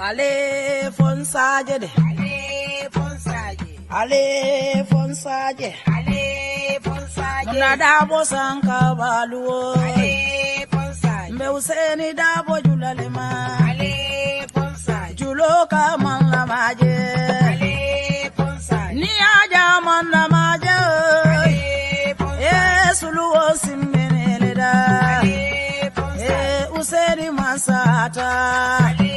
Ale fonsaje de. Ale fonsaje. Ale fonsaje. Ale fonsaje. Muna dabo sanka baluo. Ale fonsaje. Mbe useni dabo julalema. Ale fonsaje. Juloka manla maje. Ale fonsaje. Ni aja manla maje. Ale fonsaje. Suluo simmeneleda. Ale fonsaje. Useni masata. Ale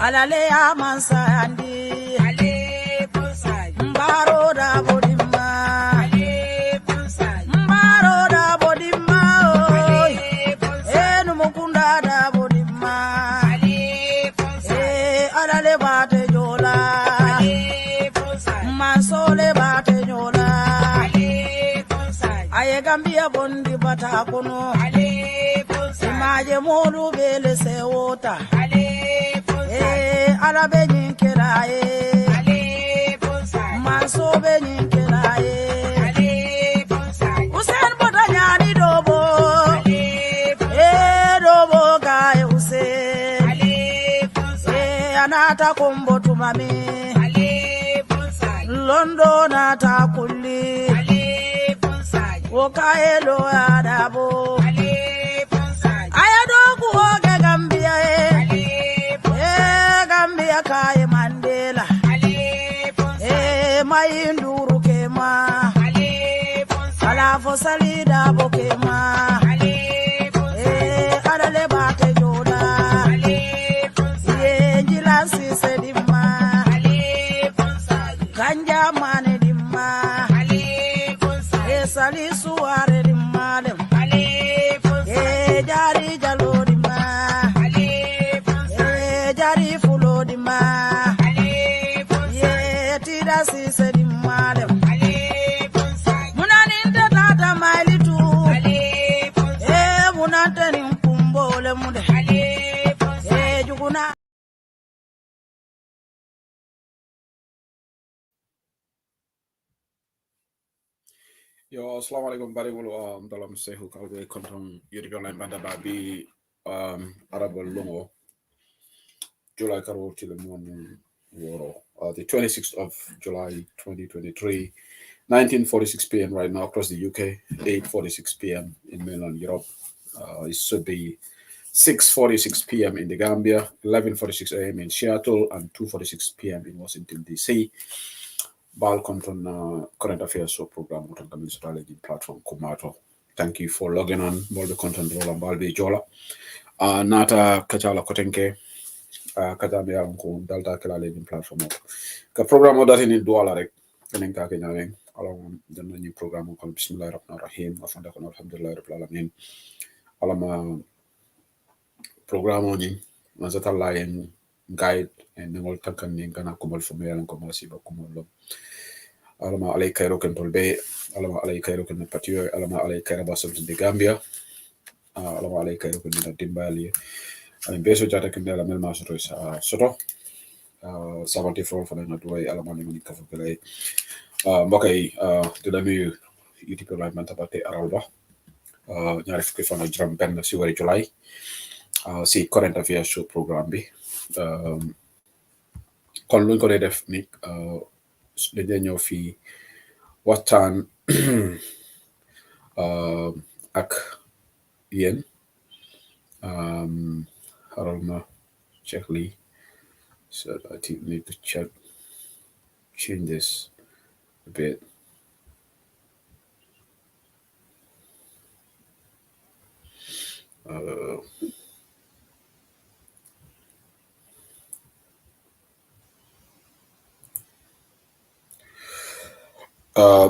alale ya mansandi ale bonsai mbaro da bodima ale bonsai mbaro da bodima ale bonsai enu mukunda da bodima ale bonsai alale bate jola ale bonsai masole bate jola ale bonsai aye gambia bondi bata kono ale bonsai imaje molu bele sewota ale Arabe ninkelaye ale bonsai maso be ninkelaye ale bonsai usen bodanyani dobo ale bonsai dobo gae usen ale bonsai anata kombo tumami ale bonsai londo nata kulli ale bonsai okaelo adabo ale bonsai ayado kuoge gambia Kai Mandela ale bonsai mai nduru kema ale bonsai ala fosalida bokema ale bonsai alale bate joda ale bonsai njilasi sedima ale bonsai ganja mane dimma ale bonsai salisu are dimma ale bonsai jari jalo dimma ale bonsai jari ma ale bonsai tida sise di madam ale bonsai munaninta tata mailitu ale bonsai munanta ni kumbole mude ale bonsai juguna. Yo, assalamu alaikum barikulu dalam Saihou Saidily konton yuri online Bantaba bi arabo longo July karo till morning woro the 26th of July 2023 19:46 p.m. right now across the UK 8:46 p.m. in mainland Europe it should be 6:46 p.m. in the Gambia 11:46 a.m. in Seattle and 2:46 p.m. in Washington DC. Bal Conton current affairs show program with the municipality platform Kumato. Thank you for logging on. Bolbe content rola balbe jola. Nata kachala kotenke. Kajambe ya ko dalta kala legin platform. Ka program o dati ni duala rek. Kenen ka kenya len. Along the new program ko bismillahir rahmanir rahim. Afanda ko alhamdulillah rabbil alamin. Alama program ni mazata layen guide and ngol tankan ni kana ko mal fumelan ko masiba ko lo. Alama alay kairo ken tolbe alama alay kairo ken patio alama alay kairo basam de Gambia alama alay kairo ken na dimbali ani beso jata ken la mel masoro sa soto sabanti for na doy alama ni kafu kale mbokay de la nuyu youtube live Bantaba te aralba ñaari fukki fan ak juroom ben ci wari July ci current affairs show programme bi kon luñ ko def ni dañu ñëw fi waxtaan ak yéen xaral ma check lii so I think need to change this a bit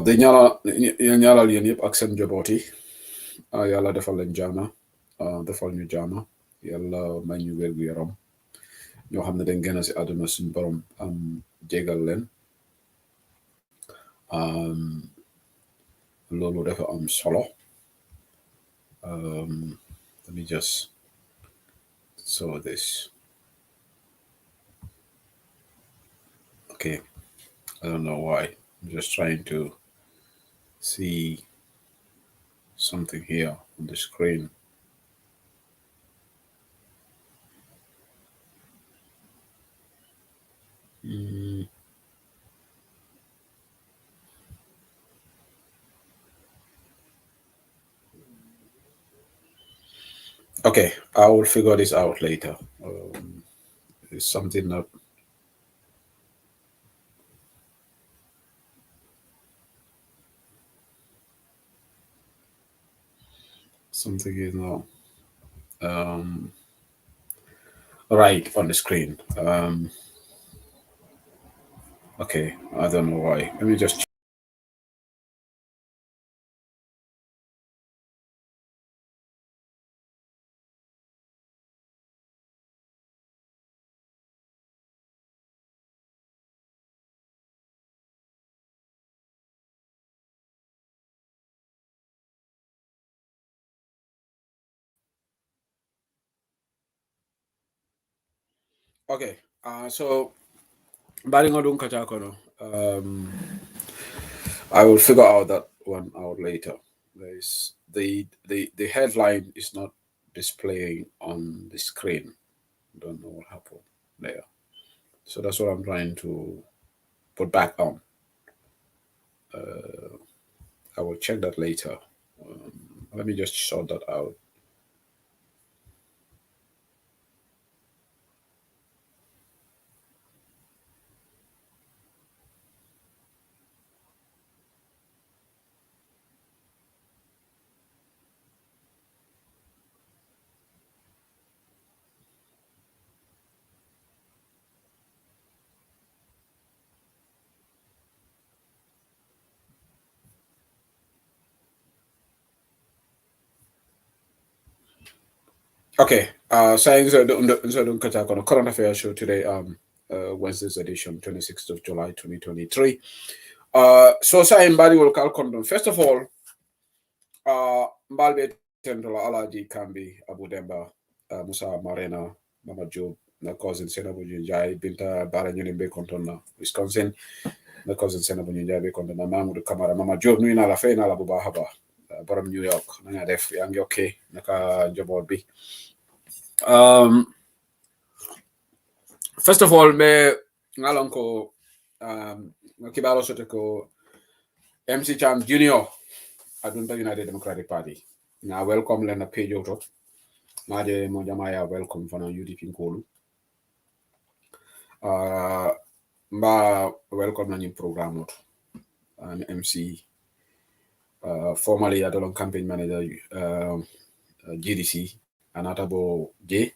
di ñaanal yéen yëpp ak seen njaboot yi yàlla defal leen jaama defal ñu jaama yàlla may ñu wér gu yaram ñoo xam ne dañ gën a si àdduna suñu borom jégal leen loolu dafa am solo let me just show this okay I don't know why I'm just trying to see something here on the screen. Okay, I will figure this out later. It's something that something is not right on the screen. Okay, I don't know why. Let me just. Okay, so batting on Kajakono. I will figure out that one out later. There's the headline is not displaying on the screen. Don't know what happened there. So that's what I'm trying to put back on. I will check that later. Let me just sort that out. Okay. Saying so don't catch up on a current affairs show today. Wednesday's edition, 26th of July, 2023. So saying body will call condom. First of all, Mbalbe Tendola Alaji Kambi, Abu Demba, Musa Marena, Mama Job, na cousin Senabu Junjai, Binta Baranyuni Be Contona, Wisconsin, na cousin Senabu Junjai Be Contona, Mamu Kamara, Mama Job, Nuina La Fe, na La Buba Haba, Borom New York, Nanga Def, Yang okay, Naka Jobol B. First of all, me ngalon ko kibalo sote ko MC Cham Junior adunta United Democratic Party. Na welcome lena page auto. Maje mo jamaya welcome fana UDP Nkolu. Mba welcome na new program auto. An MC formerly adolon campaign manager GDC anatabo J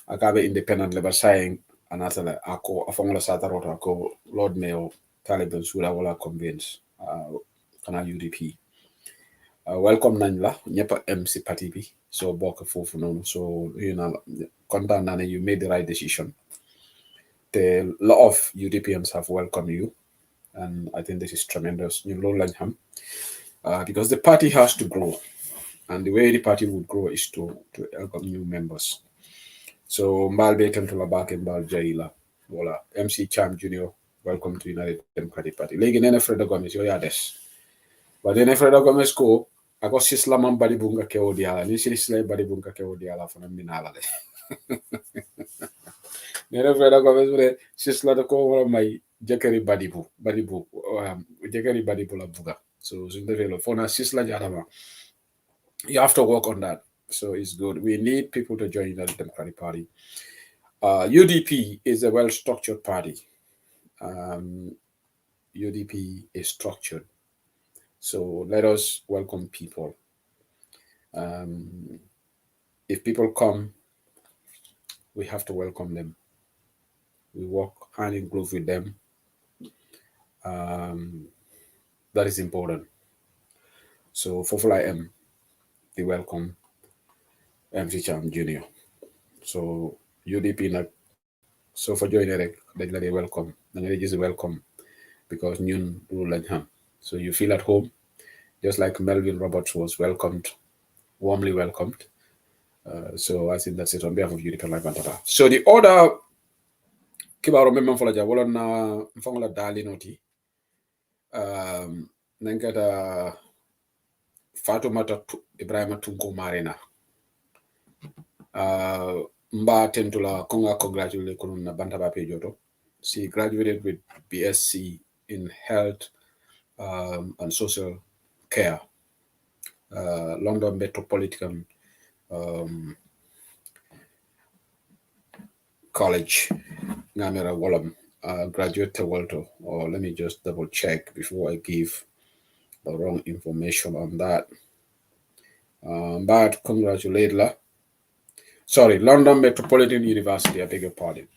akabe independent labor saying anatala ako afongola satarota ako Lord Mayor Taliban Sula wala convince kana UDP welcome nañ la ñepp MC party bi so bokk fofu non so you know content na you made the right decision. The lot of UDPians have welcomed you and I think this is tremendous ñu loolu lañ xam because the party has to grow and the way the party would grow is to welcome new members. So Mbal be Tentula back in Mbal Jaila. Voila. MC Cham Junior, welcome to United Democratic Party. Legi nene Fredo Gomez, yo ya des. But then Fredo Gomez ko, ako sisla man badi bunga ke odiala. Ni sisla badi bunga ke odiala fana minala de. Nene Fredo Gomez ure sisla de ko wala may jekeri badibu jekeri badibu la buga. So zindevelo fona sisla jarama. You have to work on that. So it's good. We need people to join the Democratic Party. UDP is a well-structured party. UDP is structured. So let us welcome people. If people come, we have to welcome them. We work hand in glove with them. That is important. So for Fly M, they welcome MC Cham Jr. So UDP so for joining they welcome. They just welcome because ñun loolu lañ xam. So you feel at home, just like Melvin Roberts was welcomed, warmly welcomed. So I think that's it on behalf of UDP Live Bantaba. So the order kibaro memang folaja wala na mfangola dali noti nangata Fatoumata Ibrahima Tunko Marina mba tentula konga congratulate kono na Bantaba pejoto She graduated with BSc in Health and Social Care, London Metropolitan College, Ngamera Wallam, graduate Walto. Or let me just double check before I give the wrong information on that. But congratulate la. Sorry, London Metropolitan University, I beg your pardon.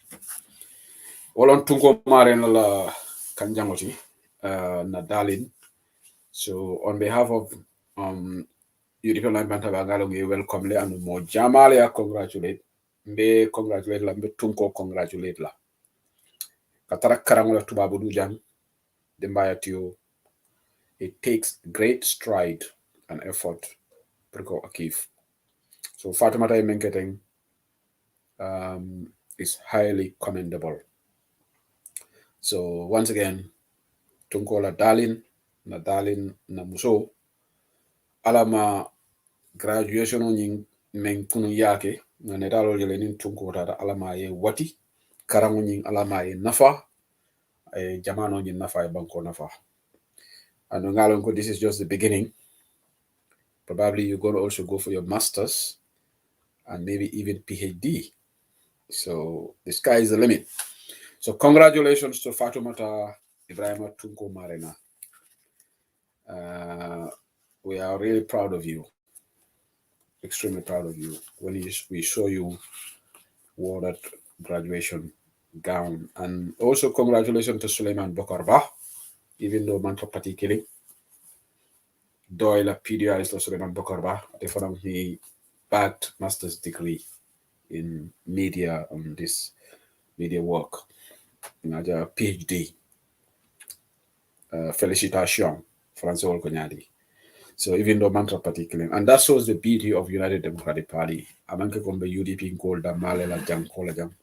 Wolon tungo maren la kanjangoti Nadalin. So on behalf of European Line Bantaba we welcome le and mo jamale congratulate. Mbe congratulate la, mbe tunko congratulate la. Katara karangola tubabu du jang. Dembaya tiyo. It takes great stride and effort to achieve. So Fatimata Menketeng is highly commendable. So once again, tunkola dalin na muso alama graduation on men kunu yake na netalo jele nin tunko tata alama ye wati karango nyin alama ye nafa jamano nyin nafa e banko nafa. And ngalonko, this is just the beginning. Probably you're going to also go for your master's and maybe even PhD. So the sky is the limit. So congratulations to Fatoumata Ibrahima Tunko Marena. We are really proud of you. Extremely proud of you. When we saw you wore that graduation gown. And also congratulations to Suleiman Bokarba, even though Manto Pati killing. Doyle PDI is to Suleiman Bokarba. He backed master's degree in media on this media work. A PhD. Felicitation, Francois Olkonyadi. So even though Mantra particularly, and that shows the beauty of United Democratic Party. Amanke kombe UDP in Golda Malela Jam Kola Jam.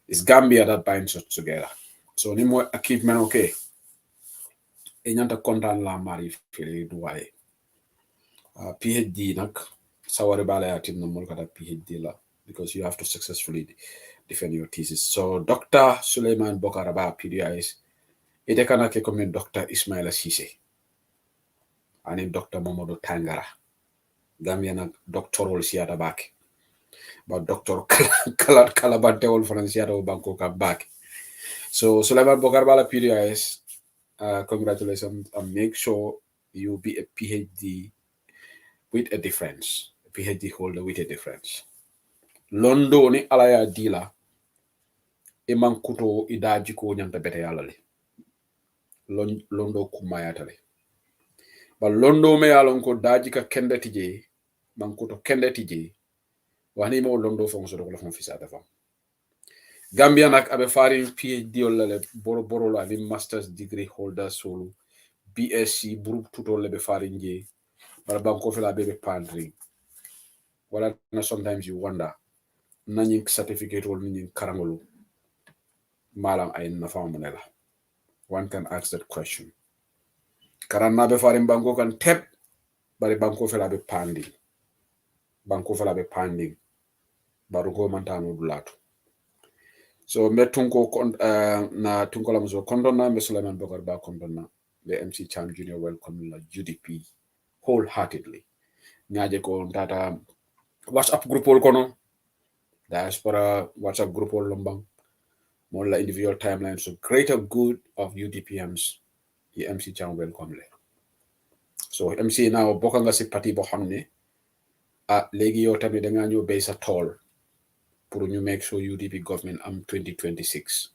It's Gambia that binds us together. So ni mo achievement okay. Enyanta kontan la mari fili duwaye. PhD nak sawari bala yatim no mulkata PhD la, because you have to successfully defend your thesis. So Dr. Suleiman Bokaraba PDIs ite kana ke comme Dr. Ismaila Cissé and Dr. Mamadou Tangara. Gambia na doctoral siata back. But Dr. Kalabantewol Franciato Banco come back. So Suleiman Bokarbala PDIs, congratulations, and make sure you be a PhD with a difference. A PhD holder with a difference. Londo ni alaya dila iman kuto idaji ko nyanta bete yalale. Londo kumayatale. But londo me alon ko daji ka kende tije, man kuto kende tije, wani mo londo fonso do la fon fisata fam. Gambia nak abe faring PhD olale boro la ni master's degree holder solo BSc group tuto le be faring je bara banko fela be pandring. Wala na sometimes you wonder nani certificate wol ni karangolo malam ay na famunela. One can ask that question. Karanna be faring banko kan tep bari banko fela be panding. Banko fela be panding. Barugo mantano dulato. So me tunko na tunko la mzo kondona me Suleiman Bokarba kondona the MC Cham Junior welcome la UDP wholeheartedly. Nyaje ko tata WhatsApp group ol kono diaspora WhatsApp group ol lombang more la individual timeline, so greater good of UDPMs the MC Cham welcome le. So MC now boka nga si parti bo xamne legi yo tamit da nga ñu bay sa tool pour ñu make sure UDP government am 2026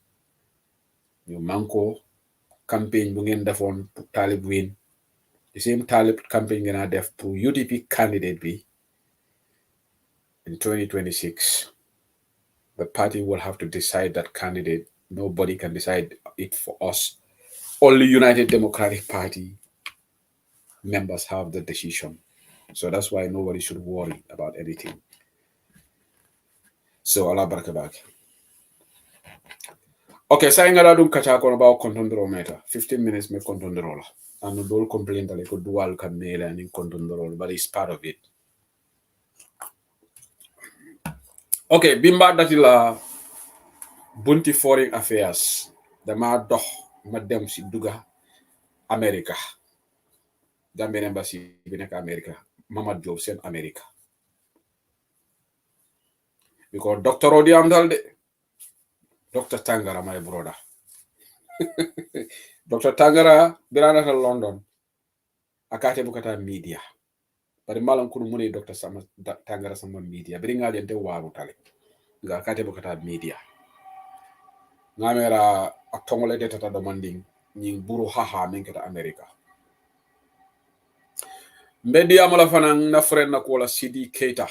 ñu manko campaign bu ngeen defoon pour Talib win the same Talib campaign ngeen def pour UDP candidate bi in 2026. The party will have to decide that candidate. Nobody can decide it for us. Only United Democratic Party members have the decision. So that's why nobody should worry about anything. So Allah barakabak. Okay, saying that dum kacha kon about contondro meter. 15 minutes me contondro la. And don't complain that like dual can mail and in contondro, but it's part of it. Okay, bimba datila bunti foreign affairs dama dox ma dem si duga America Gambien embassy bi nekk America Mamad Job seen America because doctor odi am dal de Dr. Tangara my brother Dr. Tangara birana ta London akate bukata media bari malam kunu mune Dr. Tangara sama media biri ngali ente waru tale ga akate bukata media ngamera atongole de tata demanding nying buru haha menketa America mbedi amala fanan na friend na kola Sidi Keita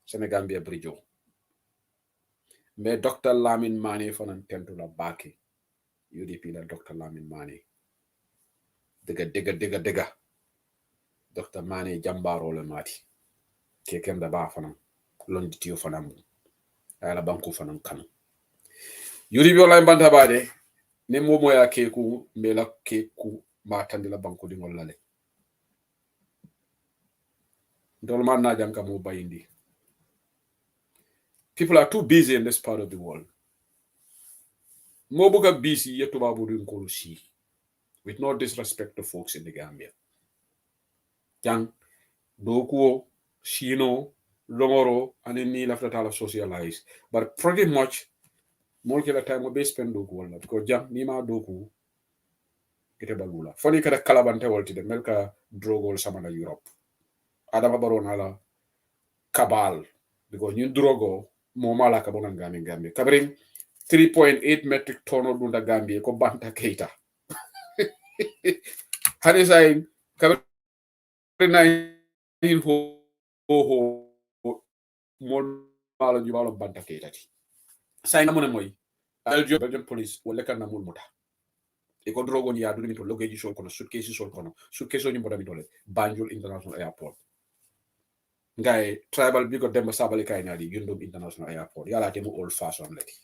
Senegambia Bridjo mais Dr. Lamin Mane fanan tentu la baki UDP la Dr. Lamin Mane dega Dr. Mane jambaro le mati kekem da ba fanan londi tiyo fanan ay la banku fanan kanu UDP wala Bantaba de ne momo ya keku mela keku matandi la banku di ngolale ndol man na janka mo bayindi. People are too busy in this part of the world. Mobuga busy yet to see. With no disrespect to folks in the Gambia. Yang Dokuo, Shino, Longoro, and in need after all of socialize. But pretty much more kila time we spend Doku because Yang Nima Doku ite bagula. Funny kada kalabante walti de Melka Drogo Samana Europe. Adama Baronala Kabal because you Drogo Momala Kabona Gambia. Covering 3.8 metric ton of Dunda Gambia ko Banta Keita. Hani say kabri 19 ho mo malo ju malo Banta Keita ti. Say na mo ne moy Belgium police wala kan na mul muta. E ko drogo ni ya du ni to luggage sol kono suitcase sol kono suitcase ni mboda mi dole Banjul International Airport. Ngay tribal bi ko dem sabali kay na di Yundum International Airport yala te mo old fashion leti.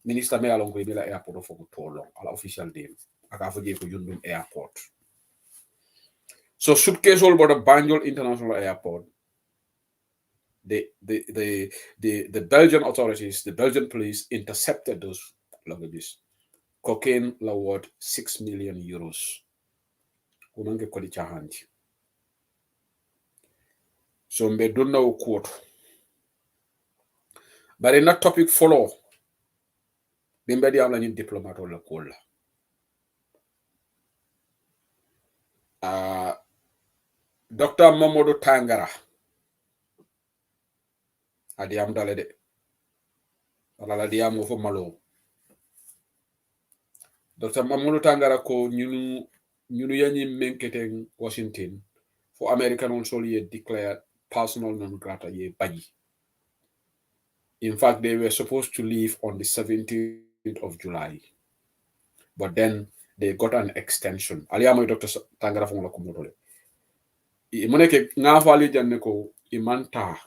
Minister me along ko la airport of Tolong ala official name aka fo ko Yundum Airport. So suitcase all about the Banjul International Airport. The Belgian authorities, the Belgian police intercepted those luggages. Cocaine la worth 6 million euros. Unange kodi chahanji. So mbe donna o quote. But in that topic follow. Bimbe di amla ni diplomat la kola. Dr. Mamodo Tangara adiam dale de wala diam fo malo Dr. Mamodo Tangara ko ñunu yanyi menkete Washington for American also ye declared personal non grata ye baji. In fact, they were supposed to leave on the 17th of July, but then they got an extension. Aliamo Dr. Tangara fo la kumotole moneke nga fali janne ko imanta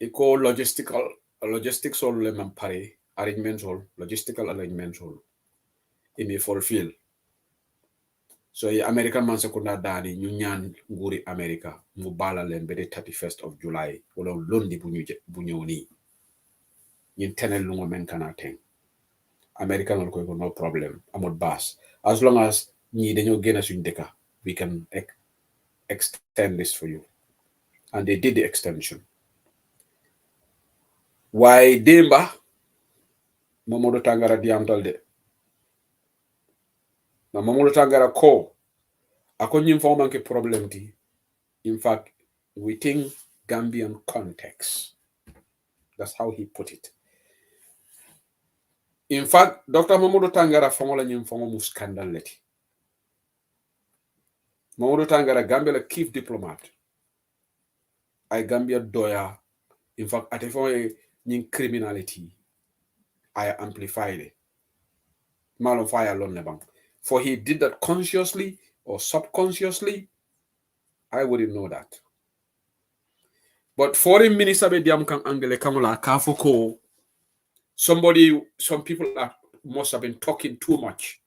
iko logistics all le mampare arrangements all logistical arrangements all imi fulfill so ye American man sekunda dani ñu ñaan nguri America mu bala len be 31st of July wala lundi bu ñew ni ñin tenel lu men kana ten American ko no problem amot bass as long as ñi dañu gëna suñ deka we can extend this for you. And they did the extension. Why Demba Mamodo Tangara diamtalde. Na Mamodo Tangara ko ako nyinforma ke problem ti. In fact, within Gambian context. That's how he put it. In fact, Dr. Mamodo Tangara famola nyinforma mu scandal leti. Mamodo Tangara Gambia la chief diplomat. I Gambia doya. In fact, at a point in criminality, I amplified it. Mal of fire alone bank. For he did that consciously or subconsciously, I wouldn't know that. But foreign minister be diam kan angele kamula kafoko. Some people must have been talking too much.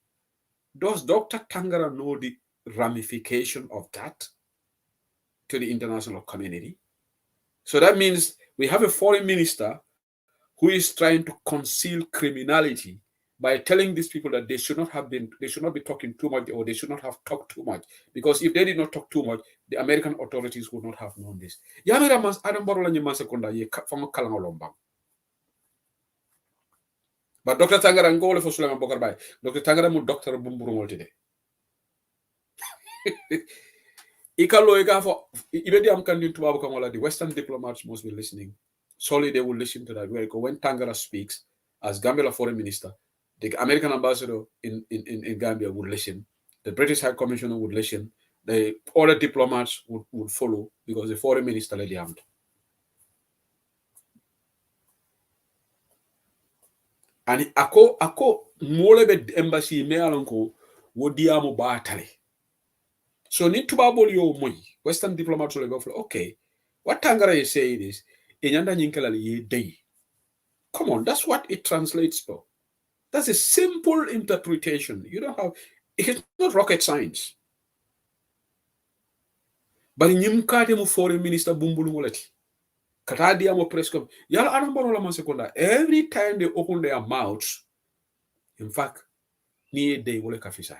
Does Dr. Tangara know the ramification of that to the international community? So that means We have a foreign minister who is trying to conceal criminality by telling these people that they should not be talking too much, or they should not have talked too much. Because if they did not talk too much, the American authorities would not have known this. Yamira mas Adam Barola Nyiman Sekunda ye fango kalangolombang. But Dr. Tangara ngole for Sulaiman Bokar Bay. Dr. Tangara mu doctor bumburu today. Ikalo ika for ibedi am kan din tubabu kan wala the Western diplomats must be listening. Solely they will listen to that. When Tangara speaks as Gambia foreign minister, the American ambassador in Gambia would listen. The British High Commissioner would listen. The other diplomats would follow because the foreign minister led the hand. And ako mole be embassy me alonko wodiamo batale. So need to babol yo moy Western diplomats will go okay. What Tangara is saying is inyanda nyinkala ye day. Come on, that's what it translates to. That's a simple interpretation. You don't have, it's not rocket science. But nyimkade mu foreign minister bumbulu ngolati. Katadi amo press com. Yala anambano la mansekonda. Every time they open their mouths, in fact, ni day wole kafisa.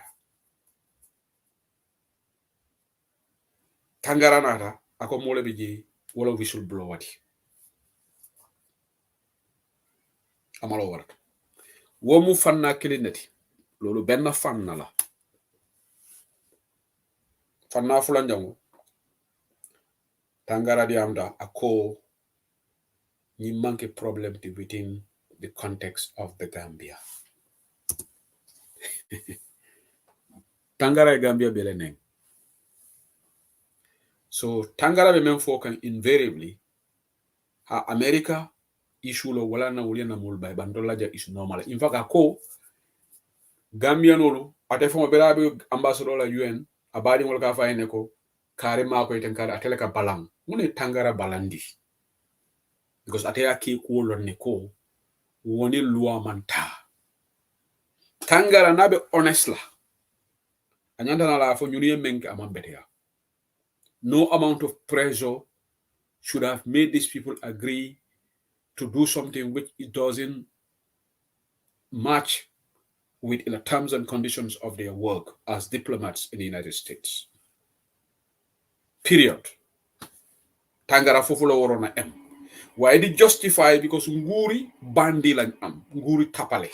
Tangara nata ako mole biji wala whistleblower wati. Amalo warat. Womu fanna kilinati. Lolo benna fanna la. Fanna fulanjango. Tangara di amda ako ni manke problem within the context of the Gambia. Tangara Gambia beleneng. So Tangara be men can invariably ha America issue lo wala na wuli na mulbay bandola ja is normal. In fact ako Gambia nolo ate fo bela be ambassador la UN abadi wala ka fayne ko kare ma ko iten kare atele ka balang mune Tangara balandi because ate aki ko lon ne ko woni loi manta Tangara nabe honest la anyanda na la fo nyuni menke amambetea. No amount of pressure should have made these people agree to do something which it doesn't match with the terms and conditions of their work as diplomats in the United States. Period. Tangara fofulo worona em. Why did justify? Because nguri bandi lan am, nguri tapale.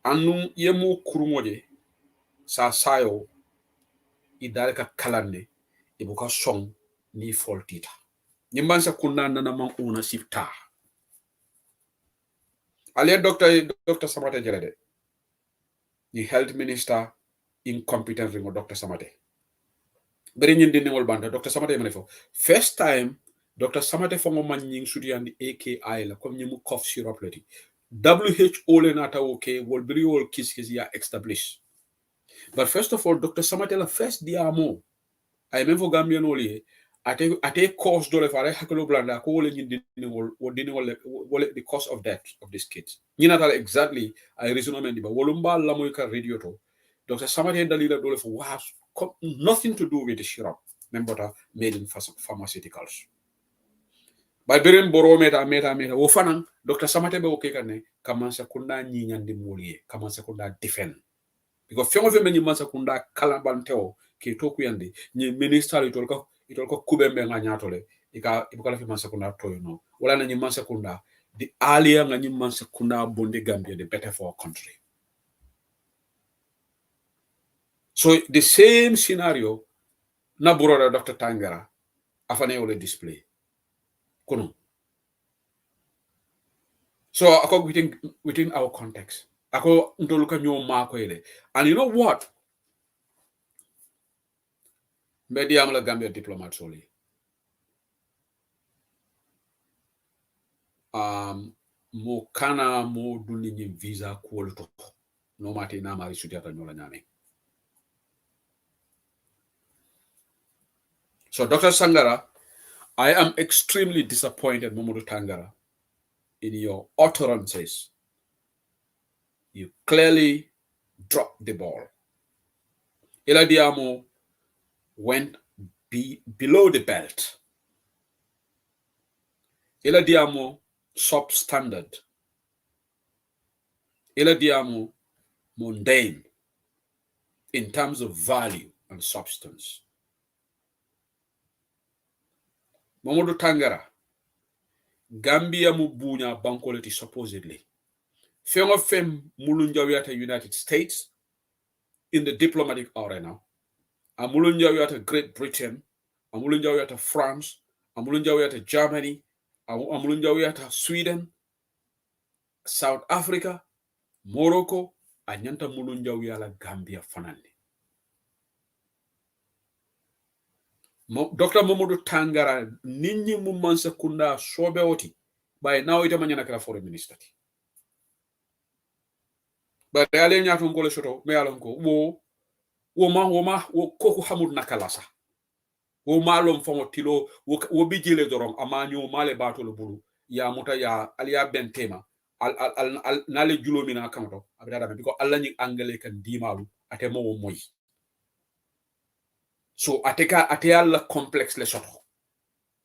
Anu yemu kurumoje sa sayo idare ka kalande ibuka song ni foltita. Nyimbansa kunana na man una sifta. Ale Dr. Samate Jelede. The health minister incompetent ringo Dr. Samate. Beri nyindi ningol banda Dr. Samate manefo. First time Dr. Samate fongo man nying sudi and AKI la kom nyimu cough syrup leti. WHO le nata okay wol beri wol kis ya established. But first of all Dr. Samate la first diamo. I remember Gambian oli ate cause dole fare hakelo blanda ko wole nyindi ningol wole the cause of death of these kids. Nyina exactly I reasonement ba wolumba la moy ka radio to. Dr. Samate dalila dole for wow nothing to do with the syrup. Membota made in pharmaceuticals. By berin boro meta wo fanan Dr. Samate be okay kane kamansa kunda nyinyandi moliye kamansa kunda defend. Because fengo fe menyi mansa kunda kalabanteo ke toku yandi ni minister itolko kubembe nga nyatole ibukala fe mansa kunda toyo no wala na nyi mansa kunda the earlier nga nyi mansa kunda bonde Gambia the better for our country. So the same scenario na brother Dr. Tangara afane ole display kono. So ako within our context ako ntoluka nyo mako ile. And you know what? Media amla Gambia diplomat soli. Mo kana mo duni ni visa kuolto. No mati na mari sudiata nyola nyame. So Dr. Sangara, I am extremely disappointed, Momodu Tangara, in your utterances. You clearly dropped the ball. Eladiamo went below the belt. ila diamo substandard, ila diamo mundane in terms of value and substance. Mamadou Tangara, Gambia mu bunya bankoleti supposedly. Fengo fem mulunjawiata United States in the diplomatic arena. Amulunjawiata Great Britain, amulunjawiata France, amulunjawiata Germany, amulunjawiata Sweden, South Africa, Morocco, anyanta mulunjawiala Gambia fanandi. Dr. Mamadou Tangara ninyi mumansa kunda sobe oti by now ita manyana kala foreign minister. But ale nyato ngole soto me alonko wo koku hamud nakalasa. Wo malom fongo tilo wo bijile dorom amanyo male batolo bulu ya muta ya aliya bentema al nale julo mina kanto abida biko alla ni angale kan dimalu atemo wo moy. So ate alla complex le soto.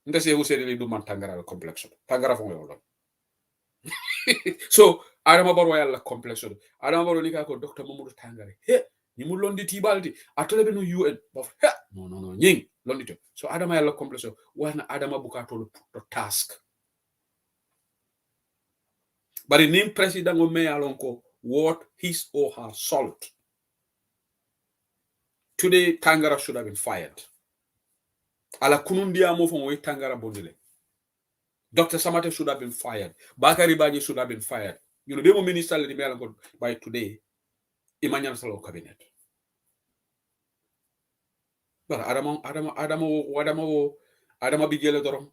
Nda Saihou Saidily du man Tangara le complex soto. Tangara fongo yolo. So Adama Barrow yalla complex soto. Adama Barrow ni ka ko Dr. Mamadou Tangara. He ni mu londi tibalti atole be no UN. He no nying londi to. So Adama yalla complex soto. Wana Adama bukato the task. But in name president go me alonko what his or her salt. Today Tangara should have been fired. Ala kunundia mo fongo Tangara bondile. Dr. Samate should have been fired. Bakari Baji should have been fired. You know, the minister by today, Emmanuel Salo cabinet. But Adama Bigele Dorom.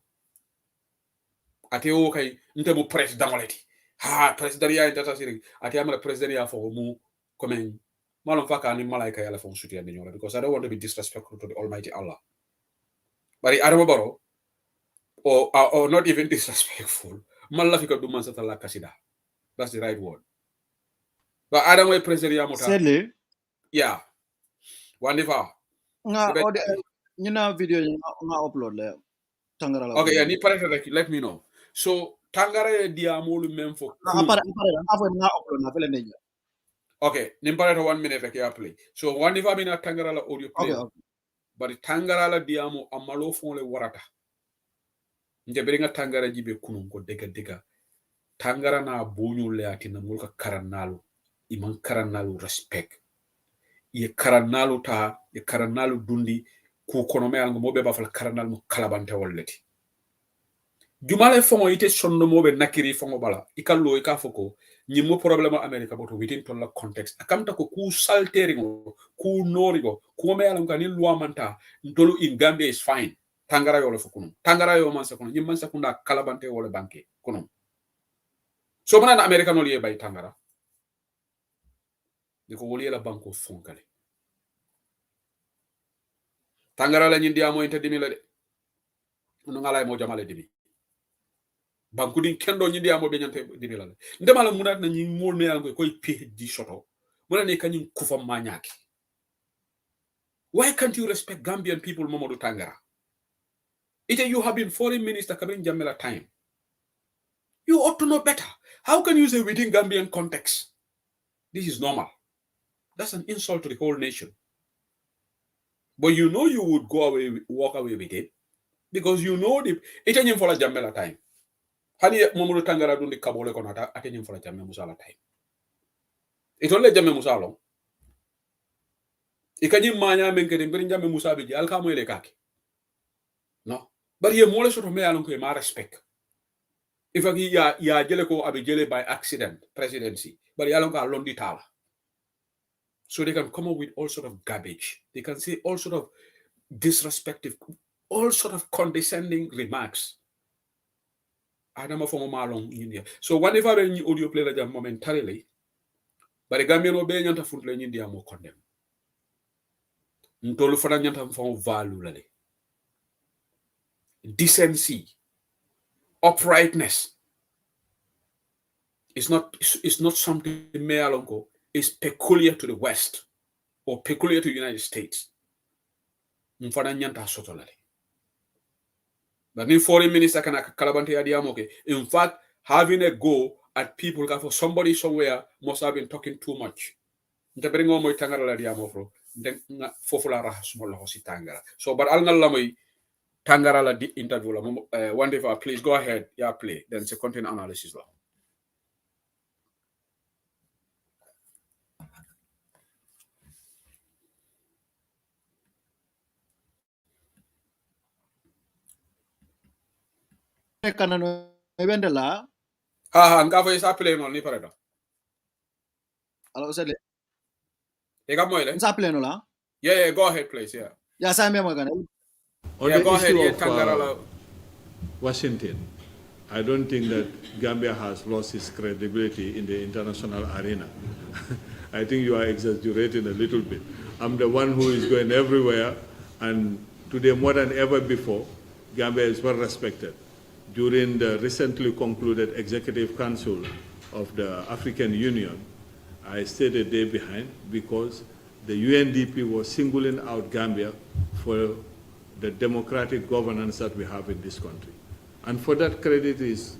Ateo kai ntemu president waleti. Ha president ya intata siri. Ati amala president ya for mu komen. Malum faka ni malaika ya la fon suti ya minyola because I don't want to be disrespectful to the Almighty Allah. But Adama Baro or not even disrespectful. Malafika du mansata la kasida. That's the right word. But I don't want president Yamuta. Saidily. Yeah. Wonderful. You know video nga upload le Tangara la. Okay, yeah, ni pare let me know. So Tangara diamolu mem for. Apare nga upload na fele neja. Okay, ni pare 1 minute like play. So wonderful mina Tangara la audio play. Okay. But Tangara la diamo amalo fon le warata. Nje beringa Tangara jibe kunun ko deka. Tangara na bonyu le atina mulka karanalu. Iman karanalu respect. Ye karanalu dundi ku konome algo mobe ba fal karanal mo kalabante wolleti. Jumale fongo ite sonno mobe nakiri fongo bala. Ikallo ikafoko nyimo problème America boto within ton la context. Akamta ko ku salteringo, ku norigo, ku me algo kanil luamanta ndolu in Gambia is fine. Tangara yo le fokunu. Tangara yo man sakono nyimman sakunda kalabante wole banke kono. So bana America no liye bay Tangara. Diko woli la banko fonkale. Tangara la nyindi amo interdimi la de. No ngala mo jamale dimi. Banku din kendo nyindi amo be nyante dimi la. Ndema la munat na nyi mol me algo koy PhD shoto. Muna ne kanyin kufa manyaki. Why can't you respect Gambian people, Mamadou Tangara? You have been foreign minister Kabin Jamela time. You ought to know better. How can you say within Gambian context? This is normal. That's an insult to the whole nation. But you know you would walk away with it because you know it for a Jamela time. Hani Mamadou Tangara dundi kabole konata atenyem for a Jamela Musala time. It only Jamela Musalo. Ikanyi manya menkere mbiri Jamela Musabi alkamo ile kaki. No. But ye mole soto me alonko ma respect. If ya jele ko abi jele by accident presidency, but yalonko alondi tala. So they can come up with all sort of garbage. They can say all sort of disrespectful, all sort of condescending remarks. Adama for malong India. So whenever any audio play like momentarily, but the Gambian obey nyanta funtle in India more condemn. Ntolu fana nyanta for value lale. Decency, uprightness. It's not something me alonko. Is peculiar to the West or peculiar to the United States. Mfana nyanta sotolale. But the foreign minister can kalabante adiamoke. In fact, having a go at people for somebody somewhere must have been talking too much. Ntaberingo mo tangara la diamofro. Fofula ra small hosi tangara. So but alngal moy tangara la di interview la. One day please go ahead. Yeah, play. Then it's a content analysis law. Kanano event la. Nga fa isa play no ni parada. Alo sele. Ega moyle. Isa play no la. Yeah, go ahead, please. Yeah. Yeah, sa me mo kana. On yeah, the go issue ahead. of Washington, I don't think that Gambia has lost its credibility in the international arena. I think you are exaggerating a little bit. I'm the one who is going everywhere, and today more than ever before, Gambia is well respected. During the recently concluded Executive Council of the African Union, I stayed a day behind because the UNDP was singling out Gambia for the democratic governance that we have in this country. And for that, credit is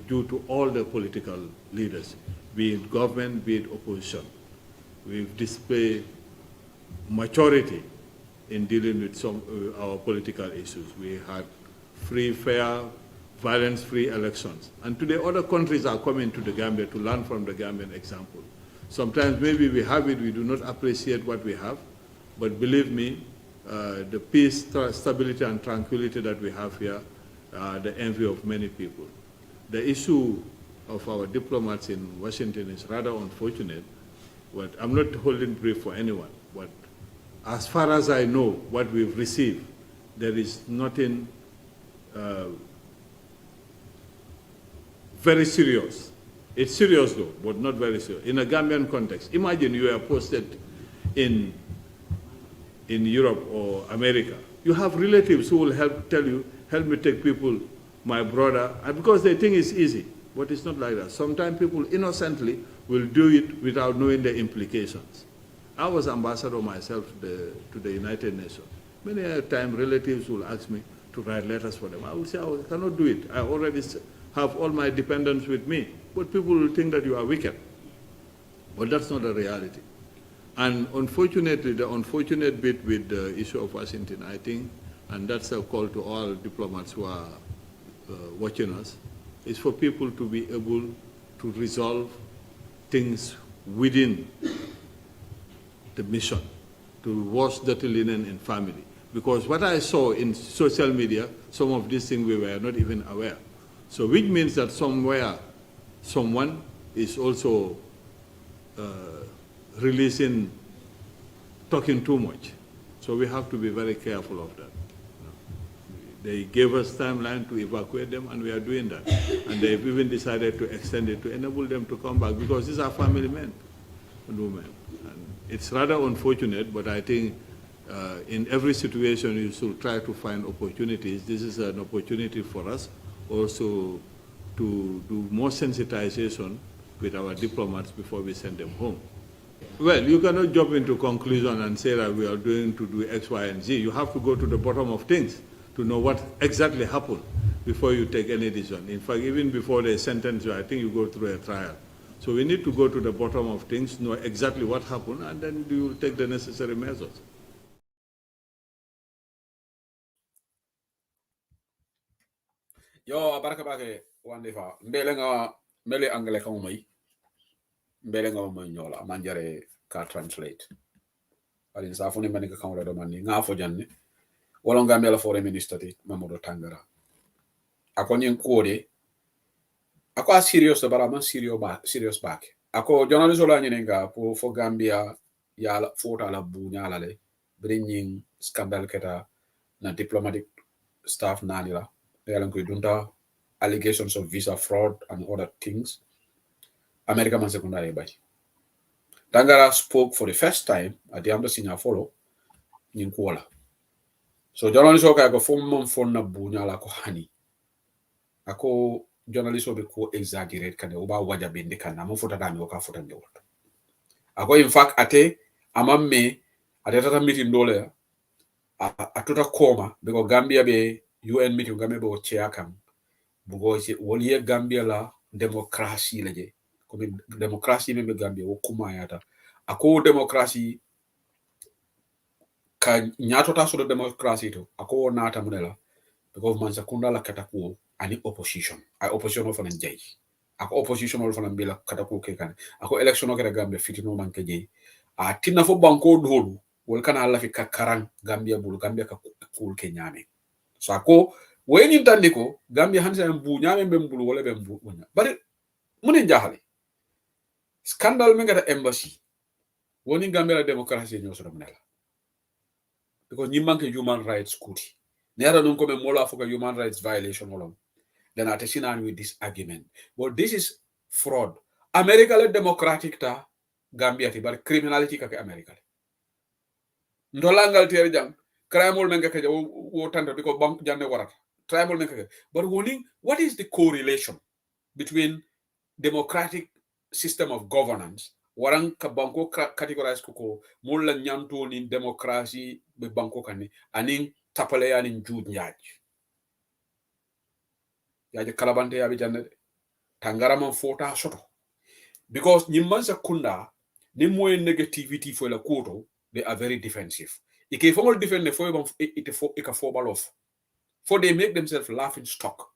due to all the political leaders, be it government, be it opposition. We've displayed maturity in dealing with some our political issues. We had free, fair, violence-free elections. And today, other countries are coming to the Gambia to learn from the Gambian example. Sometimes maybe we have it, we do not appreciate what we have, but believe me, the peace, stability, and tranquility that we have here are the envy of many people. The issue of our diplomats in Washington is rather unfortunate, but I'm not holding brief for anyone. But as far as I know, what we've received, there is nothing very serious. It's serious though, but not very serious. In a Gambian context, imagine you are posted in Europe or America. You have relatives who will tell you, help me take people, my brother, and because they think it's easy, but it's not like that. Sometimes people innocently will do it without knowing the implications. I was ambassador myself to the United Nations. Many a time relatives will ask me to write letters for them. I will say, I cannot do it. I already have all my dependents with me. But people will think that you are wicked. But that's not the reality. And unfortunately, the unfortunate bit with the issue of Washington, I think, and that's a call to all diplomats who are watching us, is for people to be able to resolve things within the mission, to wash dirty linen in family. Because what I saw in social media, some of these things we were not even aware. So which means that somewhere, someone is also releasing, talking too much. So we have to be very careful of that. They gave us timeline to evacuate them, and we are doing that. And they've even decided to extend it to enable them to come back, because these are family men and women. And it's rather unfortunate, but I think in every situation you should try to find opportunities. This is an opportunity for us also to do more sensitization with our diplomats before we send them home. Well, you cannot jump into conclusion and say that we are going to do X, Y, and Z. You have to go to the bottom of things to know what exactly happened before you take any decision. In fact, even before they sentence you, I think you go through a trial. So we need to go to the bottom of things, know exactly what happened, and then you will take the necessary measures. Yo, baraka bake wande fa. Mbele angle ka umay. Mbele nga umay nyola. Manjare ka translate. Alin sa funi mani ka kamura do mani. Nga fo janne. Walonga mela foreign minister ti Mamadou Tangara. Ako nyen kode. Ako a serious to bara man serious back. Ako journalist ola nyenenga po fo Gambia ya fota la bu nyala le. Bringing scandal keta na diplomatic staff nanila. Dunta allegations of visa fraud and other things. America man secondary by. Tangara spoke for the first time at the embassy in follow in Kuala. So journalist okay go phone na bunya la ko hani. Ako journalist obe ko exaggerate kane oba waja bende kana mo fota dami oka fota ndewo. Ako in fact ate amamme ate tata meeting dole atuta koma because Gambia be UN meeting game bo chair kam bugo ci woliye Gambia la démocratie la je comme démocratie membe Gambia wo kuma yata ako démocratie ka nyatota so démocratie to ako nata munela because man sakunda la kataku ani opposition ay opposition of an jay ako opposition of an bila kataku ke kan ako election o kera Gambia fitino man ke jey a tinna fo banko dolu wol kana la fi karang Gambia bulu Gambia ka kul ke nyame so ako weni tandi ko Gambia hansa mbu nyame be mbulu wala be mbu wonya bari mune jahale scandal me ngata embassy woni Gambia la démocratie nyo so munela because ni manke human rights kuti nera non come mola for human rights violation olom then atesinan with this argument but this is fraud America le democratic ta Gambia ti bar criminality ka America ndolangal tere jang crime ol menga ka wo tanda because bank janne warata tribal menga but what is the correlation between democratic system of governance warang ka banko categorize ko mulla nyanto ni democracy be banko kani anin tapale yani juut nyaaj yaaje kalabante yabi janne tangara man fota soto because nyimman sa kunda ni moy negativity fo la koto they are very defensive ike fongol defend fo bam ite fo ika fo balof for they make themselves laughing stock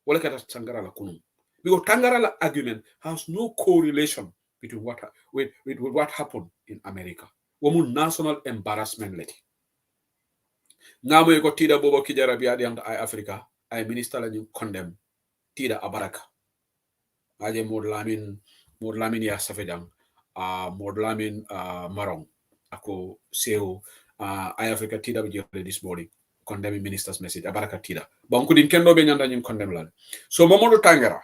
wala kata tangara la kunum because tangara la argument has no correlation between what happened in America womu national embarrassment leti ngamo ko tida bobo kijara bi adi ay Africa ay minister la ñu condemn tida abaraka aje mod lamin ya safedang mod lamin marong ako Saihou ay Africa tida bi jole this morning condemn minister's message abaraka tida banku din kendo be nyanda ñu condemn la so Mamadou Tangara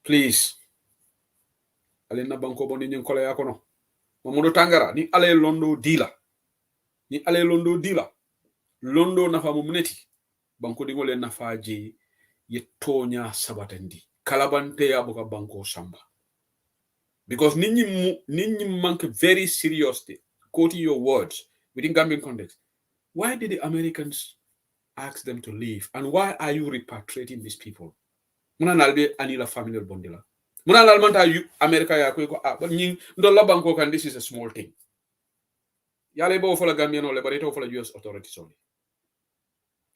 please alena banko boni ñu kole yakono Mamadou Tangara ni ale londo dila londo nafa mu muneti banko dingole nafa je yetonya sabatandi kalabante ya boka banko samba because ninyi manke very seriously quoting your words within Gambian context. Why did the Americans ask them to leave and why are you repatriating these people? Muna nalbe anila family bondila muna nalmanta America ya ko but nyin ndolla banko kan this is a small thing yale bo for la Gambian ole but it for la US authorities only.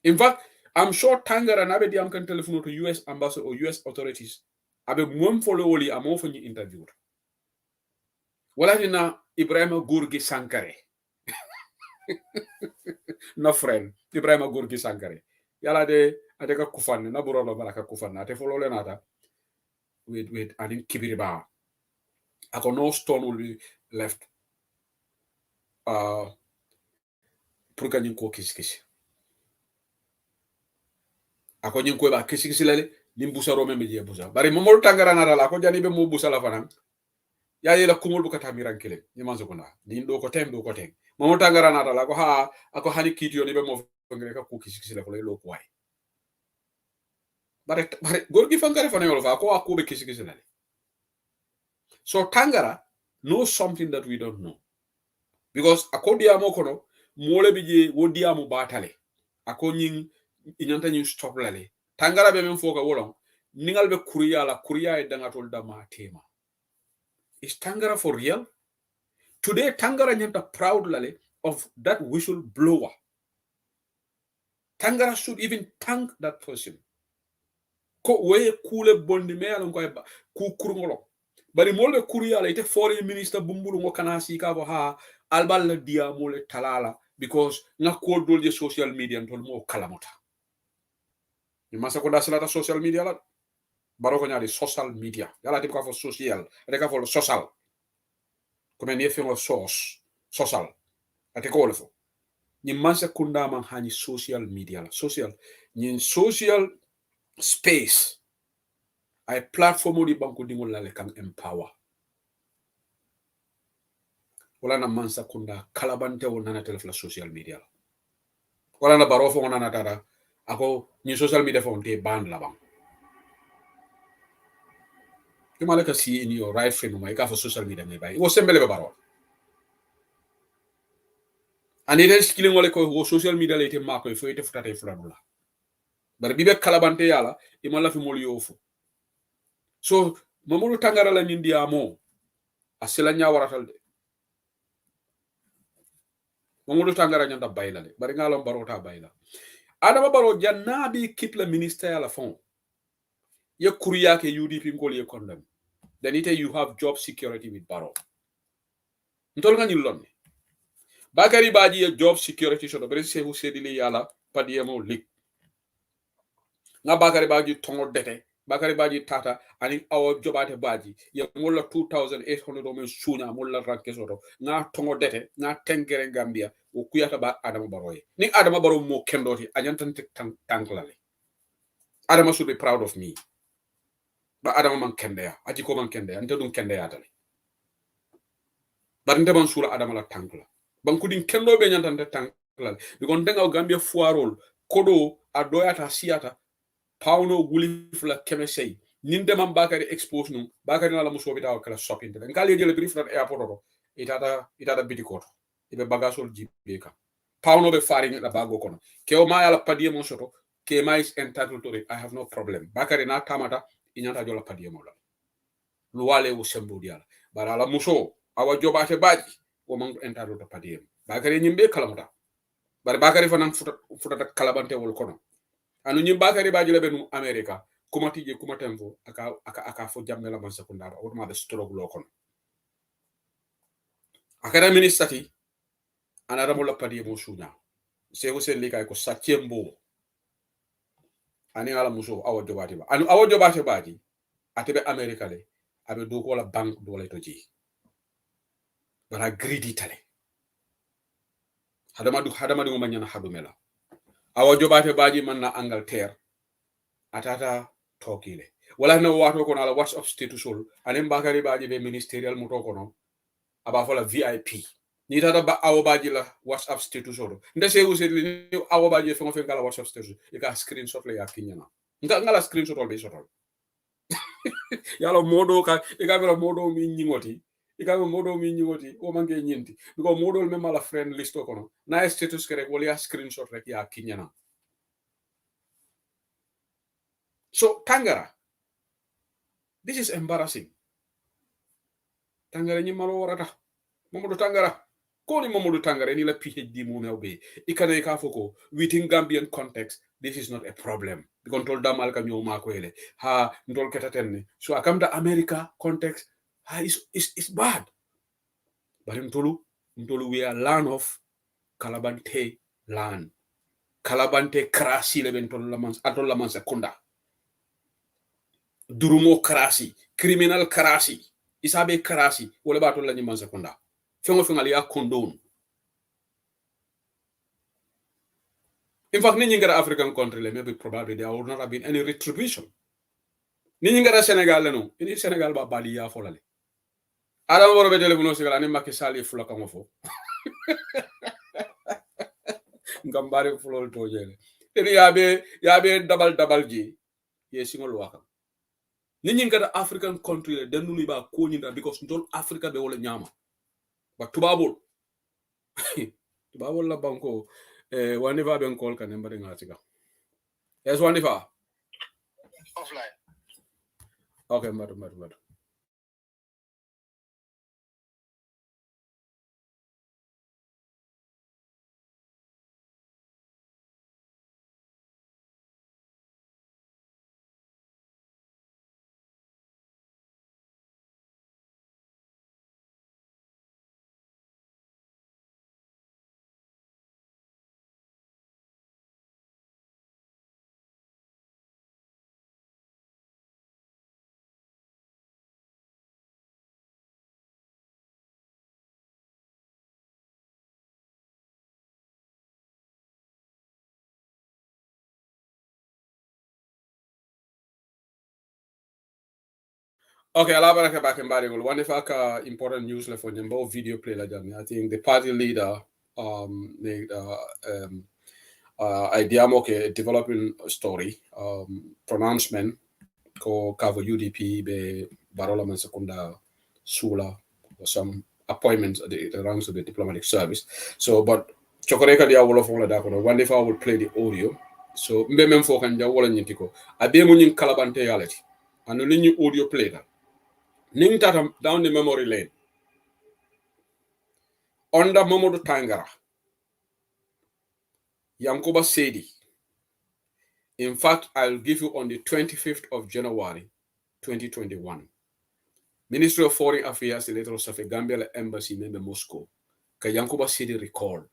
In fact, I'm sure Tangara nabe diam kan telephone to US ambassador or US authorities abe mom follow oli amo for ni interview wala dina Ibrahima Gorgui Sankare no friend Ibrahima Gorgui Sankare yala de adeka kufan na buro no baraka kufan na te follow le nata with anin kibiriba ako no stone will be left pour gagner ko kiskis ako nyin ko ba kiskis lele nim busa rome meje busa bari Mamadou Tangara na la ko jani be mo busa la fanan ya yela kumul bu kata mirankele ni manzo ko na ni do ko tem Mamadou Tangara na la ko ha ako hani kiti ni be mo ngere ka ko kiskis la ko le lo ko way bare Gorgui Sankare fana yolo fa ko ako be kiskis lele. So Tangara knows something that we don't know because akodiamo kono mole bije wodiamo batale akonyin inyanta nyu stop lale Tangara be men foka wolon ningal be kuriya e dangatol dama tema. Is Tangara for real? Today Tangara nyanta proud lale of that whistleblower. Tangara should even thank that person. Ko weye kule bondi me alon ko ku kurngolo bari mole kuriya ite foreign minister bumbulu ngo kanasi ka bo ha albal dia mole talala because nga ko dolje social media tol mo kalamota ni masa ko dasalata social media la baro ko nyaade social media yala tim ka fo social reka fo social comme ni fe ngo social ate ko lefo ni masa kunda man hani social media la social ni social space ay platform di banko dingol la le kam empower wala na mansa kunda kalabante wona na telefon social media wala na baro fo na tata ako ni social media fo te ban la bang kema le ka si in your right frame mai ka fo social media mai bai wo sembele be baro ani ren skilling wala ko social media le te mako fo ite futata fuladula bar bibe kalabante yala imala fi mol yofu so mamulu tangara la nindia mo asila nya waratal de mamulu tangara nyanda bayla de bari ngalom barota bayla adama baro jannabi kitla minister yala fon ye kuriya ke UDP ngol ye condemn then ite you have job security with baro ntol nga nyilon bakari baji ye job security so do bari Saihou Saidily yala padiyemo lik nga bakari baji tongo dete bakari baji tata ani awo jobate baji ye molla 2800 do men sunya molla ranke soto nga tongo dete nga tenkere Gambia o kuyata ba adama baroye ni adama baro mo kendoti anyantante tanklale adama should be proud of me ba adama man kende ya aji ko man kende ya nte dum kende ya tale bar nte man sura adama la tankla bankudin kendo be nyantante tanklale bikon denga o Gambia fuarol kodo adoyata siata pawno wuli fula kemesey ninde man bakari expose num bakari na la muso bita o kala shopping de ngali jele brief na airport ro itata bitikoto ibe bagasol jibe ka pawno be faring la bago kono ke o ma yala padie mon soto ke ma is entitled to it I have no problem bakari na tamata inyata jola padie mo la luwale wo sembo diala bara la muso awa jobate baji wo man entitled to padie bakari nyimbe kalamuta bare bakari fanan futata kalabante wol kono anu nyim bakari baji lebe num America kuma tije kuma tempo aka fo jammela man sekundara wotma de struggle kon akada ministati anara mo lapadi mo sunya Saihou Saidily kay ko satyembo ani ala muso awo jobati ba anu awo jobati baji atebe America le abe do ko la bank do le toji bara greedy tale hadama du manyana hadumela awo jobati baji man na Angleterre atata tokile wala no wato ko na WhatsApp status ol anem bakari baji be ministerial muto kono aba fola VIP ni tata ba awo baji la WhatsApp status ol nde Saihou Saidily ni awo baji fe ngofen kala WhatsApp status e ka screenshot le ya kinyana ngala screenshot ol be sotol yalo modo ka e ka bela modo mi nyingoti e ka modo mi nyingoti o mangi nyinti ko modo me mala friend list kono na status kere ko ya screenshot rek ya kinyana so tangara this is embarrassing tangara nyimalo warata Mamadou Tangara ko ni Mamadou Tangara ni la PhD mo mewbe ikane ka foko within Gambian context this is not a problem because tol damal ka nyo mako ele ha ndol ketaten so akamda America context is bad but ntolu we are land of kalabante land kalabante krasi le bentol lamans atol lamans sekunda durumo krasi criminal krasi isabe krasi wala batol la nyimans sekunda fengo ya condone in fact ni ngara African country le maybe probably there would not have been any retribution ni ngara Senegal le no ini Senegal ba bali ya folale adam woro be telefono sigala ni Macky Sall fula ka ngofo ngambare fulol to jele eni yabe dabal ji ye singol waka ni ngara African country le denu ni ba ko nyinda because ndol Africa be wala nyama ba tubabol la banko wanifa ben call kan mbari ngatiga yes wanifa offline okay madu Okay, alabaraka back in Barigol. One if I important news left for them video play like that. I think the party leader made idea okay developing a story pronouncement ko cover UDP be Barola man Secunda Sula or some appointments at the ranks of the diplomatic service. So but Chokoreka dia wolof la da ko one if I would play the audio. So mbe mem fo kan ja wala nyinti ko abe mo nyin kalabante yalati anu ni audio play da ning tata down the memory lane onda Mamadou Tangara Yankuba Saidi. In fact, I'll give you on the 25th of January 2021 Ministry of Foreign Affairs electoral of Gambia embassy member Moscow ka Yankuba Saidi recall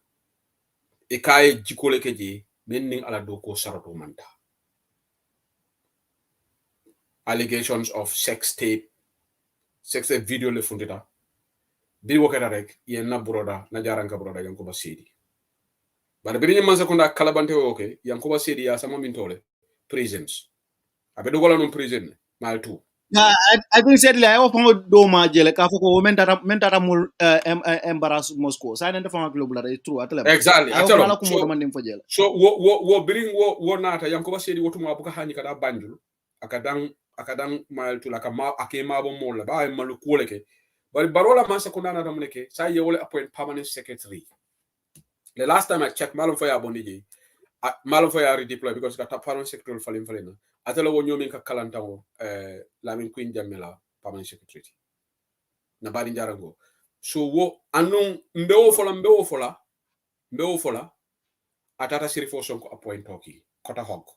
e kaye jikole keje menning ala doko sarato manta allegations of sex tape video le fundita bi wokata rek yenna broda na jaranka broda Yankuba Saidi bari bi mansa kunda kalabante woke Yankuba Saidi ya sama mintole prisons abe dogola non prison mal tout I think Saidily I often do ma jele ka foko mentara mul embarrass Moscow sa nende fama club la is true atele exactly I often ala kumo do man fo jele so wo bring wo nata Yankuba Saidi wotuma buka hani kada banjul akadang mal tu laka ma akema bo mola ba malu koleke bari barola mansa kunda na damuneke sa yewole appoint permanent secretary the last time I checked malum faya bondiji malum faya redeploy because ka permanent secretary falina atelo wo nyomi ka kalantango Lamin Queen Jamila permanent secretary na bari njarango so wo anun mbewo fola atata Sirifo Sonko appoint toki kota hog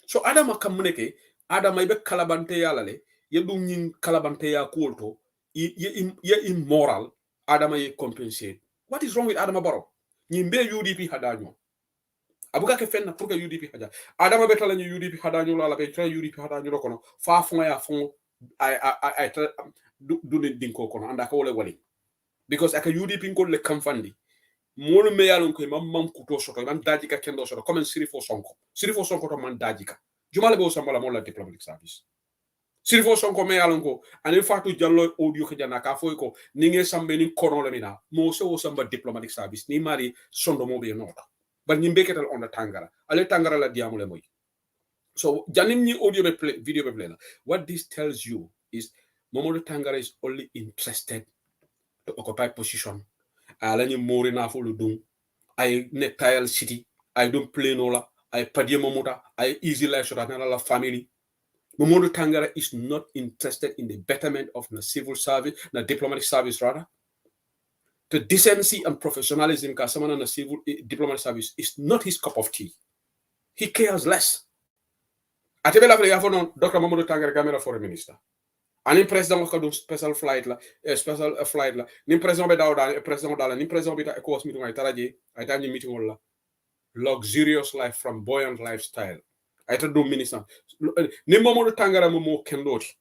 so adama kamuneke adama ibe kalabante yalale yedum nyin kalabante ya kulto ye immoral adama ye compensate. What is wrong with Adama Barrow? Nyimbe UDP hadanyo abuka ke fenna pour que UDP hada adama betala ñu UDP hadanyo la be tra UDP hadanyo do kono fa fon ya fon ay du dinko kono anda ko wole wali because aka UDP ko le kamfandi molu me yalon ko mam kuto soto man daji ka kendo soto comme Sirifo Sonko to man daji ka jumale be osambala mo la diplomatic service Sirifo Sonko me yalon ko ani fatu jallo audio ke jana ka foy ko ni nge sambe ni kono le mina mo se osamba diplomatic service ni mari sondo mo be nota but ni beketal on the Tangara ale Tangara la diamule moy so janim ni audio be play video be play what this tells you is Mamadou Tangara is only interested to occupy position ala ni mori na fo lu dum ay nektayal city ay dum plenola ay padie momuta ay easy life so that la family Mamadou Tangara is not interested in the betterment of the civil service the diplomatic service rather the decency and professionalism ka samana na civil diplomatic service is not his cup of tea. He cares less atebela fle yafo non Dr. Mamadou Tangara Gambia foreign minister ani president ko do special flight la ni president be dawda president dala ni president be ta ECOWAS meeting ay taraje ay tan ni meeting wala luxurious life from buoyant lifestyle ay ta do minister ni Mamadou Tangara mo kendoti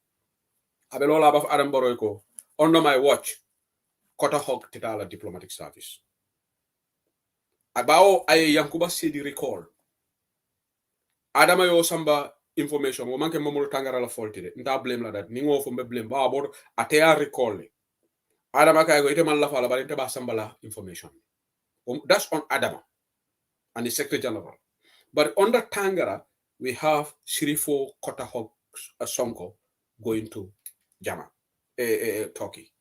abe lola ba Adam Barrow ko under my watch kota hog titala diplomatic service abao ay Yankuba Saidi recall adama yo samba information wo manke Mamadou Tangara la foltide nda blame la dat ni ngo fo be blame ba bod atea recall adama kay go ite man la fala bari te ba samba la information that's on Adama and the Secretary General but under Tangara we have Sirifo Kotahog Sonko going to Jama Turkey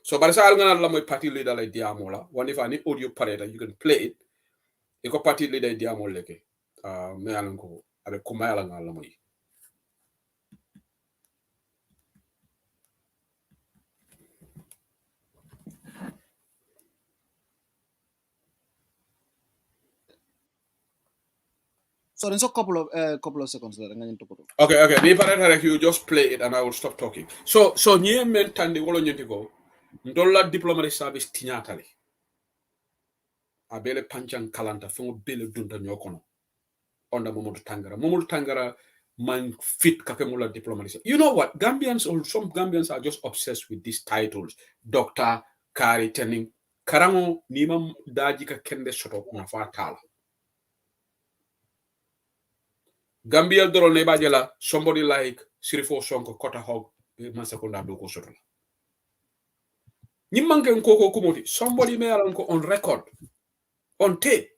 so by the time la moy party leader like Diamola one if any audio parade you can play it e ko party leader Diamola ke me alan ko avec kumayala ngala moy so there's a couple of seconds there okay me parade you just play it and I will stop talking so nye men tandi wolo nyenti go ndolla diplomatic service tinyatale abele panchan kalanta fengo bele dunta nyokono onda Mamadou Tangara man fit kakemula diplomacy. You know what? Some Gambians are just obsessed with these titles. Doctor, Kari, Tening. Karango nima daji ka kende soto na fatala. Gambia doro neba jela somebody like Sirifo Sonko Kota Hog Masakunda Doko Sotola. Nimanke nkoko kumoti. Somebody may on record. On tape.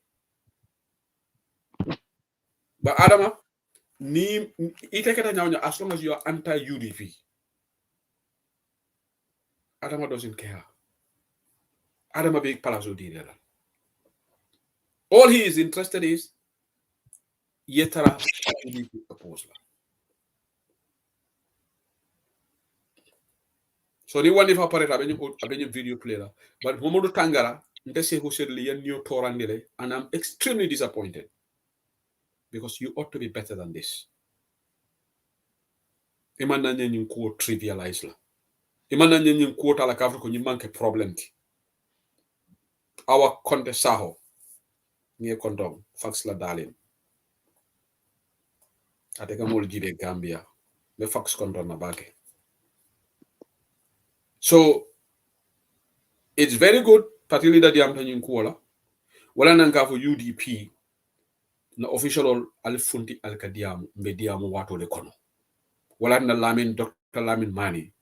But Adama, as long as you are anti-UDP, Adama doesn't care. Adama big palazzo did that. All he is interested is yetara stability oppose la. So ni wani fa pareta abenyu video play la. But Momodu Tangara, nte Saihou Saidily yan new torandile, and I'm extremely disappointed. Because you ought to be better than this. Imana nyenye ko trivialize la. Imana nyenye ko tala ka ko manke problem ti. Our konte saho nge kondom fax la dalin. Ateka mol jibe Gambia. Me fax kondom na bake. So it's very good party leader di am tanyin ko wala nanka fo UDP na official al funti al kadiam mbe diamu wato le kono. Wala na Lamin Dr. Lamin Mani,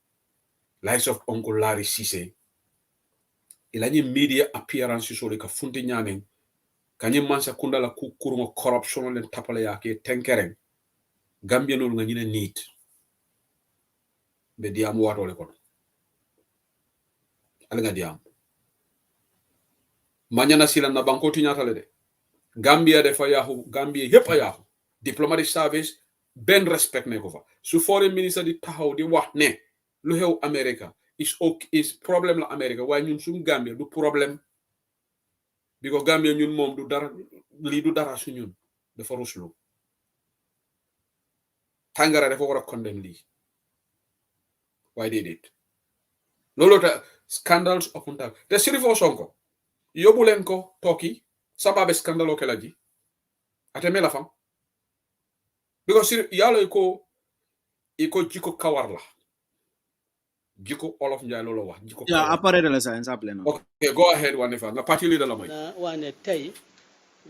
likes of Uncle Larry Sise, ilani media appearance so ka funti nyamen kanyi mansa kunda la kurungo corruption len tapale yake tenkereng Gambia no nga nyine need be diamu wato le kono al nga diam manyana sila na banko ti nyata le de Gambia de fa yahu Gambia yep ayahu diplomatic service ben respect ne ko fa su foreign minister di taxaw di wax ne lu xew America is problem la America waaye ñun suñu Gambia du problème because Gambia ñun moom du dara lii du dara su ñun dafa ruslu Tangara dafa war a condemn lii waaye déedéet loolu ta scandals upon tal te Sirifo Sonko yóbbu leen ko tooki sababe scandalo ke la ji ate me la fam because yàlla iko jiko kawar la jiko olof njay lolo wax jiko yeah apare de la science appelé no okay go ahead Wanifa na party leader la moy wane tay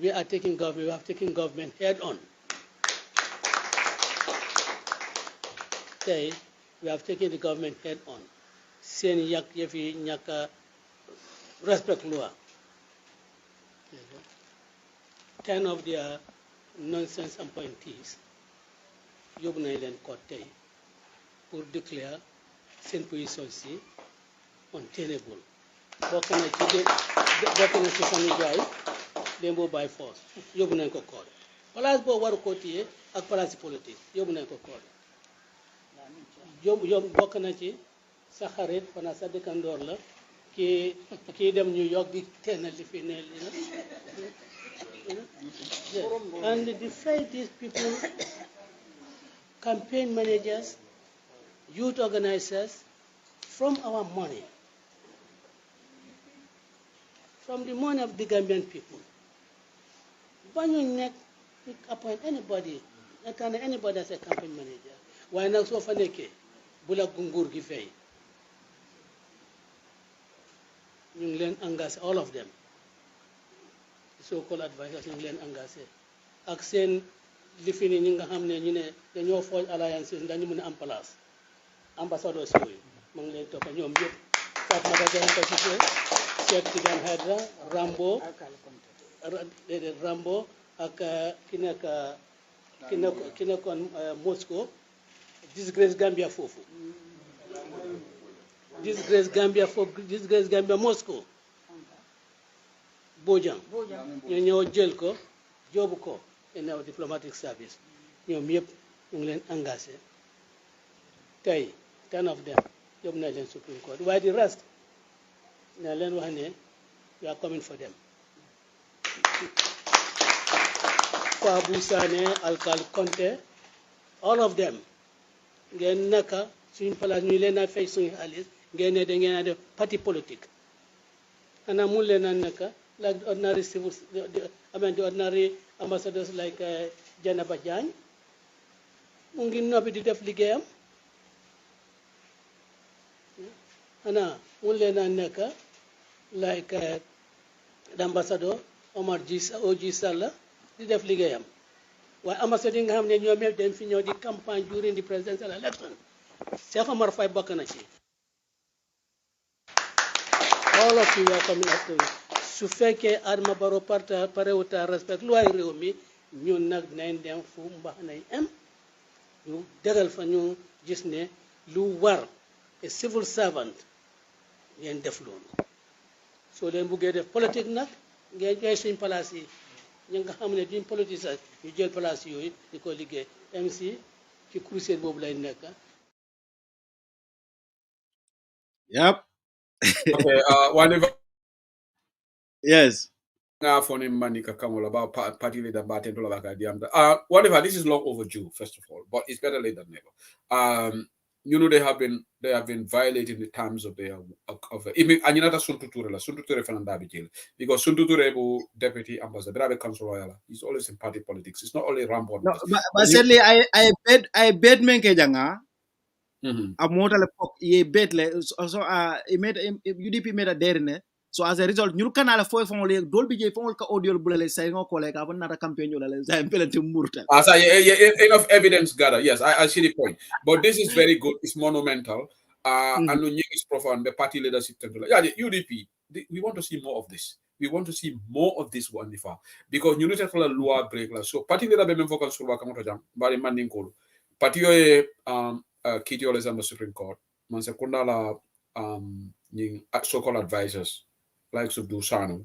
we have taken government head on tay we have taken the government head on sen yak yefi ñaka respect loi 10 of their nonsense appointees yóbbu nañ leen ko tey pour declare seen position si untenable bokk na ci famille Jaay Dembo by force yóbbu nañ ko koor place boo waru ko téye ak place politique yóbbu nañ ko koor yóbbu bokk na ci sa xarit fana sa dëkkandoor la kii dem New York di teenal li fi ne and despite these people campaign managers, youth organizers, from our money, from the money of the Gambian people. When you appoint anybody as a campaign manager, why not so faneke? Bula gungur gifei. Ñu leen engagé all of them. So-called advisors ñu leen engagé. Ak seen lifini ñi nga xam ne ñu ne dañoo fooj alliances dañu mën a am place ambassadeurs yooyu ma ngi leen toppa ñoom yëpp Fatmata Jaxate Cissé Cheikh Tidiane Haidara Rambo ak ki nekkoon Moscow disgrace Gambia foofu disgrace Gambia Moscow Bojang ñu ñëw jël ko jóobu ko in our diplomatic service ñoom yëpp ñu ngi leen engagé tey 10 of them yóbbu na leen Supreme Court waaye the rest na leen wax ne we are coming for them Fabou Sané Alkal Conte all of them ngeen naka suñu place ñu leen a fay suñu xaalis ngeen ne da ngeen a def parti politique ana mun leen a naka like the ordinary the ordinary ambassadors like Janaba Jang mu ngi noppi di def liggéeyam ana mun leen a nekk like the ambassador Omar Oji Salla di def liggéeyam waaye ambassadeur yi nga xam ne ñoom ñëpp dañ fi ñëw di campagne during the presidential election Cheikh Omar Faye bokk na ci all of you are coming up to su fekkee Adama Barrow parewuta respect lu waay réew mi ñun nag nañ dem fu mbax nañ am ñu dëgal fa ñu gis ne lu war a civil servant ngeen def loolu soo leen buggee def politique nag ngeen jaay suñ place yi ñi nga xam ne duñ politicien ñu jël place yooyu di ko liggéey MC ci crusade boobu lay nekk. Yep. Okay, whenever Yes. for Manika Kamola about party leader Baten to Lavaka whatever, this is long overdue, first of all, but it's better late than never. You know, they have been violating the terms of their even Anyanata Suntuture Fanandabi jail because Suntuture deputy ambassador, Drabe council royal, he's always in party politics. It's not only Rambo. No, but sadly, I bet menke janga. Amota le pok ye bet le so UDP made a derne. So as a result, ñu kanala foy fon le dol bi je fon ka audio bulale say ngo ko le ka na campaign yo le say pelente murtal. Enough evidence gathered. Yes, I see the point. But this is very good. It's monumental. And the is profound. The party leadership. Yeah, the UDP. We want to see more of this. We want to see more of this one because you need to follow law break. So party leader be memfokal surwa kamoto jam. Bari manding kolo. Party yo kiti yo the Supreme Court. Man sekunda la so-called advisors like Subdu Sanu.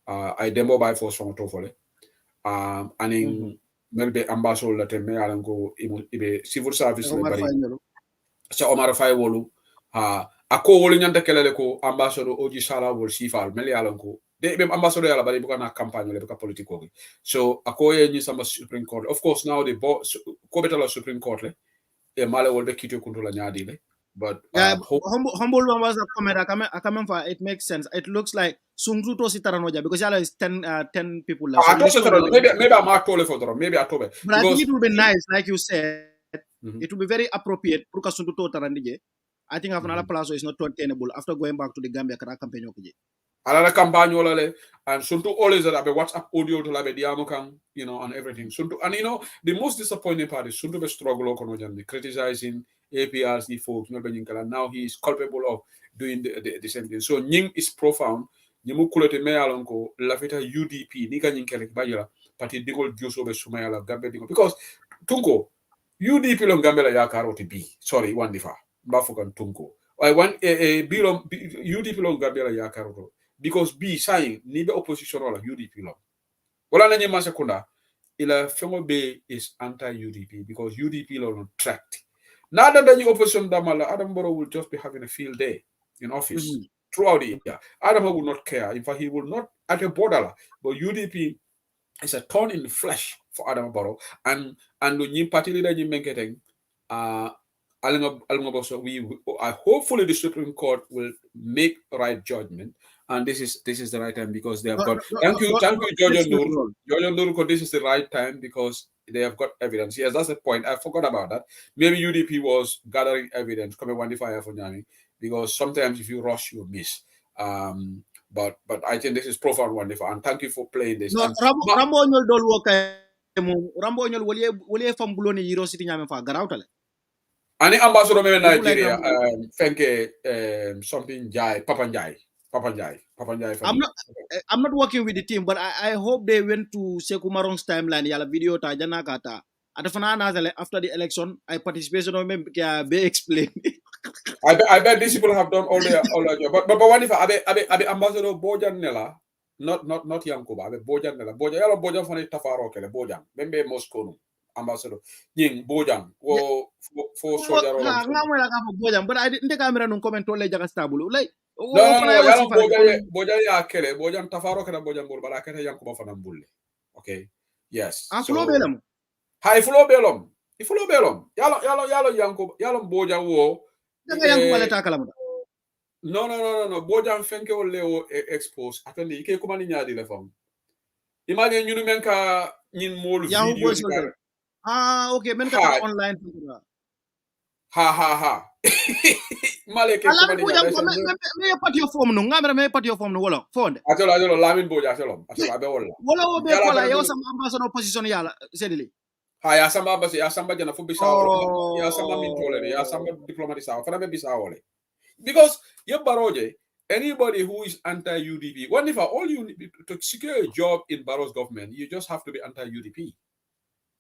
I demo by force from Tofole. And in melbe ambassador la temme alango ibe civil service le bari sa Omar Fay wolu ako wolu nyanta kelele ko ambassador oji sala wol sifal mel alango de be ambassador yala bari buka na campagne le buka politiko so ako ye ni sama Supreme Court, of course now the ko betala Supreme Court le e male wol be kito kunto la nyaadi le. But humble one was a comment. I come for it makes sense. It looks like Sungru to Sitaranoja because yala is 10 people. Maybe I'm not told for them. Maybe I told. But I think it would be nice, like you said. It would be very appropriate. Pruka Sungru to Tarandije. I think Afanala Palazzo is not tenable after going back to the Gambia campaign. Another campaign and Suntu always that WhatsApp audio to labe diamokan, you know, and everything. Suntu, and you know, the most disappointing part is Suntu be struggle criticizing APRC folks, now he is culpable of doing the same thing. So Nying is profound. Nyimu kulete me alonko lafita UDP nika nyinkele bayila pati digol juso be sumayala gambe digol because tunko UDP long gambe la yakaroti B. Sorry, one difa. Bafukan tunko. I want a bilong UDP long gambe la yakaroto because B saying nibe opposition wala UDP long. Wala nanye masakunda ila fengo B is anti-UDP because UDP long tracked. Now that the opposition Damala, Adam Borough will just be having a field day in office throughout the year. Adam will not care. In fact, he will not at a border. But UDP is a thorn in the flesh for Adam Borough. And the new party leader you make it hopefully the Supreme Court will make right judgment. And this is the right time because they have got thank you, George Nur. George Nur, this is the right time because they have got evidence. Yes, that's the point. I forgot about that. Maybe UDP was gathering evidence coming one fire for Nyami because sometimes if you rush, you miss. But I think this is profound wonderful and thank you for playing this. No, Rambo nyol dol woka Rambo nyol wole fam buloni yiro siti nyame fa garawtale. Ani ambassador me Nigeria fenke something Jai Papa Njai. I'm not working with the team, but I hope they went to Sekou Maron's timeline. Yala video ta jana kata. After the election, I participated on be explain. I bet these people have done all their job. But what if Abe ambassador Bojan Nella, not Yankuba, Abe Bojan Nella, Bojan for Tafaro Kele Bojan, Bembe Moscow ambassador. Ying Bojan for soldier. But I didn't take camera no comment on Jaga Stabulu. Like no, Bojan ya Kele, Bojan Tafaro Kele Bojan Bul, but I can't Yankuba for Nambulle. Okay. Yes. Flow Belum. Hi, Flow Belum. If Flow Belum. Yalo Yankuba, Yalo Bojan wo. No. Bojan fenke o leo expose. Attendez, ike kuma ni nyadi le fam. Imagine you menka nyin mol video. Okay, menka online. Ha. Maleke kuma ni nyadi. Me pati yo form no, ngamera me pati yo form no wala. Fonde. Atelo lamin boja atelo abe wala. Wala be wala yo sama ambassador opposition yala Saidily. Ha ya samba jana fu bisao. Ya samba mintole ya samba diplomatic sao. Fana be bisao le. Because Baroje, anybody who is anti-UDP, what if all you need to secure a job in Barrow's government, you just have to be anti-UDP.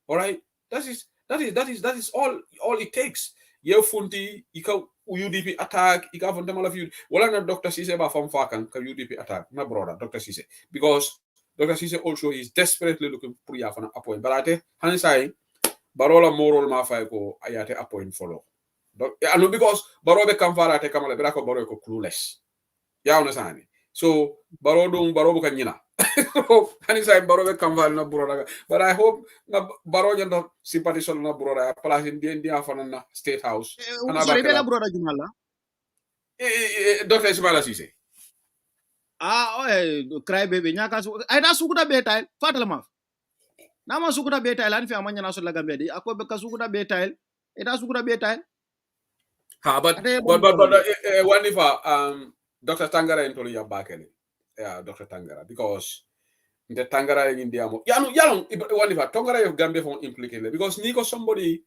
All right, that is all it takes. You funti, ika UDP attack, ika fundamental of UDP. Wala na Dr. Sise ba from Fakan ka UDP attack, na brother Dr. Sise, because Dr. Cisse also is desperately looking for an appointment. But I think, Hanisai, Barola moral mafai ko ayate appoint follow. And because Barobe Kamfara take Kamala Berako Baroko clueless. Ya understand? So Baro bukan nyina. Hanisai Barobe Kamfara na Buroda. But I hope na Baro janda sympathy sol na Buroda. Palas in dia na State House. Sorry, tell brother Jumala. Dr. Ismaila Cisse. Cry baby nyaka su ay da sukuda betail fatal ma nama sukuda betail an fi amanya na so la gambe di ako be ka sukuda betail e da sukuda betail But one if Dr. Tangara into your back Dr. Tangara because the Tangara in India one if Tangara of Gambia for implicated because Nico somebody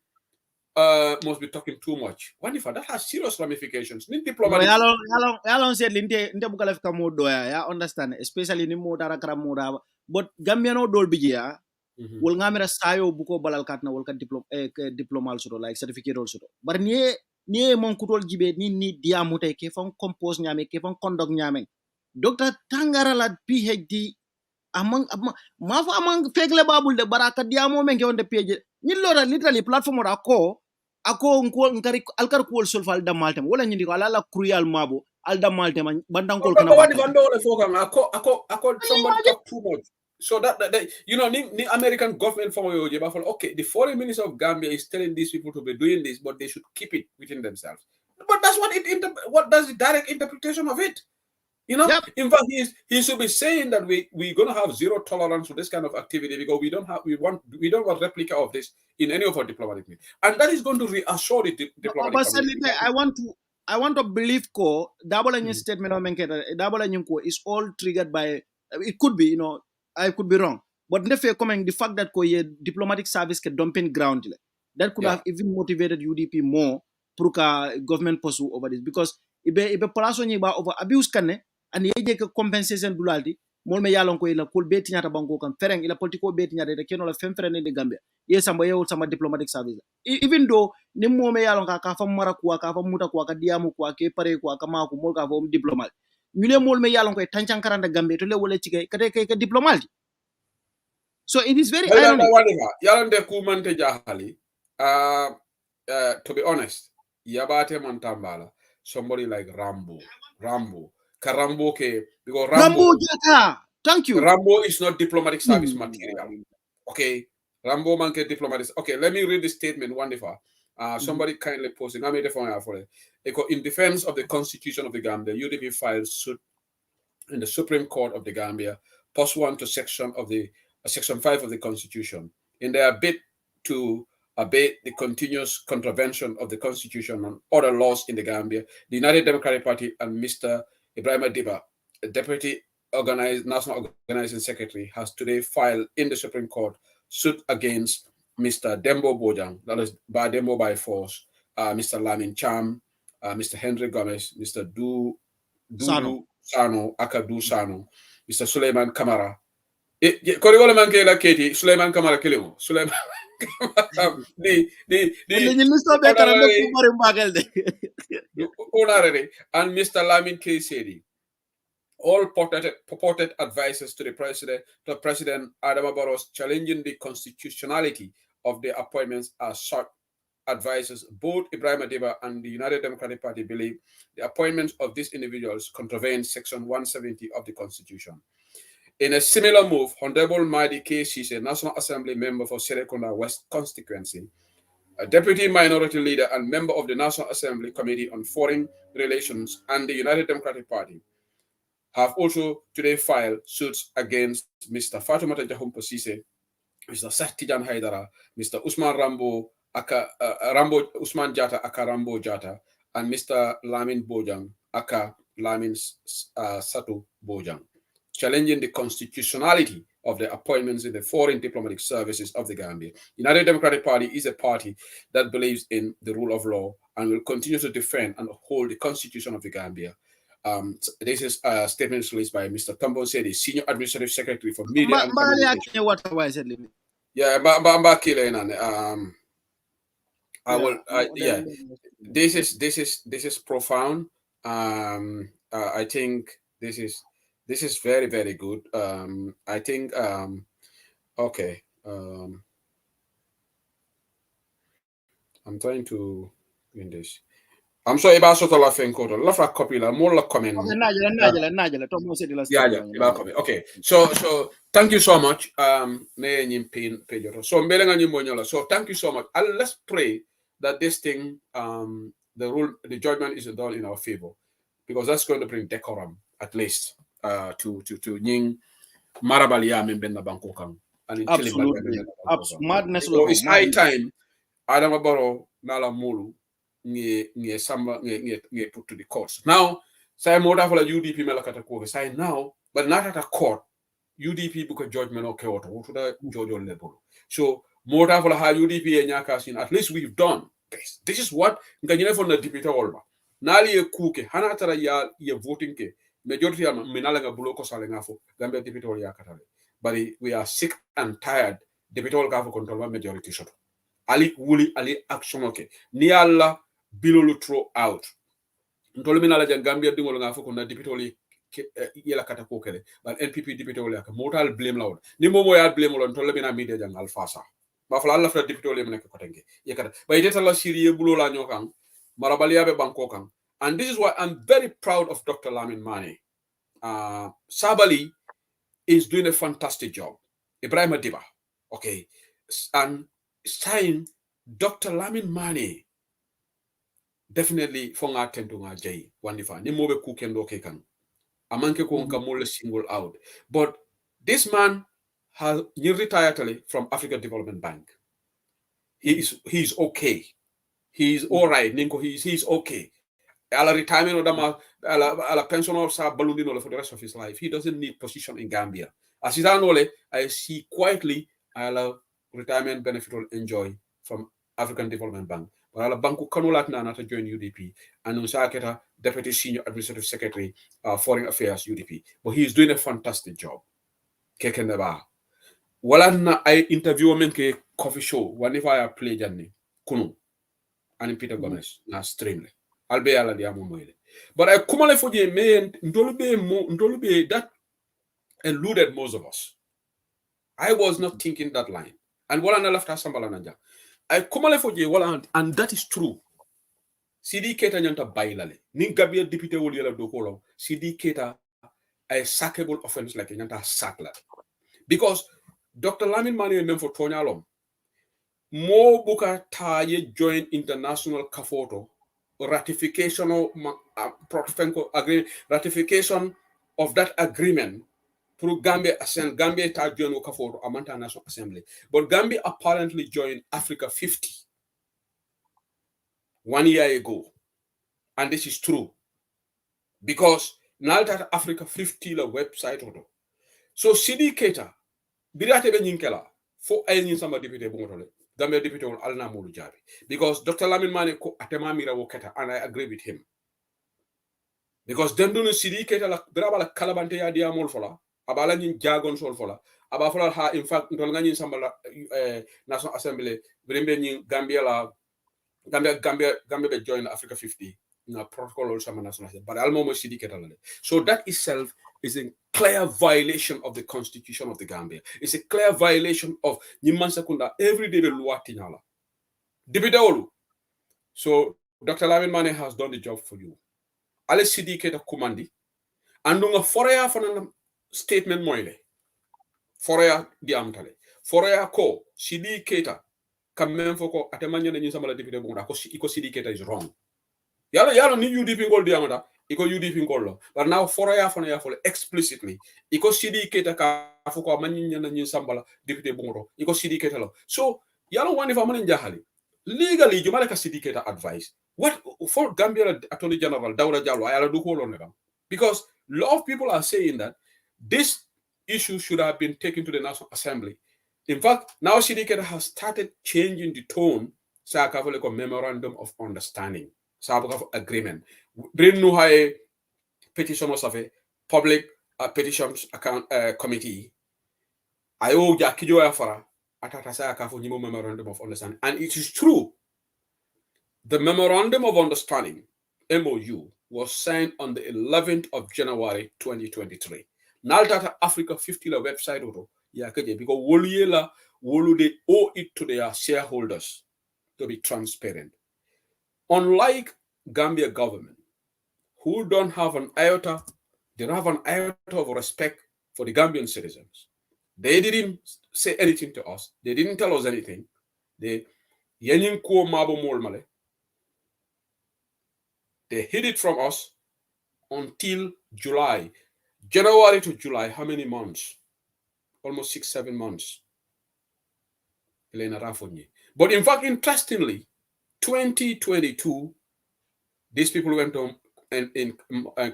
must be talking too much. One if that has serious ramifications. Ni diplomatic. Yalon said inte bukala fika mo doya ya understand especially ni mo dara kara mo da but Gambia no dol bijiya wol ngamira sayo buko balal katna wol ka diplomal so like certificate also bar ni mon kutol jibe ni diamute ke fon compose nyame ke fon conduct nyame Dr. Tangara la PhD among mafa among fegle babul de baraka diamo men ke on de PhD ni lora literally platform ora ko ako ngari alkar kuol sulfal da maltem wala nyindi ko ala crucial mabo al da maltem bandankol kana ba ako somebody talk too much so that you know the American government from okay the foreign minister of Gambia is telling these people to be doing this but they should keep it within themselves but that's what does the direct interpretation of it. You know, yep. In fact, he should be saying that we're going to have zero tolerance for this kind of activity because we don't want replica of this in any of our diplomatic meetings, and that is going to reassure the diplomatic community. I want to believe ko double statement of Menketa double is all triggered by it could be I could be wrong but if you're coming the fact that ko ye diplomatic service ke dumping ground that could have even motivated UDP more pour government pursue over this because ibe palaso ni ba over abuse kanne and yeje ke compensation dulaldi mol me yalon ko ila kul beti nyata banko kan fereng ila politiko beti nyata de kenola femfere de Gambia ye samba yew sama diplomatic service even though ni mo me yalon ka fam mara ko ka fam muta ko ka diamu ko ke pare ko ka ma ko mol ka fam diplomat ñu le mol me yalon ko tancan karanda Gambia to le wala ci ke diplomat so it is very ironic yalon de ku mante jahali to be honest yabate man tambala somebody like Rambo Karambo ke because Rambo Jata. Thank you. Rambo is not diplomatic service material. Okay. Rambo manke diplomatic. Okay, let me read the statement wonderful. Somebody kindly posted. I made the phone for it. In defense of the Constitution of the Gambia, UDP filed suit in the Supreme Court of the Gambia, pursuant to Section 5 of the Constitution, in their bid to abate the continuous contravention of the Constitution and other laws in the Gambia. The United Democratic Party and Mr. Ibrahim Adiba, a Deputy National Organizing Secretary, has today filed in the Supreme Court suit against Mr. Dembo Bojang, that is by Dembo by force, Mr. Lamin Cham, Mr. Henry Gomez, Mr. Sano, Akadu Sano, Mr. Suleiman Kamara. Korigole manke la keti Suleiman Kamara kilimo. Suleiman and Mr. Lamin K. Sedi, all purported advisors to the President Adama Barros challenging the constitutionality of the appointments as such advisors. Both Ibrahim Adiba and the United Democratic Party believe the appointments of these individuals contravene Section 170 of the Constitution. In a similar move, Honorable Mahdi K. Sise, National Assembly member for Serekunda West constituency, a deputy minority leader and member of the National Assembly Committee on Foreign Relations and the United Democratic Party, have also today filed suits against Mr. Fatoumata Jahumpa Sise, Mr. Sahtijan Haidara, Mr. Usman Usman Jata aka Rambo Jata, and Mr. Lamin Bojang aka Lamin Satu Bojang, challenging the constitutionality of the appointments in the foreign diplomatic services of the Gambia. United Democratic Party is a party that believes in the rule of law and will continue to defend and uphold the Constitution of the Gambia. This is a statement released by Mr. Tombo Sedi, Senior Administrative Secretary for Media and Communication. Yeah, I will. This is profound. I think this is This is very, very good. I think, okay. I'm trying to win this. I'm sorry about sort of laughing code. Love a copy, more like comment. Okay, Najala. Tomo said the Yeah, about copy. Okay. So thank you so much. So so thank you so much. And let's pray that this thing, the judgment is done in our favor, because that's going to bring decorum at least to Nying Marabalia Mbenda Bangkokang. Absolutely. Madness. So it's high time Adama Barrow Nala Mulu nge put to the courts. Now, say more for the UDP melakata ko say now, but not at a court. UDP book a judgment okay or to the judge level. So more for the UDP and Yakasin, at least we've done this. This is what Ganyane from the deputy Olma. Nali a cookie, Hanatara ya voting ke majority of Minalanga Buloko Salengafo, Gambia deputy Yakatale. But we are sick and tired, deputy Olgafo control majority shot. Ali wuli ali action okay ni alla bilolu throw out ntolu mina la Gambia dingol nga foko na dipitoli yela kata ko kele but NPP dipitoli aka motal blame law ni momo ya blame law ntolu mina media jang alfasa ba fala alla fra dipitoli mena ko tenge yekata ba ideta la siriye bulo la nyokan marabaliya be banko kan. And this is why I'm very proud of Dr. Lamin Mane. Sabali is doing a fantastic job. Ibrahim Adiba, okay, and saying Dr. Lamin Mane definitely fonga tento nga jay wandifa ni mobe ku kendo ke kan amanke ko nka mole single out, but this man has retired from African Development Bank. He's okay, he's all right ninko, he's okay. Ala retirement or dama ala pension or sa balundino for the rest of his life. He doesn't need position in Gambia. As is anole, I see quietly ala retirement benefit will enjoy from African Development Bank. But ala banku kanulat na to join UDP and Unsaketa Deputy Senior Administrative Secretary, Foreign Affairs UDP. But he is doing a fantastic job. Kekeneba. Wala na I interview ke coffee show whenever I play Janni Kunu and Peter Gomez na streamly. Albe ala dia momoile. But I kumale foje me ndolube that eluded most of us. I was not thinking that line. And wala na left asambala nanja. I kumale foje wala, and that is true. CD Keta nyanta bailale. Ni Gambia deputy woli yala dokolo. CD Keta a sackable offense like nyanta sakla. Because Dr. Lamin Mane and them for Tonyalom. Mo buka taye join international kafoto. Ratification of that agreement through Gambia joined for Amanta National Assembly. But Gambia apparently joined Africa 50 1 year ago. And this is true. Because now that Africa 50 la website. So CD Keta, Birate Benyinkela, for any somebody deputy Gambia deputy Alna Mulu Jabi. Because Dr. Lamin Mane ko atema mira woketa, and I agree with him. Because them don't see Keta la Brabala Calabante ya diamol fola, Abala in jargon sol fola, Abafola ha in fact Ntolangani Sambala National Assembly, Brimbe Gambia joined Africa 50 in a protocol or some national assembly. But Almomo CD Keta. So that itself is a clear violation of the constitution of the Gambia. It's a clear violation of Niman Sekunda every day the Luatinyala. Dibidaolu. So Dr. Lamin Mane has done the job for you. Ale CD Keta Kumandi. Andunga Forea for statement moile. Forea diamtale. Forea ko CD Keta. Kamen foko atemanya na nyinsamala deputy bonga ko iko CD Keta is wrong. Yalo ni UDP ngol diamata. Iko UDP ngolo. But now Forea for explicitly. Iko CD Keta ka foko amanya na nyinsambala deputy bongo. Iko CD Keta lo. So yalo wani fa manin jahali. Legally jumala ka CD Keta advice. What for Gambia Attorney General Dawda Jallow ayala do ko lon. Because a lot of people are saying that this issue should have been taken to the National Assembly. In fact, now CD Keta has started changing the tone. Sa ka a memorandum of understanding. Of agreement. Bring no high petition of a public petitions account committee. Ayo jakijo afara atatasa ka for memorandum of understanding. And it is true. The memorandum of understanding (MOU) was signed on the 11th of January 2023. Naltata Africa 50 la website oto ya kaje because wolu they owe it to their shareholders to be transparent. Unlike Gambia government, who don't have an iota, they don't have an iota of respect for the Gambian citizens. They didn't say anything to us. They didn't tell us anything. They hid it from us until July. January to July, how many months? Almost 6-7 months. But in fact, interestingly, 2022, these people went on in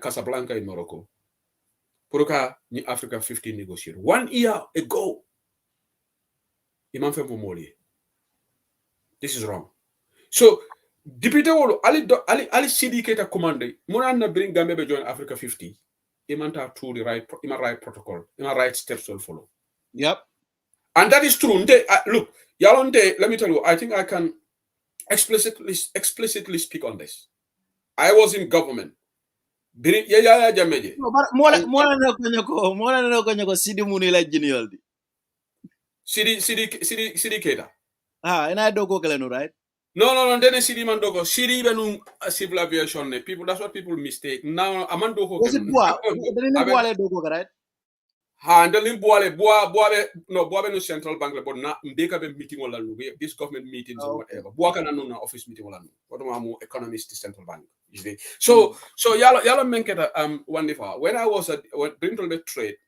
Casablanca in Morocco. Puruka ni Africa 15 negotiate. 1 year ago, Imam Femomoli. This is wrong. So, Deputy Wolo, Ali Sidiketa commande, Munana bring Gambia to join Africa 50. Imanta to the right protocol, right steps will follow. Yep. And that is true. Look, Yalonde, let me tell you, I think I can explicitly speak on this. I was in government. No, but more Sidi Munila Junior. Sidi Keta. And I don't go right? No, then Sidi Mandoko. Sidi Benu civil aviation. People, that's what people mistake. Now Amandoko. Was it Boa? Right? And the Limboale, Boabe no central bank, but not Ndeka meeting all this government meetings or whatever. Boaka no office meeting all what am economist central bank. So yala menketa wonderful. When I was at Brindle Trade,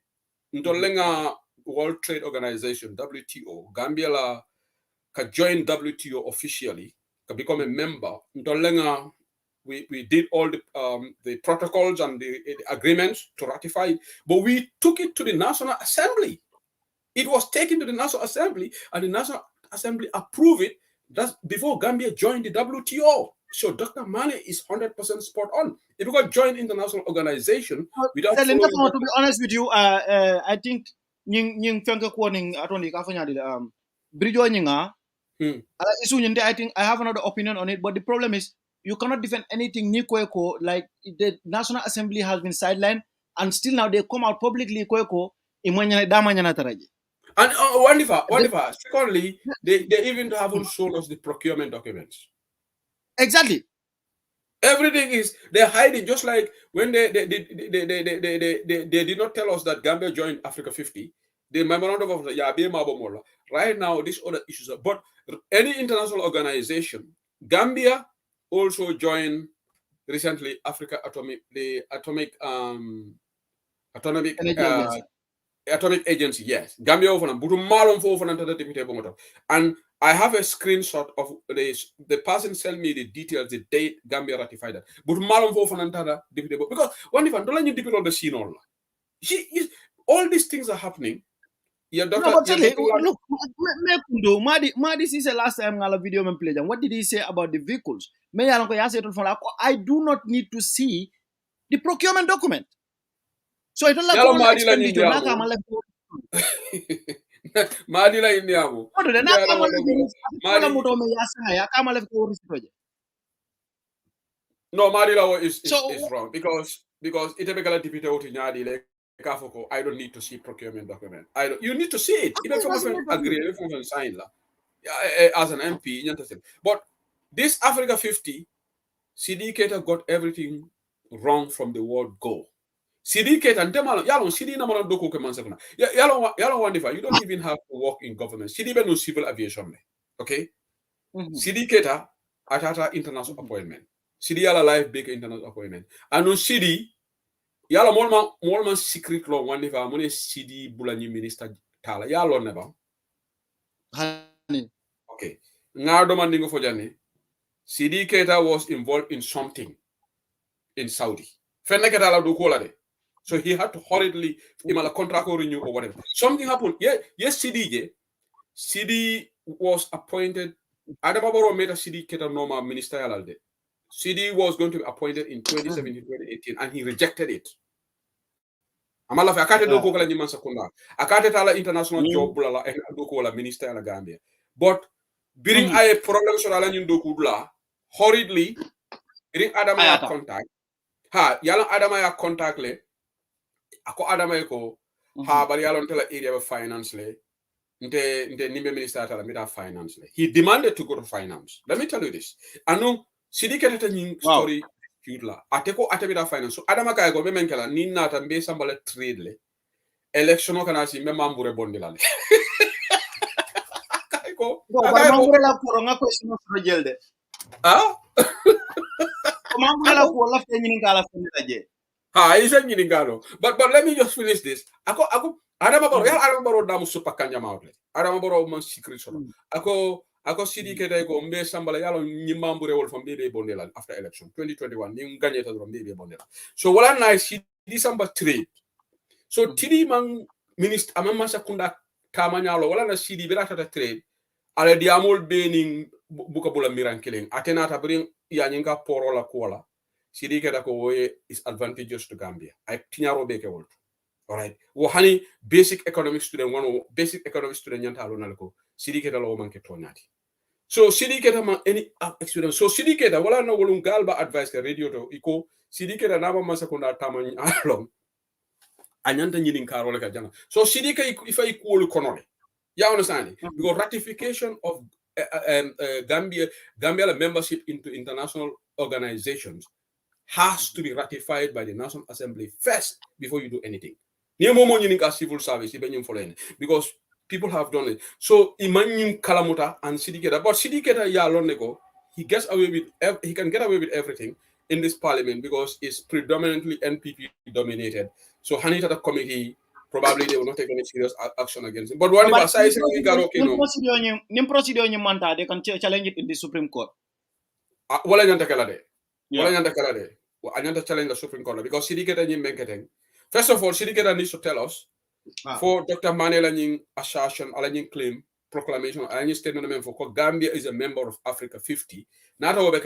Ndolenga World Trade Organization, WTO, Gambia la ka join WTO officially, ka become a member. Ndolenga we did all the protocols and the agreements to ratify it, but we took it to the National Assembly. It was taken to the National Assembly, and the National Assembly approved it. That's before Gambia joined the WTO. So Dr. Mane is 100% spot on. If you got joined international organization without to be honest with you, I think Ning Fenka Kwoning Atoni Kafanya Bridjo Ninga. I think I have another opinion on it, but the problem is you cannot defend anything Nikweko, like the National Assembly has been sidelined, and still now they come out publicly Kweko Imanyana Damanyana Taraji. And wonderful. Secondly, they even haven't shown us the procurement documents. Exactly. Everything is they hide it, just like when they did not tell us that Gambia joined Africa 50. The memorandum of Yabe Mabomola. Right now, these other issues are, but any international organization, Gambia also joined recently Africa Atomic Agency. Yes, Gambia over and I have a screenshot of the person sent me the details, the date Gambia ratified that. But because one if I'm telling you on the scene all these things are happening. No, but look, Madi is the last time I video man played. What did he say about the vehicles? I do not need to see the procurement document. So I don't like expenditure. Madila Indiamo. No, Madila is wrong because it typically depicted out in Yadi like I don't need to see procurement document. You need to see it. Even if you agree, if you sign as an MP. But this Africa 50, CDK got everything wrong from the word go. CDK and Yalon CD number doko kemansekuna. Yalon wonderful. You don't even have to work in government. CD no civil aviation. Okay? CDK atata international appointment. CD yala life big international appointment. And no CD yala molman secret law wonderful. Mone CD bulani minister tala. Yalon never. Okay. Ngardo mandingo fojani. CD Keita was involved in something in Saudi. So he had to hurriedly contract or renew or whatever. Something happened. Yes, CD was appointed. Adababaro made a CD Keita normal ministerial. CD was going to be appointed in 2017, 2018, and he rejected it. Amala akate do ko kala nyiman sakunda. Akate tala international job bulala and do ko la minister la Gambia. But during a problem so ala nyun do kudla hurriedly during Adamaya contact. Yalan Adamaya contact le ako adama ko ha bari yalon tela area of finance le nte nimbe minister tala mita finance le. He demanded to go to finance. Let me tell you this. Anu sidike tata nying story cute la. Ateko mita finance. So adama kay go memenkela ni nata mbe sambale trade le. Election o kana si me mambure bondi la le. Kay ko. Ba mambure la ko nga question no jelde. Ah? Mambure la ko la fe nyini kala fe daje. Ha, isa nyini ngalo. But let me just finish this. Ako Adama Baro damu super kanya mawle. Adama Baro man secret solo. Ako sidike day ko mbe sambala yalo nyimambure wol from bebe bondela after election 2021 ni gagné ta do bebe bondela. So wala na si December 3. So tidi man ministre amama sakunda tamanyalo wala na sidi berata ta trade ale diamol bening buka bula mirankeleng atenata bring ya nyinga porola kola sidike da ko is advantageous to Gambia. I tinyaro beke wol. All right. Wo hani basic economic student nyanta lo nalko sidike da lo manke tonyati. So sidike da ma any experience. So sidike da wala na wolum galba advice ka radio to iko sidike da nama masakunda tamany along anyanta nyinin karole ka jana. So sidike if I cool konole. You understand? Because ratification of Gambia membership into international organizations has to be ratified by the National Assembly first before you do anything. Civil service, because people have done it. So Imanyum Kalamuta and Sidiketa, but Sidiketa Yalonego, he can get away with everything in this parliament because it's predominantly NPP dominated. So Hanita committee probably they will not take any serious action against him. But one of say nim procedure ni manta they can challenge it in the Supreme Court. Wala nyanta kalade. Wala nyanta kalade. Anyanta challenge the Supreme Court because Sidiketa ni menketeng. First of all, Sidiketa needs to tell us for Dr. Manela Nying assertion, Alaning claim, proclamation, Alaning statement for Gambia is a member of Africa 50. Not over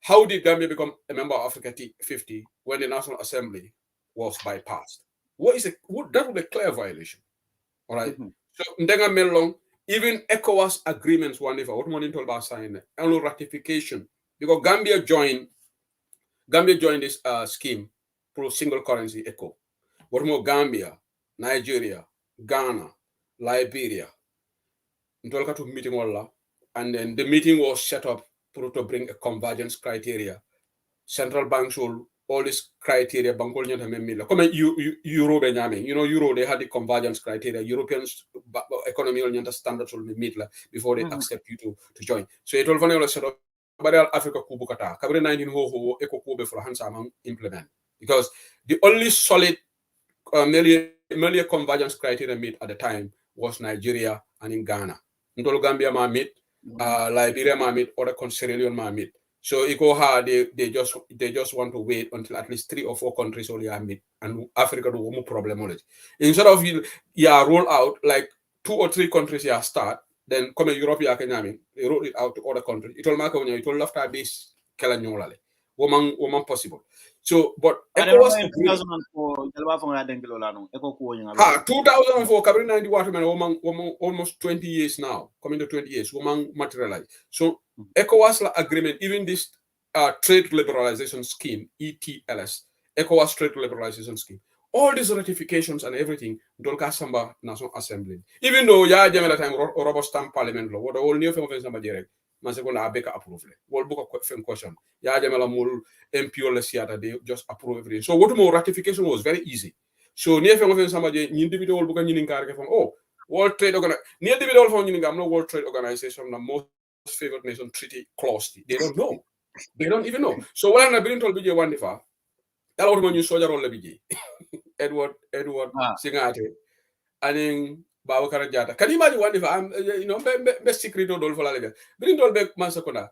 how did Gambia become a member of Africa 50 when the National Assembly was bypassed? That would be a clear violation. All right. So Ndenga Melong, even ECOWAS agreements one what money told about sign and ratification because Gambia joined this scheme for single currency ECO. What more Gambia, Nigeria, Ghana, Liberia. Ntolka to meeting wala, and then the meeting was set up to bring a convergence criteria. Central banks will all this criteria bankol nyanta memila comme euro be nyame euro they had the convergence criteria Europeans economy nyanta standards will meet before they accept you to join so it will vanilla set up barial Africa kubukata kabre 19 ho eco kube for hansa among implement because the only solid merely convergence criteria meet at the time was Nigeria and in Ghana Ndolo Gambia ma meet Liberia ma meet or the Sierra Leone ma meet. So they just want to wait until at least 3 or 4 countries only are meet and Africa do more problem instead of roll out like 2 or 3 countries start then come Europe they roll it out to other countries it will make it will after base kala nyolale woman possible so but ECOWAS 2004 kabri 90 waterman almost 20 years now coming to 20 years woman materialize so ECOWAS agreement even this trade liberalization scheme ETLS ECOWAS trade liberalization scheme all these ratifications and everything don't samba National Assembly even though jamela time robust stamp parliament law what all new from samba direct Masekona Abeka approve. Well, book of question. Jamela Mul MPO Lesiata, they just approve everything. So what more ratification was very easy. So near from somebody, individual book and from World Trade Organization. Near the middle from World Trade Organization, the most favored nation treaty clause. They don't know. They don't even know. So what I'm told BJ Wandifa, tell out when you soldier on the BJ. Edward Singate. And then Babakara Jata. Can you imagine what if I'm best secret or for Laga? Bring all back Mansakona.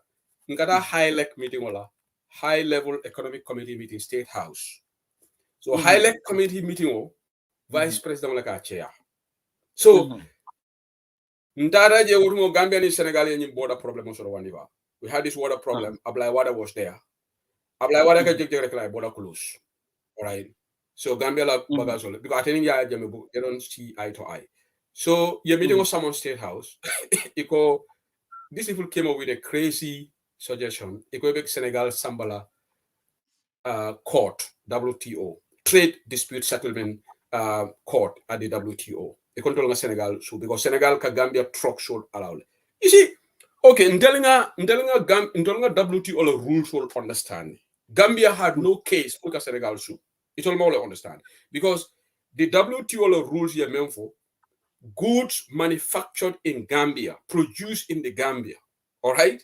Nkata high level economic committee meeting, State House. So high level committee meeting, Vice President like chair. So Ntara je Urumo Gambia and Senegal border problem also Wandiva. We had this water problem. Ablai water was there. Ablai water can border close. All right. So Gambia bagazole because attending they don't see eye to eye. So you're meeting with someone State House. These people came up with a crazy suggestion. Equebec Senegal Sambala court, WTO, trade dispute settlement court at the WTO. They control Senegal so because Senegal ka Gambia truck should allow it. You see, okay, in telling a WTO the rules will understand. Gambia had no case for Senegal should. It will more understand because the WTO rules here meant for goods manufactured in Gambia, produced in the Gambia. All right,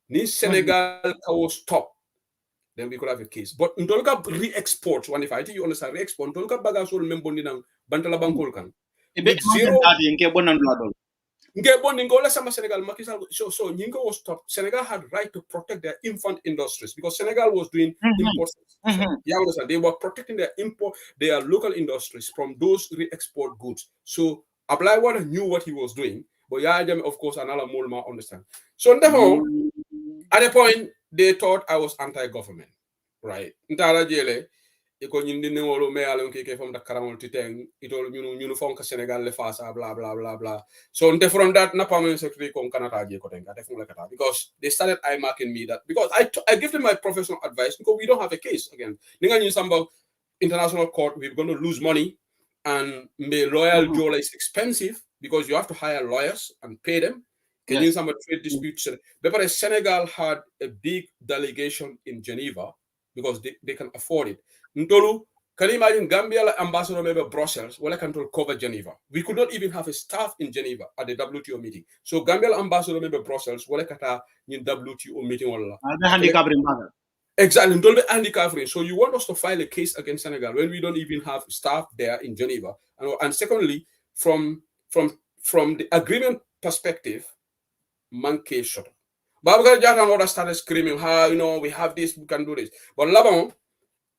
this Senegal will stop. Then we could have a case. But Ntolka re-exports, one if I think you understand re-export, Ntolka bagasol membondi nang Bantala Bankol kan. With zero. Senegal, so Nyingo was stopped. Senegal had right to protect their infant industries because Senegal was doing imports. You understand? They were protecting their local industries from those re-export goods. So Ablaiwan knew what he was doing, but Yajam, of course, another Mulma understand. So therefore, at a point, they thought I was anti-government, right? Ntara jele, iko nyindi ngolo me alon keke from the karamol titeng, itol nyunu fonka Senegal le fasa, blah blah blah blah. So from that, na permanent secretary kon Canada je kotenga, because they started eye marking me that because I give them my professional advice because we don't have a case again. Ninga nyu samba international court, we're going to lose money, and the loyal jola is expensive because you have to hire lawyers and pay them. Can you some trade disputes? But Senegal had a big delegation in Geneva because they can afford it. Ntolu, can you imagine Gambia ambassador maybe Brussels? Well, I can cover Geneva. We could not even have a staff in Geneva at the WTO meeting. So Gambia ambassador maybe Brussels, well, I can have in WTO meeting. Exactly. So you want us to file a case against Senegal when we don't even have staff there in Geneva? And secondly, from the agreement perspective, monkey shot. Babga Jatan started screaming, we have this, we can do this. But Labon,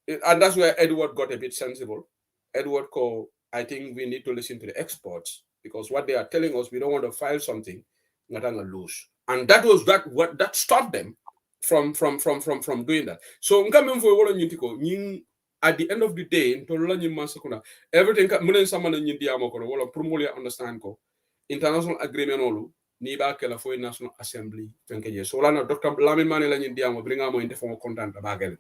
and that's where Edward got a bit sensible. Edward I think we need to listen to the experts because what they are telling us, we don't want to file something, not gonna lose. And that was that stopped them from doing that. So at the end of the day, everything understand international agreement Niba Kela for National Assembly. So Dr. Lamin Manela Diamo bring our into form content about it.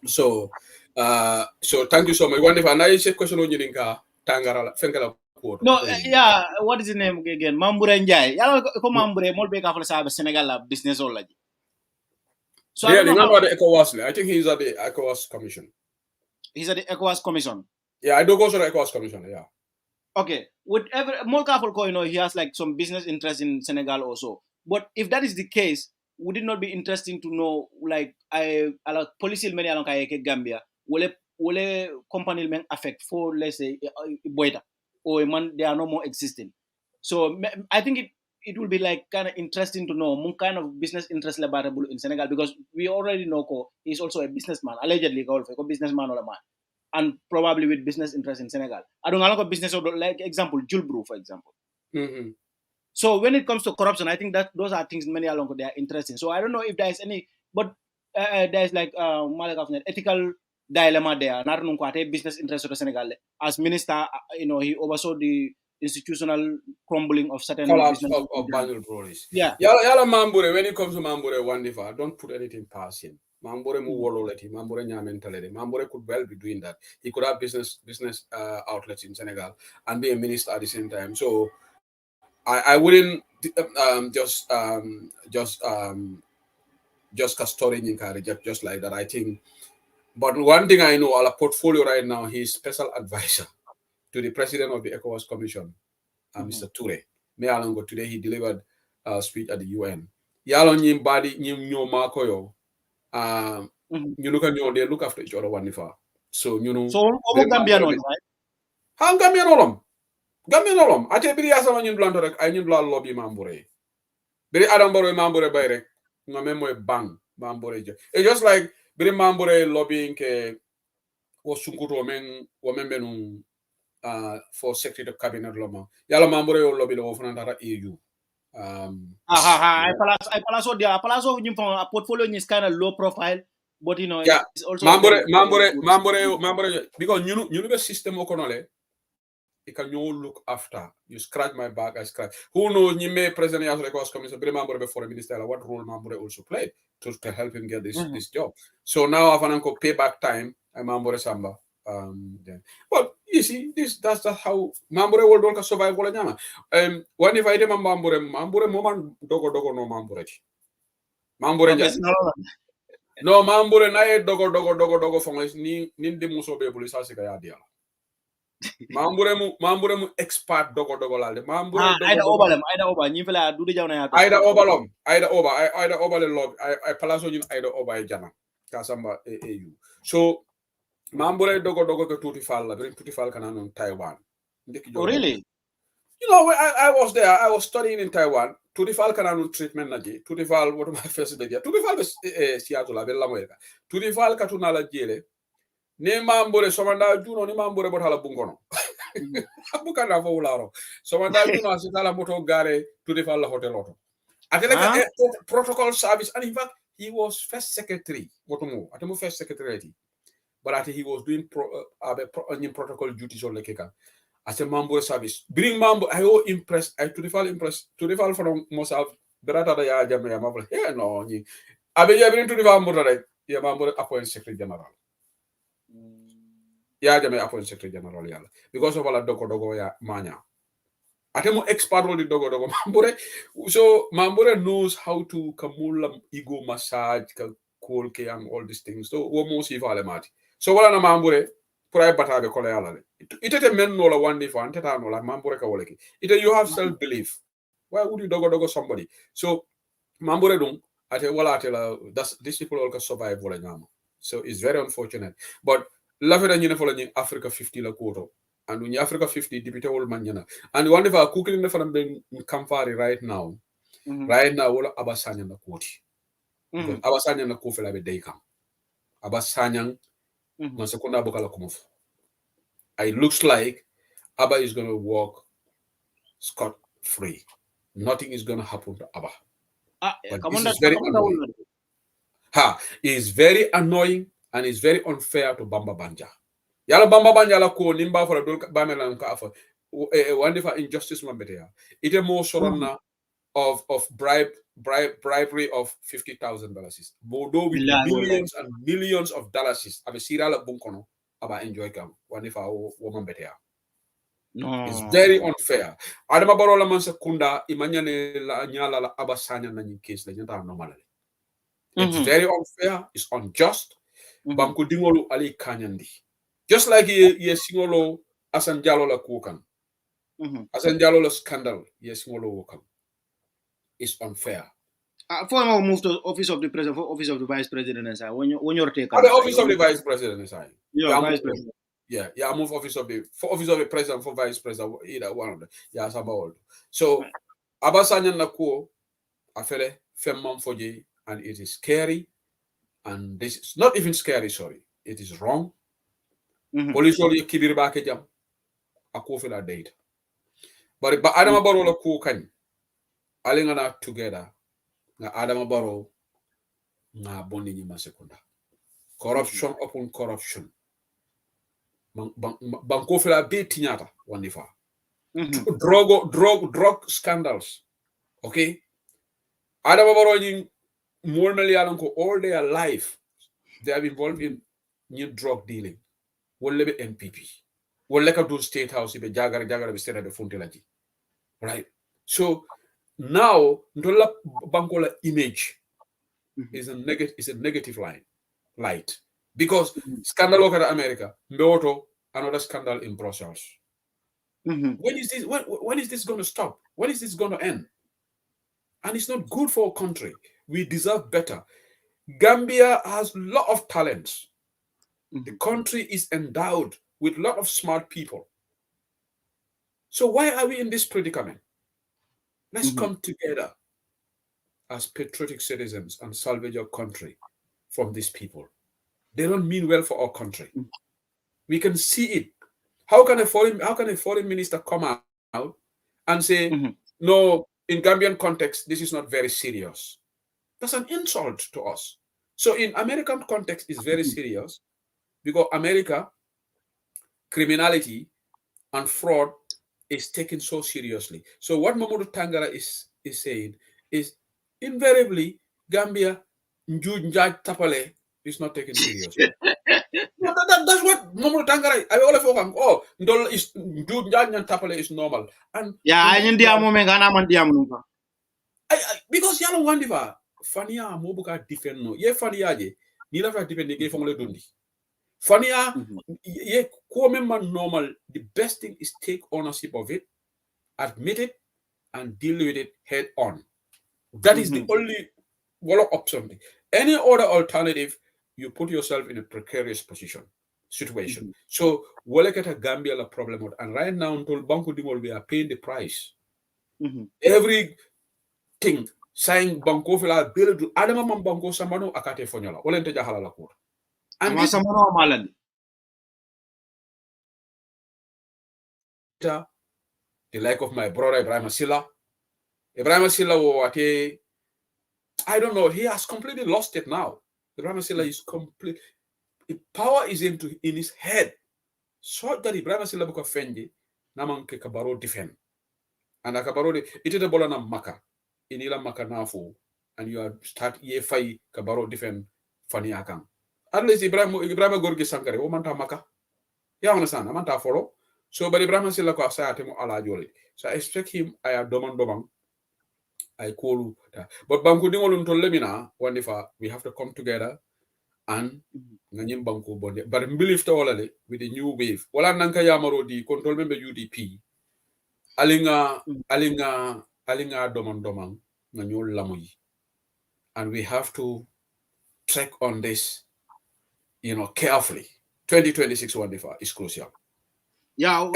So thank you so much. One if I say question on Yinka Tangara Fenkala. No, yeah, what is the name again? Mambure Njai. Yala ko Mambure mol be ka fa sa Senegal business all like. So yeah, the ECOWAS. I think he's at the ECOWAS Commission. He's at the ECOWAS Commission. Yeah, I do go to the ECOWAS Commission. Yeah. Okay, whatever he has like some business interest in Senegal also. But if that is the case, would it not be interesting to know like policy many along Gambia will company men affect for let's say Boita or man they are no more existing. So I think it will be like kind of interesting to know what kind of business interest available in Senegal because we already know he's also a businessman allegedly a businessman or a man. And probably with business interest in Senegal. I don't know business like example, Julbrew, for example. So when it comes to corruption, I think that those are things many along they are interesting. So I don't know if there is any, but there is like ethical dilemma there. Not business interest of Senegal. As minister, he oversaw the institutional crumbling of certain collapse of Banjul Breweries. Yeah. Yala Mambure, when it comes to Mambure Wandifa, don't put anything past him. Mambure mu wololeti, Mambure nyamentality. Mambure could well be doing that. He could have business outlets in Senegal and be a minister at the same time. So I wouldn't just castoring in just like that. I think. But one thing I know, our portfolio right now, he's special advisor to the president of the ECOWAS Commission, Mr. Toure. Me alongo today he delivered a speech at the UN. Yalon nyim body nyim nyo makoyo. You they look after each other wanifa. So Gambian right? How Gambian olom. Ate biri asama nyim blanto rek ay nyim bla lobby mambure. Biri Adam Baro mambure bay rek ngame bang mambure je. It's just like biri mambure lobbying ke Sunkuto women benum for Secretary of Cabinet Loma. Yala mambure yo lobby lo fanantara EU. I palazzo a portfolio is kind of low profile, but it's also mambure because you the system okonole it can you look after. You scratch my back, I scratch. Who knows you may president as ECOWAS commission mambure before a minister what role mambure also played to help him get this job. So now Afananko payback time, I'm mambure samba. Well, You see, that's how Mambure will don't survive. One if I remember Mambure moment dogo no Mambure. Mambure Okay, so no Mambure na dogo fongs ni de muso be police asika ya dia. Mambure mu expert dogo lalde. Mambure aida dogo. obalem aida oba nyi fela du de jawna ya to. Aida obalom, aida oba le lob. I palaso jin aida oba e jana. Kasamba EU. So Mambure dogo ke tuti fal la, bring tuti fal kana non Taiwan. Oh, really? You know, I was there. I was studying in Taiwan. Tudifal kananu treatment naji. Tudifal what my first day. Tudifal Seattle la bella America. Tudifal katuna la jele. Ne mambore somanda juno ni mambore botala bungono. Bukana fo ularo. Somanda juno asitala moto gare Tudifal la hotel auto. Ateleka protocol service, and in fact he was first secretary. Motomo. Atemu first secretary. But I think he was doing protocol duties on Lekeka. As a Mambo service. Bring Mambo, I was impressed. I to the fall from myself. Berata da ya jame ya Mambo. Yeah, no. Abe ya bring to the Mambo right. Ya Mambo appoint secretary general. Ya jame appoint secretary general yala. Because of all dogo ya manya. Atemo expert on the dogo Mambore. So Mambore knows how to kamula ego massage, cool and all these things. So what most if mati. So wala na Mambore. Pray batabe kole yala. Itete men no la one day for anteta no la Mambore ka woleki. Ite you have self belief. Why would you dogo somebody? So Mambore dum ate wala ate la these people all can survive wala nyama. So it's very unfortunate. But lafeda nyine fola nyi Africa 50 la koto. And when Africa 50 deputy old man and one of our cooking the from being Kamfari right now. Right now wala abasanya na koti. Because abasanya na kofi la be deika. Abasanya Masakunda Bokala Kumuf. It looks like Abba is going to walk scot-free. Nothing is going to happen to Abba. But this is very annoying. It's very annoying and it's very unfair to Bamba Banja. Yala Bamba Banja la ko nimba for adul bamela nka afa. Wonderful injustice mambetea. Ite mo sorona of bribery of $50,000. Bodo with millions and millions of dollars. Abe sira la bunkono aba enjoy kam. Wanifa woman betea. No. It's very unfair. Adama barola mansa kunda imanyane la nyala la aba sanya na case la nyata normal. It's very unfair. It's unjust. Banku dingolu ali kanyandi. Just like ye singolo asanjalo la kukan. Asanjalo la scandal ye singolo wakam. Is unfair. For now, move to office of the president, for office of the vice president, and when you're taking the office of the vice president, yeah, vice president. Yeah, move office of the president for vice president, either one of them. Yeah, some old. So, Abasanya Nako, Afele, Femmam Foji, and it is scary, and this is not even scary. Sorry, it is wrong. Police only kibir back jam, akofila date. But Adama Barola Kukan. Alingana together na Adama Barrow na bondi ni masekunda. Corruption upon corruption. Banko fela be tinyata wandifa. Drug scandals. Okay? Adama Barrow ni more ko all their life they have involved in new drug dealing. Wolle be MPP. Wolle ka do state house be jagara be state be funtelaji. Right? So now, Ndola Bankola image is a negative light. Because scandal over America, Mbeoto, another scandal in Brussels. When is this going to stop? When is this going to end? And it's not good for our country. We deserve better. Gambia has a lot of talents. The country is endowed with a lot of smart people. So why are we in this predicament? Let's come together as patriotic citizens and salvage our country from these people. They don't mean well for our country. We can see it. How can a foreign minister come out and say, no, in Gambian context, this is not very serious? That's an insult to us. So in American context, it's very serious because America, criminality and fraud is taken so seriously. So what Mamadou Tangara is saying is invariably Gambia Njuj Njaj Tapale is not taken seriously. No, That's what Momo Tangara. I always focus. Oh, ndol is do nyan tapale is normal. And yeah, I need the moment gana man diam nunga. Because yalo wandiva fania mobuka defend no. Ye fania je ni la fa defend ge fongole dundi. Fania ye ko man normal. The best thing is take ownership of it, admit it, and deal with it head on. That is the only option. Any other alternative, you put yourself in a precarious situation. So we'll get a Gambia la problem, and right now until Banco Dimol we are paying the price. Everything saying Banco fila bill to Adama man Banco Samano akate fonyola. Olente jahala la court. And this Samano malad. The like of my brother Ibrahim Silla. Ibrahim Silla I don't know, he has completely lost it now. Ibrahim Silla is complete. The power is in his head. So that Ibrahim Silla buka fendi naman ke kabaro defend. And a kabaro it is a bola na maka. Inila maka nafu. And you are start ye fai kabaro defend fani akang. At least Ibrahim Gorgi Sankare, manta maka. Yeah, understand. Manta follow. So but Ibrahim Silla ko asaya temo ala joli. So I expect him I have domang. I call that. But Banku Dingolun to Lemina, we have to come together and Nanyim Banku Bonde. But I believe to all with the new wave. Wala Nanka Yamaro di control member UDP. Alinga domang Nanyol Lamui. And we have to track on this, carefully. 2026 is crucial. Yeah,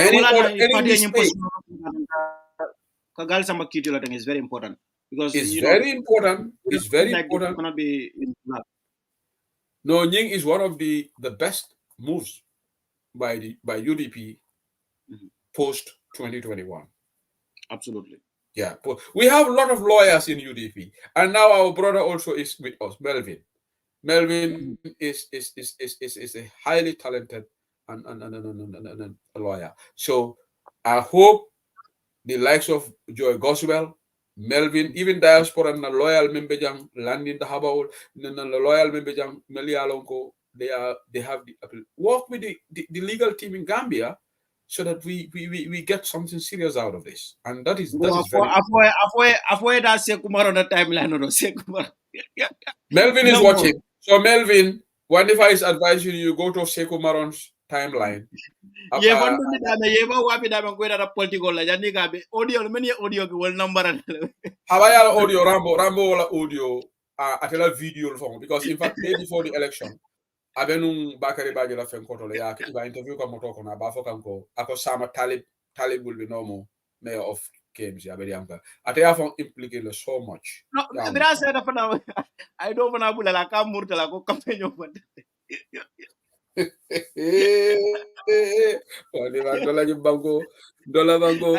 Kagal sama Kitula thing is very important. Because it's very important. It's very important. Cannot be in that. No, Nying is one of the best moves by UDP post 2021. Absolutely. Yeah, we have a lot of lawyers in UDP, and now our brother also is with us, Melvin. Melvin is a highly talented and a lawyer. So I hope the likes of Joy Goswell, Melvin, even diaspora and loyal member jang landing the Habaul, loyal member jang Melialonko, they have the work with the legal team in Gambia so that we get something serious out of this. And that is very avoid that Sekumar on the timeline or Sekumar. Melvin is watching. So Melvin, whenever is advising you go to Sekumaron's timeline. Yeah, one minute I may ever wapi da go da political la jani gabe audio many audio will number and Hawaya audio Rambo audio atela video phone because in fact day before the election abenung Bakari Baji la fen koto le ya iba interview ka motoko na ba fokan ko ako sama Talib will be normal mayor of KMC abedi amka ataya fon implicated so much. No, but I said I don't want to bula la ka murta la ko campaign of Dollar Bango.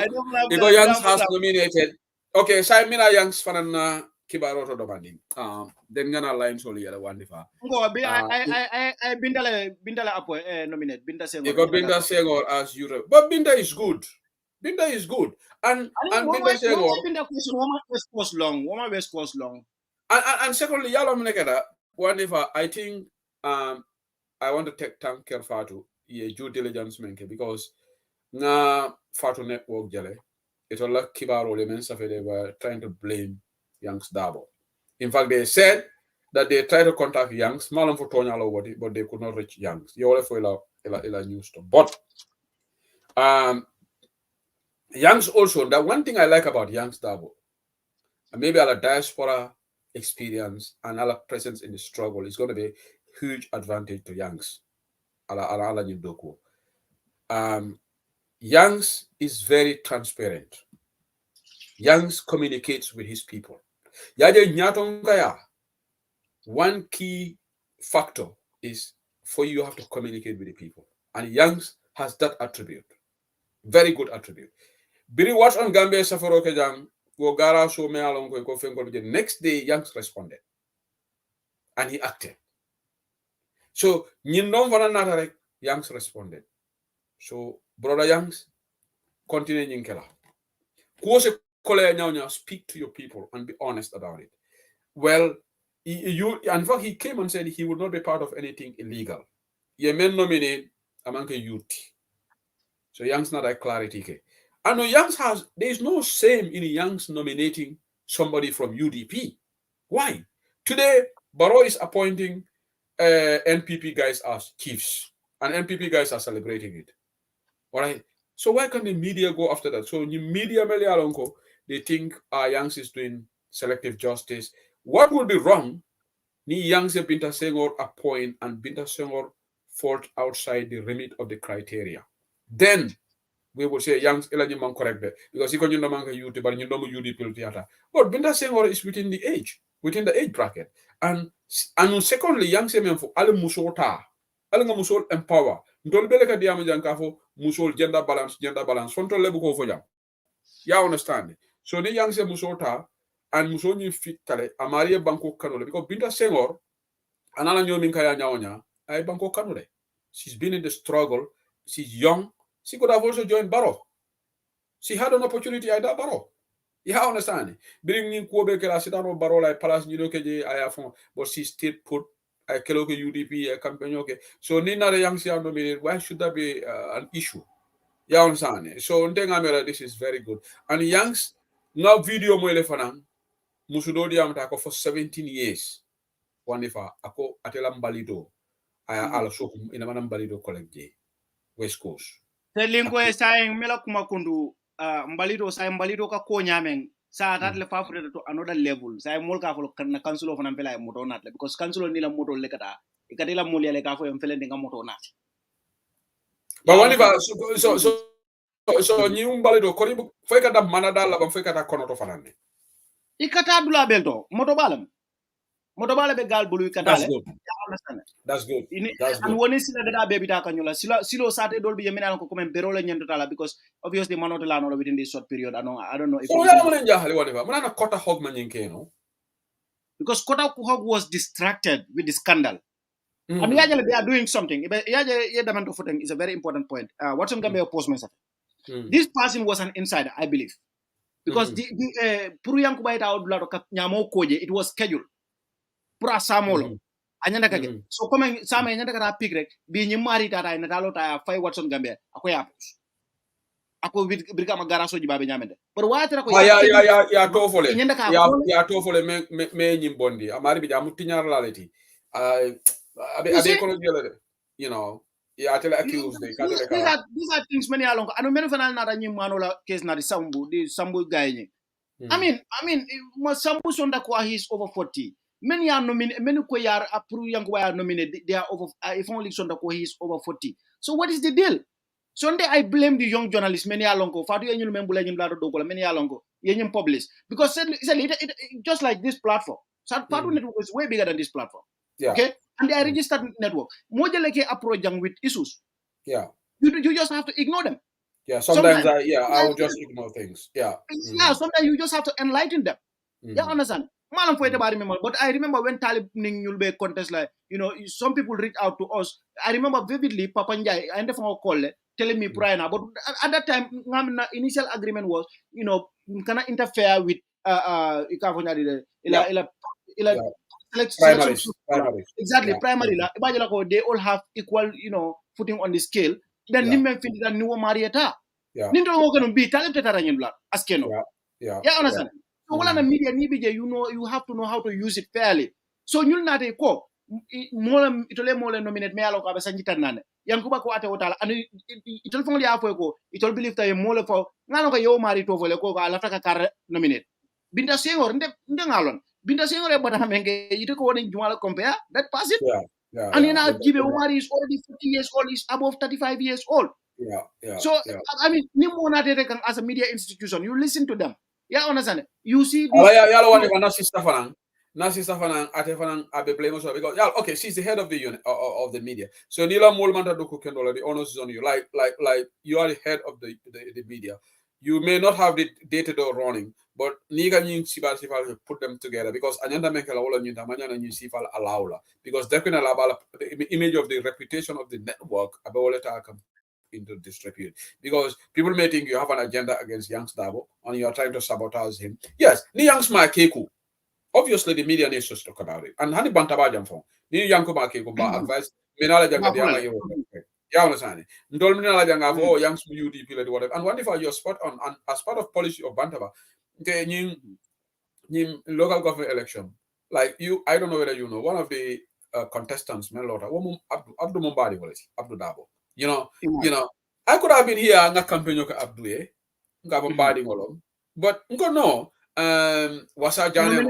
Ego Youngs has nominated. Okay, Simina Youngs fanan Kibaroto Domanding. Then gonna line soli yala wandifa. I Bindala apo nominate Binda Senghor. Ego Binda Senghor as usual. But Binda is good. Binda is good. And Binda Senghor. Binda question Woma West Coast long. And secondly, yalo mnekada wandifa. I think I want to thank Fatu ye due diligence menke because na Fatu network jale it was like Kibaro they were trying to blame Youngs Dabo. In fact, they said that they tried to contact Youngs, Malam for Tonyalo, but they could not reach Youngs. You all for ila news to. But Youngs also, that one thing I like about Youngs Dabo, and maybe our diaspora experience and our presence in the struggle is going to be huge advantage to Youngs. Youngs is very transparent. Youngs communicates with his people. One key factor is for you have to communicate with the people. And Youngs has that attribute. Very good attribute. Biri watch on Gambia Safaro Kejang, go gara so me along go fengol. The next day, Youngs responded. And he acted. So, Youngs responded. So, brother Youngs, continue Yinkela. Speak to your people and be honest about it. Well, in fact, he came and said he would not be part of anything illegal. ye men nominate among youth. So Young's not a clarity. And no Young's has there is no shame in Young's nominating somebody from UDP. Why? Today, Barrow is appointing NPP guys as chiefs, and NPP guys are celebrating it. All right. So why can the media go after that? So the media they think Youngs is doing selective justice. What would be wrong? Ni Youngs Binta Senghor appoint and Binta Senghor fall outside the remit of the criteria. Then we will say Youngs man correct that because you can man youth, but you know UDP theater. But Binta Senghor is within the age bracket. And secondly, Youngs for Ale Musota, Ale Musol empower. Don't be like a diamond musol gender balance. Fonto lebu ko fo jam. Ya understand? So the Youngs Musota and Musoni fit tale Amaria Banco Canole because Binta Senghor anala nyomin kaya nyaonya ay Banco Canole. She's been in the struggle. She's young. She could have also joined Barrow. She had an opportunity at that Barrow. You understand? Bringing Kobe Kelasitano Barrow like Palace Nidoke, I have, but she still put a Keloke UDP, a campaign. Okay. So Nina the young nominated, why should that be an issue? You understand? So this is very good. And Youngs now video mo elefanang Musudodi Amtako for 17 years. Wanifa ako atela mbalido. Aya also in a mbalido collect West Coast. Te lingko e saying mela kuma kundu mbalido ka ko nyamen sa tat le fafure to another level say mol ka fo na council of nampela moto nat because council ni la moto le kata ikati la mol le ka fo empele ndinga moto nat. But whenever so ni mbalido ko ribu fo kata manada la ba fo kata kono to fanane. Ikata dula belto moto balam. Moto bala be gal bulu ikata le. That's good. And when is the baby takanyula silo sate dolbi yemina ko comme berole nyendo tala because obviously manoto la no within this short period I don't know if so ya mo njahali whatever mana kota hog man yinkeno because kota hog was distracted with the scandal. And yajale they are doing something yaje yedamento foten is a very important point. Watson Gambia postman this person was an insider I believe because the puru yanku bayta odula to nyamo koje it was scheduled pura samolo anyanda kage so comme sama anyanda kata pick rek bi ñi mari tata na talo ta fay Watson Gambia ako yapus ako birkama garaso ji babe ñamende but waatira ko ya tofole ya tofole me ñi bondi amari bi jamu tiñar la leti abe ko jele you know ya tele accuse these are things many along anu men fanal na ñi manola case na di sambu gayni I mean sambu sonda ko he's over 40. Many are nominated, many ko are approved young are nominated. They are over, if only Sonda ko he is over 40. So what is the deal? Sunday I blame the young journalists, many are longo. Fadu yenyu membula yenyu blado dogola, many are longo. Yenyu publish. Because it just like this platform. So Fadu network is way bigger than this platform. Yeah. Okay? And they are registered network. Mojaleke approach young with issues. Yeah. You just have to ignore them. Yeah, sometimes I will just ignore things. Yeah. Yeah, sometimes you just have to enlighten them. You understand? But I remember when Talib Ning Yulbe contest, like, some people reach out to us. I remember vividly, Papa Njai, I ended up call telling me prior now. But at that time, initial agreement was, cannot interfere with Primaries. Exactly, primary. They all have equal, footing on the scale. Then Nimen feel that new Marieta. Ninto going be Talib Tetaranyan blood. Askeno. Yeah, understand? So all the media you have to know how to use it fairly. So you'll not a co more itole more nominate me aloka basanjita nane. Yankuba ko ate otala and it'll only half go, it'll believe that more for Nanoka yo married over the coca alafaka car nominate. Binta Senghor ndengalon. Binta Senghor but hamenge you took one in Jumala compare that pass it. Yeah. And you know Gibe Omar is already 50 years old, is above 35 years old. Yeah. So I mean Nimona as a media institution, you listen to them. Yeah, understand. You see Nasi Safanang Atefanang Abe Blamos because okay, she's the head of the unit of the media. So Nila Molmanta Doku Kendola, the onus is on you. Like you are the head of the media. You may not have the day-to-day running, but Niga Ning Sibal Sifal put them together because Anyanda Mekala Ola Nuntamanya and Sifal Alaula. Because they're going to allow the image of the reputation of the network about into disrepute because people may think you have an agenda against Youngs Dabo and you are trying to sabotage him. Yes, ni Youngs Keku. Obviously, the media needs to talk about it. And Hani Bantaba Jamfon, ni Yanko Keku, advice minala janga dianga yo ya understand ndol minala janga for young UDP like whatever and wonderful you're spot on and as part of policy of Bantaba okay local government election like you I don't know whether you know one of the contestants Melota Abdu Mumbadi was Abdu Dabo you know I could have been here nga campaign ko Abdu nga Mumbadi ngolom but no wasa jane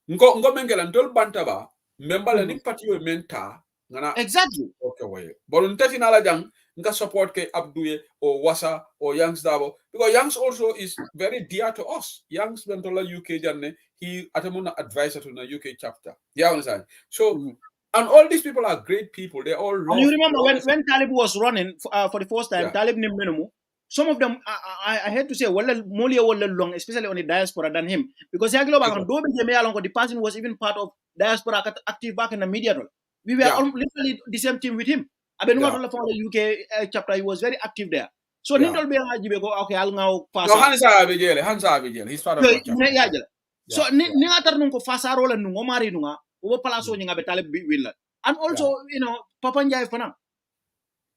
ngo mengela ndol Bantaba membala ni parti yo menta ngana exactly okay way but untati nala jang nga support ke Abduye or Wasa or Youngs Dabo because Youngs also is very dear to us. Youngs Bentola UK Janne, he atamuna advisor to the UK chapter. You understand? So and all these people are great people. They all love. And you remember when Talib was running for the first time, Talib Nimenu, some of them I had to say more long, especially on the diaspora than him. Because the person was even part of diaspora active back in the media role. We were literally the same team with him. I've been from the UK chapter, he was very active there. So Nindol be okay, I'll now pass. No, Hansa Abigel, he's part of the chapter. So Ningatar Nunko Fasaro and Nungomari Nunga, over Palaso Talib Willa. And also, Papa Njai Fana.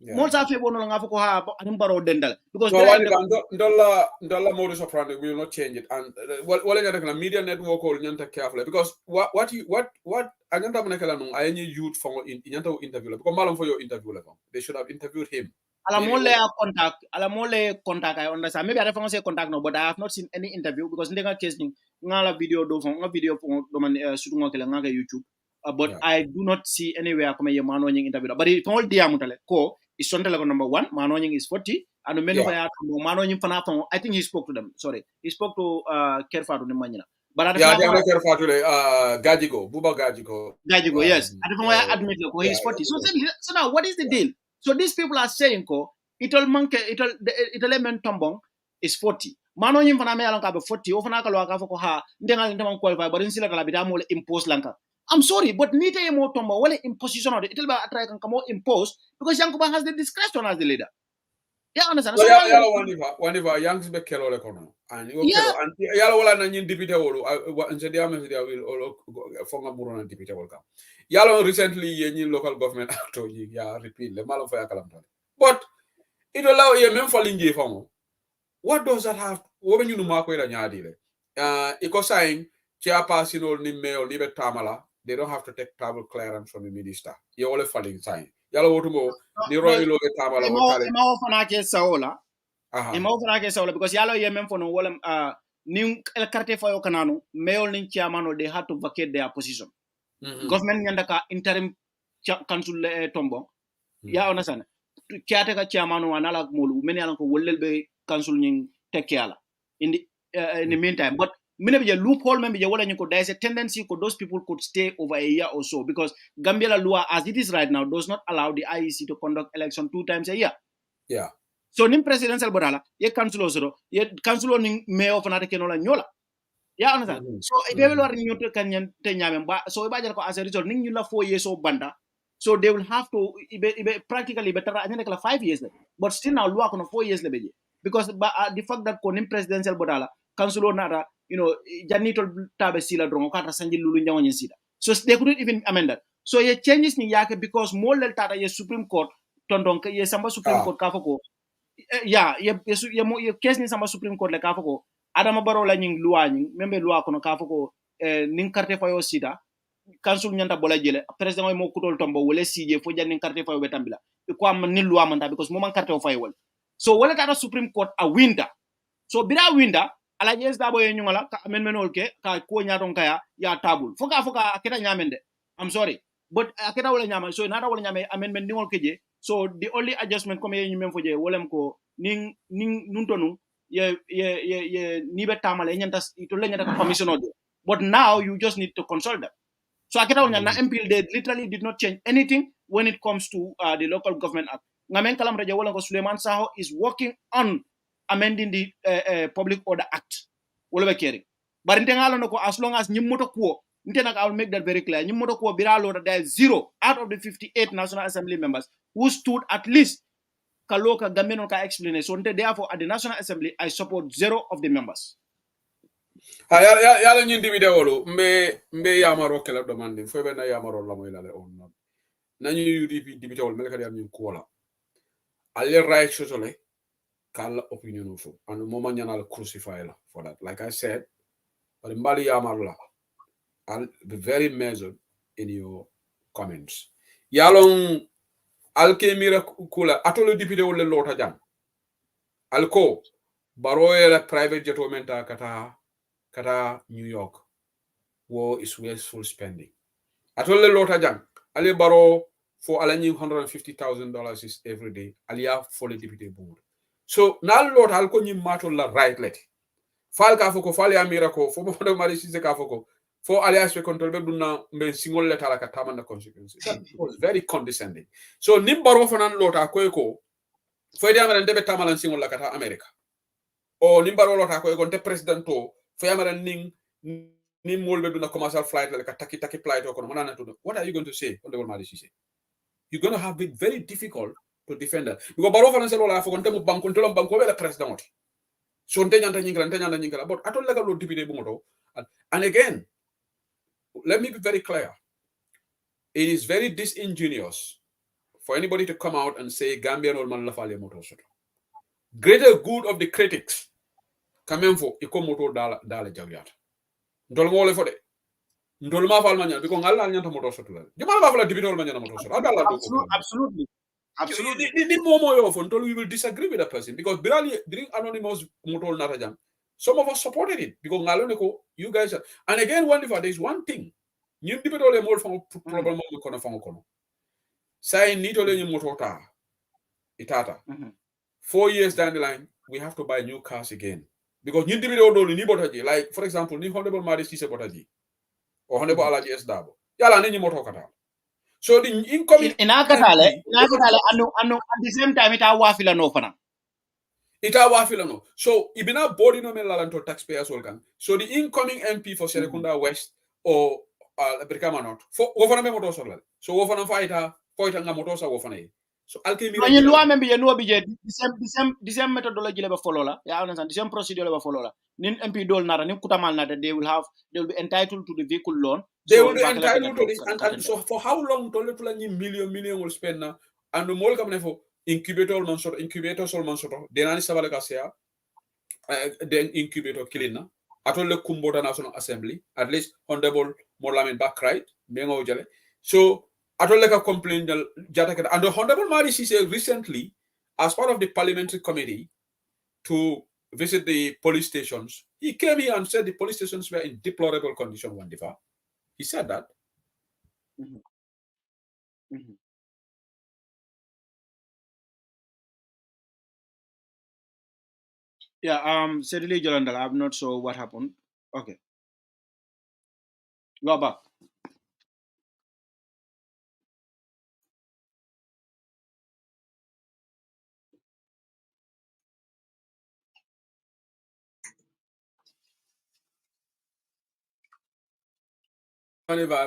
Most of you no longer have Animbaro Dendal. Because dollar modus operandi will not change it. And what media network or Nyanta carefully. Because what Aganta Manakalanung, I any youth for in Yanta interview. Because Malam for your interview level. They should have interviewed him. Alamole contact, I understand. Maybe I don't say contact no, but I have not seen any interview because in the case, ngala video do from YouTube. But I do not see anywhere come a manonying interview. But it's all diamutale ko is number 1. Manonying is 40, and the menu manonying fanafon. I think he spoke to them. Sorry, he spoke to Kerfa to the Manina. But Kerfa to Gajigo, Buba Gajigo. Gajigo, yes. I admit he's 40. So now what is the deal? So these people are saying ko it'll element tombong is 40. Mano nyim fana me alon ka be 40 o fana ka lo ka foko ha ndenga ndema qualify but insila kala bida mo impose lanka. I'm sorry but nite e mo tombo wala imposition of it'll ba try kan kamo impose because Yankuba has the discretion as the leader. Yeah, understand. So yala waniva Yanks be kelo le kono and you kelo and yala wala na nyin deputy wolu nse dia me dia will fonga muro na deputy wol kam. Yala recently yenyi local government actor repeat le malo fa yakalam tan. But it allow ye men falingi famo. What does that have? What when you know Marco Nyadile? Iko saying chairperson or ni mayor ni tamala, they don't have to take travel clearance from the minister. You all falling sign. Yalo wotumo ni roy lo ke tamala o kale. Ima ofana ke saola. Ima ofana ke saola because yalo ye men for no wala ni el carte fa yo kanano mayor ni chairman they had to vacate their position. Government nyanda ka interim council tombo. Ya understand. Kiate ka chairman wanala mulu many alanko wollel be council ning take care in the meantime but maybe a loophole maybe there's a tendency for those people could stay over a year or so because Gambia law as it is right now does not allow the IEC to conduct election 2 times a year. Yeah. So nim presidential bodala ye council osoro ye council ning mayor fanata kenola nyola. Yeah, understand. So if they will nyoto kanyan tenyame ba so iba ko as a result ning nyula 4 years of banda. So they will have to practically better 5 years but still now law kono 4 years lebeje. Because the fact that konim presidential bodala council nata janito tabe sila drongo kata sanji lulu nyawo sida so they couldn't even amend that so ye changes ni yake because more lel tata ye supreme court tondon ye samba supreme court ka fako ye case ni samba supreme court le ka fako adama baro la nying loi nying membe loi kono ka fako nin carte fayo sida council nyanta bola jele president mo kutol tombo wala sije fo janni carte fayo betambila ko am ni loi manta because mo man carte fayo wala so wala tata supreme court a winter so bira winter ala yes dabo ye nyungala ka amendment ke ka ko nyaton kaya ya tabul foka aketa nyamende I'm sorry but aketa wala nyama so nada wala nyame amendment ni ngol keje so the only adjustment comme ye nyumem foje wolem ko ning nuntonu ye ni betamale nyanta to lenyata ka commission order but now you just need to consult them so aketa wala na MPL they literally did not change anything when it comes to the local government act ngamen kalam radio wala ko Suleiman Saho is working on amending the Public Order Act. Wala caring. But in Tengalano, as long as Nimoto Kuo, I'll make that very clear. Nimoto Kuo Biralo, there is 0 out of the 58 National Assembly members who stood at least Kaloka Gambino ka explanation. So therefore, at the National Assembly, I support 0 of the members. Yala ñindi video lo mbe yamaro kala demande fo be na yamaro la moy la le on non nañu UDP dibité wol mel ka yam ñu ko la alle right sotole kala opinion fo and moma ñanal crucify la for that like I said but mbali yamaro la I'll be very measured in your comments yalon alke mira kula atolo dibité wol le lota jam alko baroye la private jet menta kata New York war is wasteful spending. Atole lota jang. Ali baro for alani $150,000 is every day. Alia for the deputy board. So now lot alko ni mato la right let. Fal ka foko fal ya miracle for mo mari sise ka foko for alias we control be dunna men single letter la katama na consequences. That was very condescending. So nim baro fanan lota ko fo di amara ndebe tamalan single la kata America. O nim baro lota ko te president to fo amara ning ni molbe do na commercial flight like a taki flight or what are you going to say on the world say you're going to have it very difficult to defend that because baro financial wala fo konte mo banko to banko wala president so nte nyanta nyingala but atol la lo dipide bu ngoto and again let me be very clear it is very disingenuous for anybody to come out and say Gambian old man la fale moto soto greater good of the critics kamenfo iko moto dala jawyata ndol ngole fo de ndol ma fal manya biko ngalla nyanta moto soto la jumal ma fala dibitol manya moto soto adala do absolutely the momo yo fo ndol we will disagree with that person because during anonymous moto nata jam some of us supported it because ngalo ne ko you guys are, and again one if there is one thing ñim dibitol e mol fo problem mo kono say ni to le ñim moto ta itata 4 years down the line we have to buy new cars again because ñim dibitol do ni botaji like for example ni honorable Madi Cisse botaji or honorable Alaji S Dabo yala ni moto kata so the incoming ina katale anu at the same time ita wafila no so ibina body no melalanto taxpayers welcome so the incoming MP for Serekunda West or Brikama North for wofana me moto solal so wofana fighter nga moto sa wofana so alkemi no loi membe ye no bije the same methodology le ba follow la ya understand the same procedure le ba follow la nin MP dol nara nin kutamal nata they will be entitled to the vehicle loan they will be entitled to this and so for how long to le ni million will spend na and mol kam ne fo incubator sol man soto denani sabale ka sea den incubator kilina atol le kumbota national assembly at least honorable Morlamin Backright mengo jale so atol le ka complain jata ka and the honorable Madi Cisse recently as part of the parliamentary committee to visit the police stations he came here and said the police stations were in deplorable condition one diva he said that yeah Saidily Jolandal I'm not sure what happened okay go back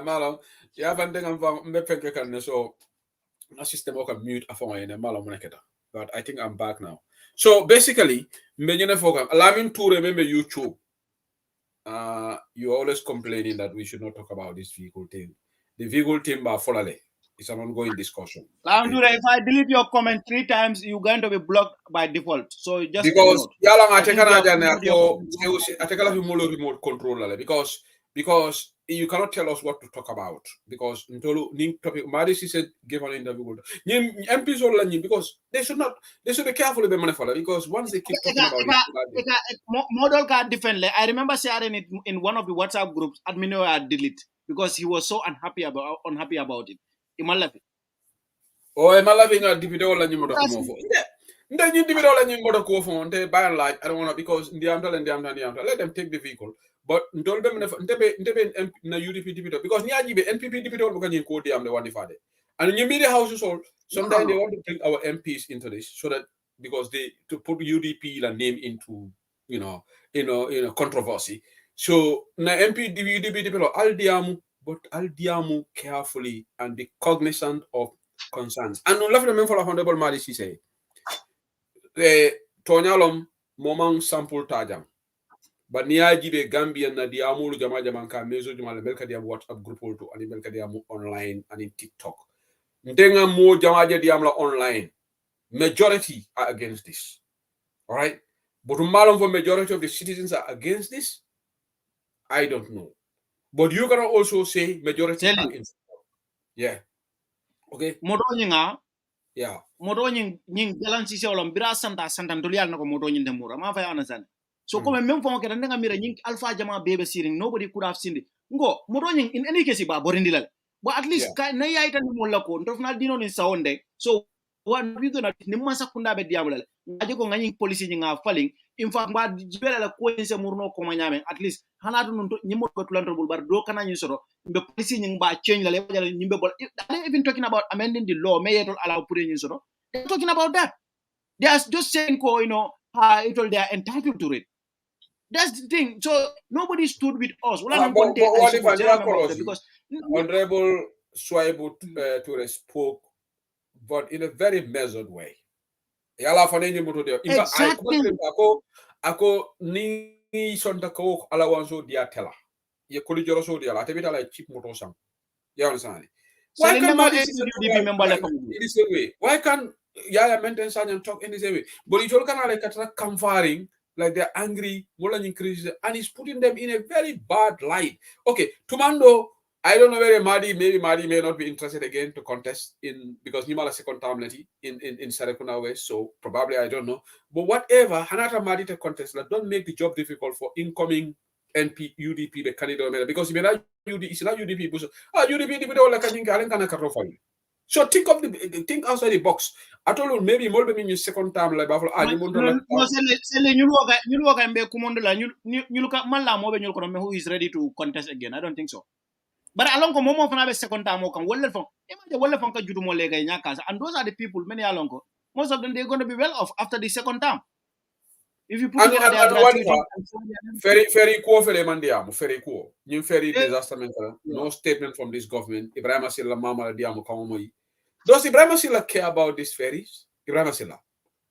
malam ya van dengan mbe fenke kan so na system o ka mute afon ene malam neketa but I think I'm back now so basically mbe nyene fokam Lamin Toure membe YouTube you always complaining that we should not talk about this vehicle thing the vehicle thing ba folale it's an ongoing discussion Lamin Toure if I delete your comment 3 times you're going to be blocked by default so just because yala nga tekana jane ko atekala fi molo remote control la because you cannot tell us what to talk about because ntolu ning topic Madi Cisse gave an interview MPs all because they should be careful with the because once they keep talking about it model card differently I remember sharing it in one of the WhatsApp groups admin delete because he was so unhappy about it imalafi nga dipite wala nyimo do mo fo nde nyi dipite wala nyimo do ko fo nte by and large I don't want to because ndiam let them take the vehicle but ndol be ndebe na UDP dipite because ni ajibe NPP dipite wala kanyi ko diam de wandi fade and nyimbi the houses all sometimes they want to bring our MPs into this so that because they to put UDP la name into controversy so na MP UDP dipite al diamu carefully and be cognizant of concerns and on left the for honorable Madi Cisse tonyalom momang sample tajam but niaji be Gambian na diamulu jama jama ka mezo jama le melka diam WhatsApp group to ani melka diam online and in TikTok. Ndenga mo jama diam la online. Majority are against this. All right? But for majority of the citizens are against this, I don't know. But you can also say majority are in support. Yeah. Okay. Modo nyinga. Yeah. Modo nying jalan sisi olam bira santa ntulial nako modo nyin demura. Ma fa understand. So come même fo ke ndenga mira nying alpha jama bebe siring nobody could have seen it. Ngo modo nying in any case ba borindilal. But at least na yaita ni molako ndofna dino ni saonde. So one we gonna nimma sakunda be diamulale. Ngaje ko ngani police nyinga falling. In fact ba jibela la ko ense murno ko manyame at least hanatu nun nyimo ko tulanto bul bar do kana nyisoro be police nying ba change la le nyimbe bol they even talking about amending the law may it allow put in soro they're talking about that. They are just saying ko they are entitled to it. That's the thing. So nobody stood with us. But what if I because Honorable Saihou Toure spoke, but in a very measured way. Yala fanenye moto de. In fact, ako ni sonta ko alawanso dia tela. Ye koli joro so dia la tebita la cheap moto sang. You understand? Why can't UDP member in the same way? Why can't Yaya maintain and talk in the same way? But it's all kind of like conferring, like they're angry, and he's putting them in a very bad light. Okay, Tumando, I don't know whether maybe Madi may not be interested again to contest because Nimala second term in Sarakuna West, so probably I don't know. But whatever, Hanata Madi to contest, don't make the job difficult for incoming NP UDP the candidate because if not UDP, UDP so think outside the box. I told you maybe more than second time like bafo who is ready to contest again. I don't think so. But along ko momo fana be second time o kan wolle fon ka judu mo lega nyaka and those are the people many along ko most of them they're going to be well off after the second time. If you put together their gratuity, very cool for mandiamo, very cool. New very disaster mental. No statement from this government. Ibrahim Silla Mama Diamo Kamoi. Does Ibrahim Silla care about these ferries? Ibrahim Silla.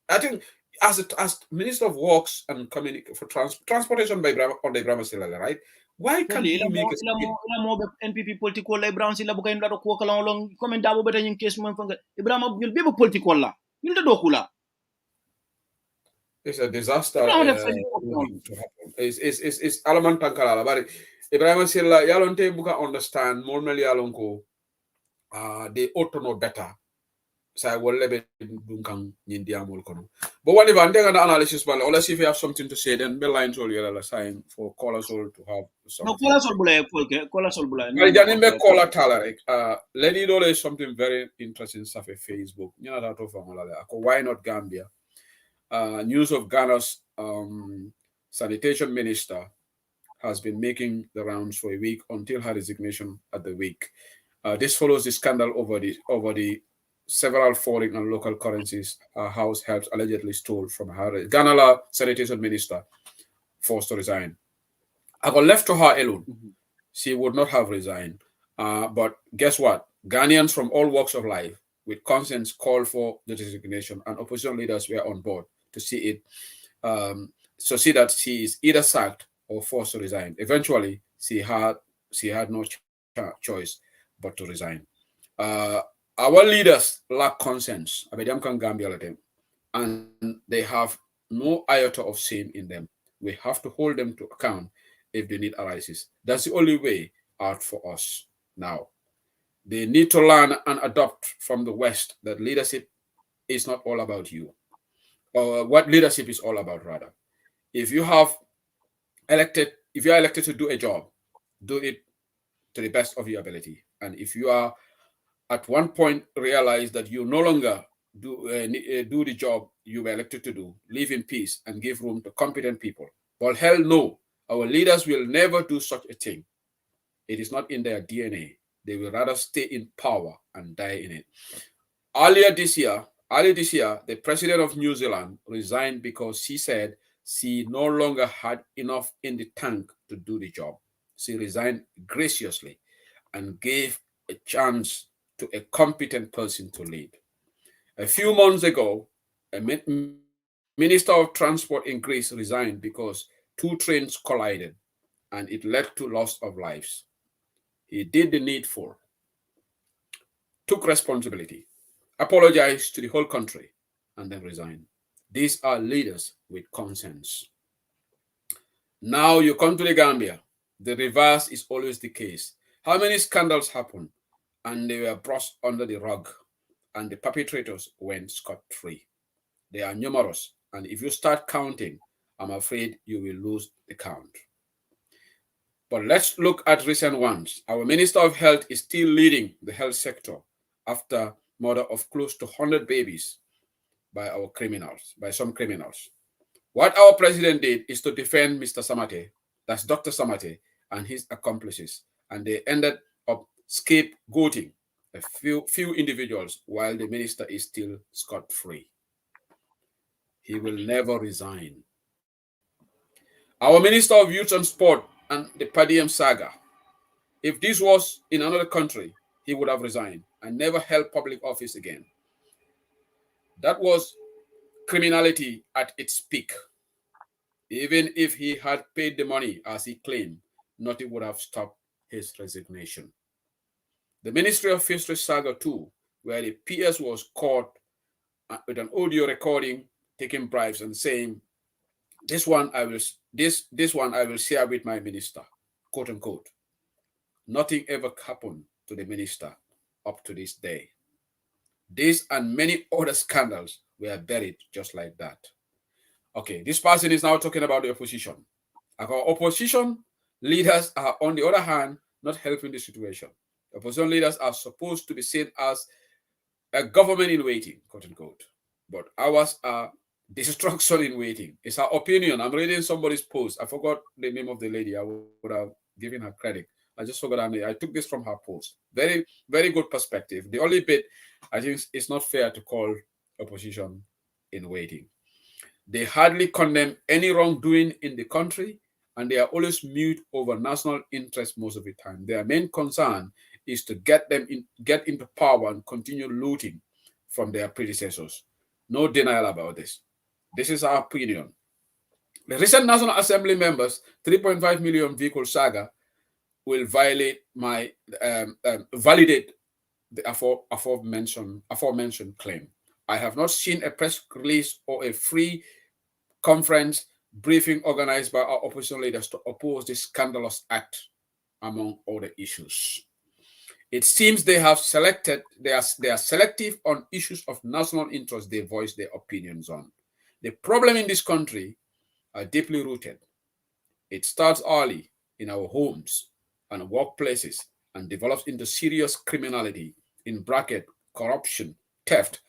I think as Minister of Works and for transportation by Ibrahim Silla, right? Why can't he make a NPP political like Brown Silla Bukain Lado Kuaka long comment double better in case one from Ibrahim will be a political la. You'll do Dokula. It's a disaster to happen. It's Alaman Tankala, but Ibrahim Silla Yalonte Buka understand normally Alonko they ought to know better. So I will let Dunkang Nindiamul Kono. But what if I'm taking an analysis, but let's see if you have something to say, then Bell lines all your sign for callers all to have something. No, callers all bullet. I didn't call a talent. Lady Dole is something very interesting stuff at Facebook. You know that over why not Gambia? News of Ghana's sanitation minister has been making the rounds for a week until her resignation at the week. This follows the scandal over the several foreign and local currencies her house helps allegedly stole from her. Ghana sanitation minister forced to resign. I got left to her alone. She would not have resigned. But guess what? Ghanaians from all walks of life with conscience called for the resignation, and opposition leaders were on board to see it, see that she is either sacked or forced to resign. Eventually, she had no choice but to resign. Our leaders lack conscience, and they have no iota of shame in them. We have to hold them to account if the need arises. That's the only way out for us now. They need to learn and adopt from the West that leadership is not all about you. Or what leadership is all about, rather. If you are elected to do a job, do it to the best of your ability. And if you are at one point realize that you no longer do the job you were elected to do, live in peace and give room to competent people. Well, hell no, our leaders will never do such a thing. It is not in their DNA. They will rather stay in power and die in it. Earlier this year, the president of New Zealand resigned because she said she no longer had enough in the tank to do the job. She resigned graciously and gave a chance to a competent person to lead. A few months ago, a minister of transport in Greece resigned because 2 trains collided and it led to loss of lives. He did the needful, took responsibility, apologized to the whole country, and then resigned. These are leaders with conscience. Now you come to the Gambia. The reverse is always the case. How many scandals happened and they were brushed under the rug and the perpetrators went scot-free? They are numerous, and if you start counting, I'm afraid you will lose the count. But let's look at recent ones. Our Minister of Health is still leading the health sector after murder of close to 100 babies by some criminals. What our president did is to defend Mr. Samate, that's Dr. Samate, and his accomplices, and they ended up scapegoating a few individuals while the minister is still scot-free. He will never resign. Our Minister of Youth and Sport and the Padium saga, if this was in another country, he would have resigned and never held public office again. That was criminality at its peak. Even if he had paid the money as he claimed, nothing would have stopped his resignation. The Ministry of Fisheries saga too, where the PS was caught with an audio recording, taking bribes and saying, this one I will share with my minister, quote unquote. Nothing ever happened to the minister up to this day. This and many other scandals were buried just like that. Okay, this person is now talking about the opposition. Our opposition leaders are, on the other hand, not helping the situation. Opposition leaders are supposed to be seen as a government in waiting, quote unquote. But ours are destruction in waiting. It's her opinion. I'm reading somebody's post. I forgot the name of the lady. I would have given her credit. I just forgot her name. I took this from her post. Very, very good perspective. The only bit, I think it's not fair to call opposition in waiting. They hardly condemn any wrongdoing in the country, and they are always mute over national interest most of the time. Their main concern is to get into power and continue looting from their predecessors. No denial about this. This is our opinion. The recent National Assembly members' 3.5 million vehicle saga will validate the aforementioned claim. I have not seen a press release or a free conference briefing organized by our opposition leaders to oppose this scandalous act, among other issues. It seems they are selective on issues of national interest they voice their opinions on. The problem in this country are deeply rooted. It starts early in our homes and workplaces and develops into serious criminality, in bracket, corruption, theft,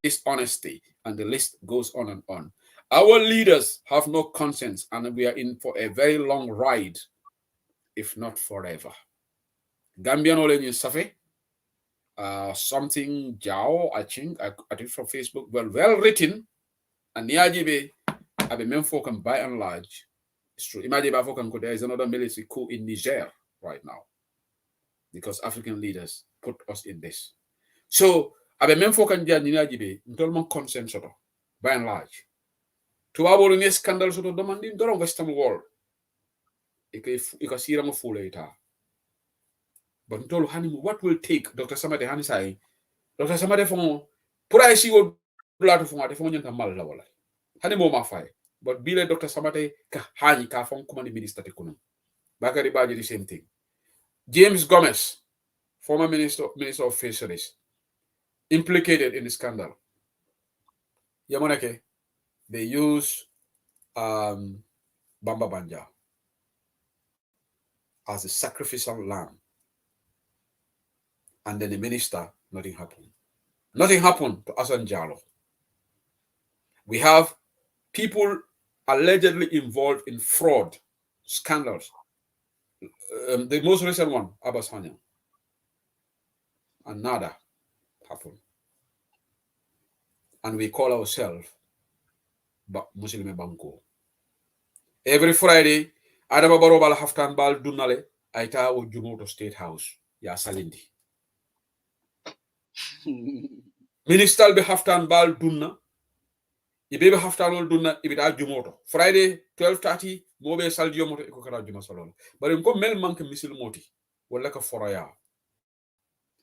dishonesty, and the list goes on and on. Our leaders have no conscience, and we are in for a very long ride, if not forever. Gambian Olen Safe, something Jao, I think from Facebook, well written, and Niajibe, Abe Memfokan by and large. It's true. Imagine there is another military coup in Niger right now because African leaders put us in this. So, Abe Memfokan Niajibe, Ntolman consent by and large. To our new scandals of the demanding the Western world. Ika sira mo fuleta. But ntolu hani what will take Dr. Samade hani sai. Dr. Samade fon pura isi wo blato fon ate fon nyanta mal la wala. Hani mo ma fay. But bile Dr. Samade ka hani ka fon command minister te kunum. Bakari Baji the same thing. James Gomez, former minister of fisheries, implicated in the scandal. Yamonake, they use Bamba Banja as a sacrificial lamb. And then the minister, nothing happened. Nothing happened to Asan Jalo. We have people allegedly involved in fraud, scandals. The most recent one, Abbas Hanya. And nada happened. And we call ourselves Muslim Banko. Every Friday, Adama Barobal Haftan Bal Dunale, Aita o Jumoto State House, Ya Salindi. Minister be Haftan Bal Dunna, Ibe Haftan Dunna, Ibita Jumoto. Friday, 12:30, mobe saldio moto ko kara juma salon bari ko mel manke misil moti wala ka foraya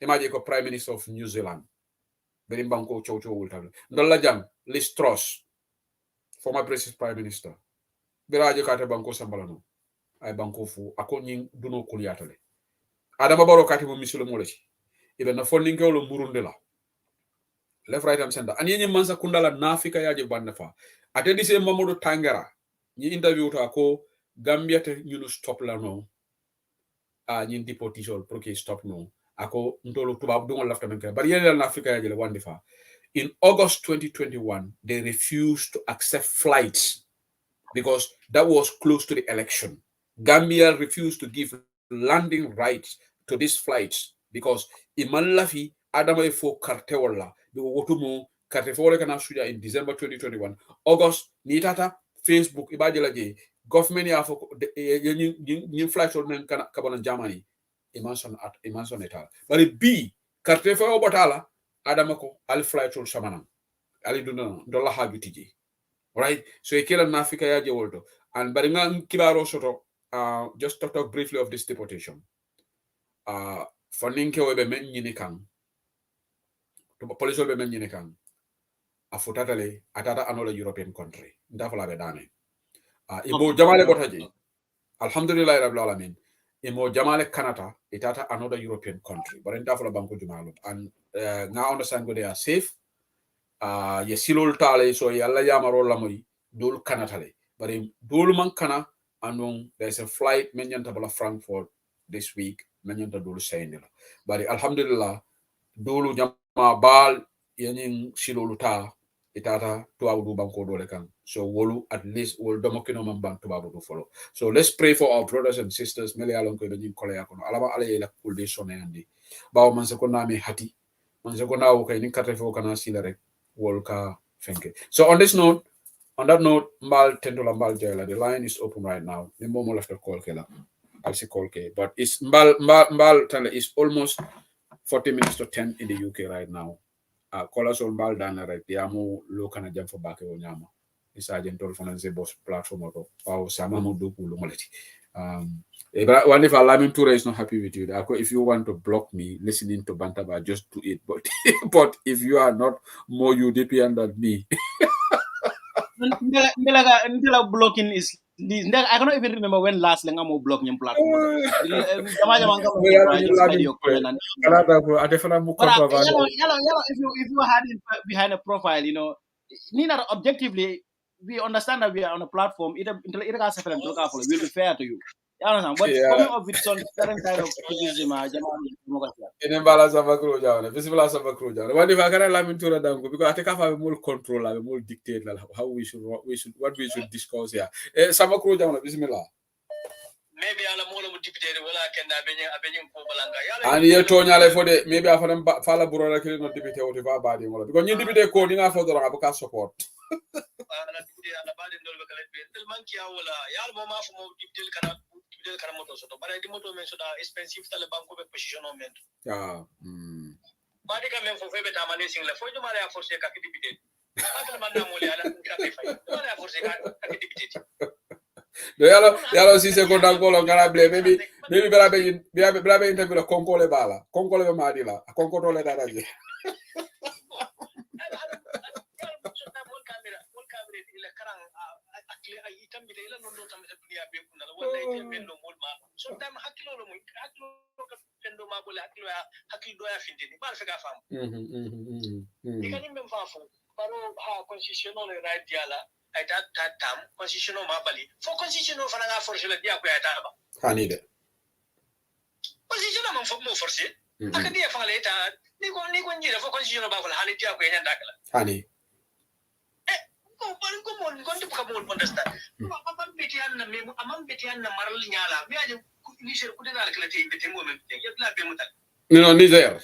imagine ko prime minister of New Zealand bari banko chow wultal ndolla jam Liz Truss former British prime minister biraje kate banko sambalano ay banko fu ako nyin duno kuliyatale adama baro kate mo misil mo lati ibe na fondinke wolo burunde la left right and center ani nyi mansa kundala nafika yaje banna fa atedi se mamadou tangara ni interview to ako Gambia te ñunu stop la no ñin deportation pour que stop no ako ntolo tubab do ngol lafta men ka bari yene na Africa yaje le wandi fa in August 2021 they refused to accept flights because that was close to the election. Gambia refused to give landing rights to these flights because iman lafi adama e fo carte wala be wotumo carte fo le kana suja in December 2021 August ni tata Facebook ibaje la je government ya fo ni flight on men kana kabana Germany iman son etal bari bi carte fo botala adama ko al flight on samanam ali duna dolla habitiji right so e kila na Africa yaje wolto and bari nga kibaro soto just to talk briefly of this deportation funding ke webe men nyini kan to police webe men nyini kan afutatale atata anola European country ndafala be dane imo jamale botaji alhamdulillah rabbil alamin imo jamale Canada itata another European country but ndafala banko jumalo and nga understand go they are safe ye silol tale so yalla yamaro lamori dol kanatale bari dol man kana anon there's a flight menyanta bala Frankfurt this week menyanta dol sayndela bari alhamdulillah dolu jama bal yanin silol ta itata tuwabu du banko dole kan so wolu at least wol domokino man ban tuwabu du follow so let's pray for our brothers and sisters mele alon ko be nyin koleya kono alama alaye la kulde sonayandi bawo man se ko nami hati man se ko nawo kay ni carte fo kana sila rek Wolka Fenke. So on that note, Mbal Tendola Mbal Jaila, the line is open right now. The Momo left the call Kela. I'll see call K. But it's Mbal Tele is almost 40 minutes to 10 in the UK right now. Callers on Mbal Dana right. The Amo Lokana jump for back on Yama. It's Agent Finance boss platform or Samamu Duku Lumality. One if Alamin Toure is not happy with you, if you want to block me listening to Bantaba, just do it. But if you are not more UDP than me, Ndela blocking is I cannot even remember when last lenga mo block nyam platform. If you had it behind a profile, Nina objectively we understand that we are on a platform. We'll be fair to you. But coming up with some certain kind of criticism, in balance of a crew down, visible as of a crew down. What if I can allow to down because I think I have more control, I have more dictate how we should what we should discuss here. Some crew down, Bismillah. Maybe I'm more deputy. Well, I can and you told me for the maybe I found Fala Burana killing not deputy or the body because you deputy coding after the Abuka support. Expensive position Badi ka men fo febe ta mane single fo juma la force ka kidibite akala manna mo le ala ka fe fay juma la force ka kidibite do yalo si se ko dal ko lo ngara ble maybe bela be interview la konko le bala konko le ma di la konko to le dara je ile karang akli ay itam bi ila non do tam dunia be kunna wala ite men no mol ma so tam hakilo lo mo hakilo ka tendo ma bole hakilo do ya findini ba fe ka fam ikani mem fa fo paro ha constitutional right diala ay ta tam constitutional ma bali fo constitutional fa nga forcer la dia ko ya ta ba hani de constitutional ma fo mo forcer akadi ya fa la ta ni ko njira fo constitutional ba ko hani dia ko ya ndakala hani understand no Niger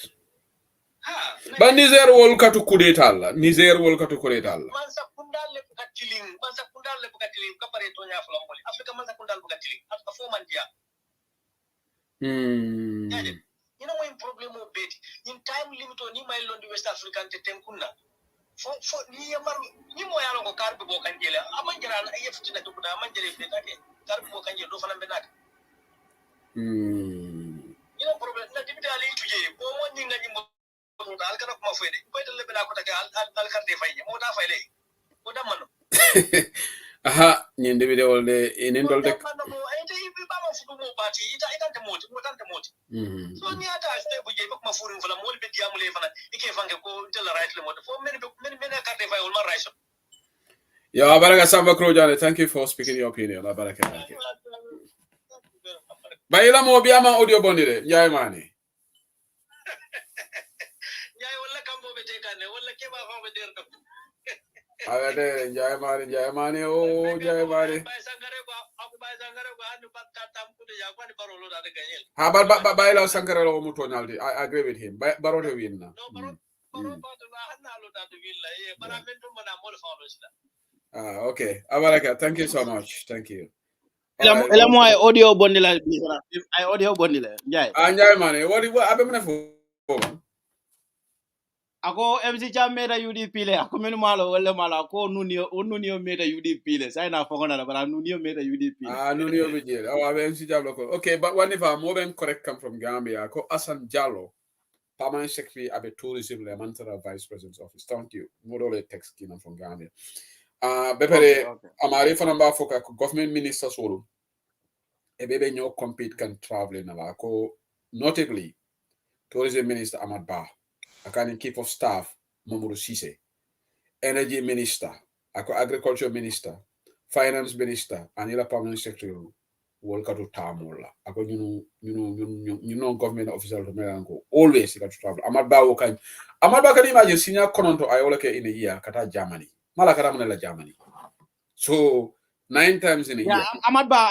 ba Niger wol katu kudeta la Niger wol katu kudeta la man sakundal le bukatiling ka pare to nya flamboli Afrika man sakundal bukatiling afta fo man dia you know when problem o beti in time limit on ni my londi West African te tenkunna fo ni yamar ni mo yalo ko karbe bo kanjele amanjira na yefti na tukuda amanjire be take karbe bo kanjele do fana be nak you know problem na dibita ali tuje bo mo ni ngani mo dal kana ko fayde ko dal be na ko take al karte fayde mo da fayde ko da man aha nyinde bi de wolde enen dolde man mo ente bi ba mo fu mo bati ita tante moti mo tante moti so ni ata ste bu je ma furin fala mo be diamule fana ike fange ko tel right le mo fo men karte fay wol ma right. Yeah, Abaraka Samba Krojane, thank you for speaking your opinion. Abaraka. Bayila mo biama audio bondire, Njai Mani. Njai wala kambo bete kane, wala keba fa be der do. Awade Njai Mani, oh Njai Mani. Bay sangare ko anu batta tam kude ya kwani barolo da ganyel. Ha Bayila Sankara lo mutonaldi. I agree with him. Barote win na. No baro to na hanna lo da willa e bara mento mana mol fa lo sila. Okay. Abaraka, thank you so much. Thank you. Ela mo ay audio bondila ay audio bondila Njai. Njai Mani, what abemna fo? Ako MC Cham meta UDP le ako menu malo wala malo ko nunio meta UDP le sai na fonga na bara nunio meta UDP. Nunio bijel. MC Jam local. Okay, but when if I'm more than correct come from Gambia, ko Asan Jallo, Permanent Secretary abe Tourism le Mantara Vice President's Office. Thank you. Modole text kinam from Gambia. Bepere amari fanamba foka ko government minister solo. Ebebe nyo compete can travel na la ko notably Tourism Minister Ahmad Bah. Akani Chief of Staff Mamoudou Cissé, Energy Minister, ako Agriculture Minister, Finance Minister, anila Permanent Secretary wolkatu tamola. Ako you know government official to melango always got to travel. Ahmad Bah can imagine senior kononto ayoleke in a year kata Germany. Mala kata monela Germany. So 9 times in a year. Ahmad Bah,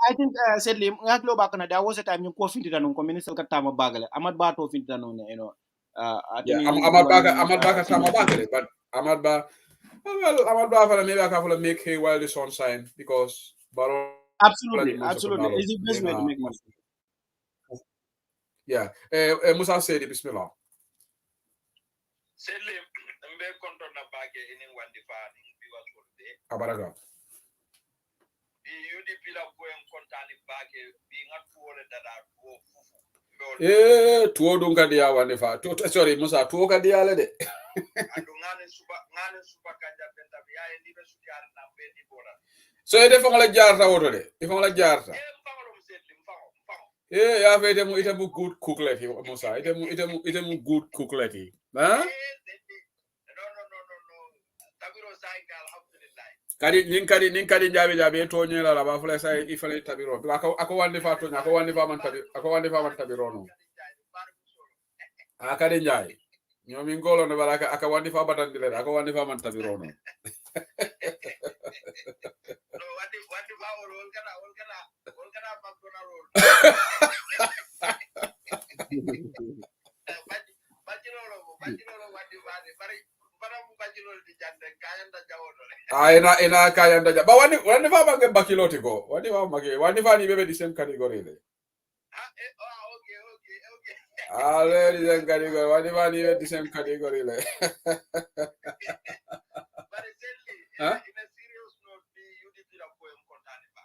I think sadly ngaklo ba kana there was a time yung ko finti tanong ko minister katama bagale. Ahmad Bah to finti tanong you know. Ahmad Bah Tama Bakare, but Ahmad Bah maybe I can make hay while the sun shine because absolutely it's the best way to make money. Yeah. Musa Saidi, Bismillah. Sedle mbe konto na bage ini wandi fa ni biwa solde. Abaraga. Bi UDP la ko en kontani bage bi ngatu wala dada wo fufu. Tuo dunga dia wani fa. Sorry, Musa, tuo ka dia le de. Ngane suba kanja benta biya ndi be su yar na be di bora. So ede fo la jarta woto de. Ifo la jarta. Ya fe ite mu good cook leti Musa. Ite mu good cook leti. Ha? No. Tabiro saika alhamdulillah. Kadi kadi jabe to nyela la ba fula sai ifale tabiro. Ako wandi fa to ako wandi fa man tabiro no. Kadi njai. Nyomi ngolo no baraka aka wandi fa batan dile ako wandi fa man tabiro no. No wandi fa wol kana bakona rol. Bajilo wandi bari ina kayanda ja ba wani fa bange bakiloti go wani fa ni bebe the same category le okay the same category wani fa ni bebe the same category le but exactly in a serious note the UDP la ko en kontane ba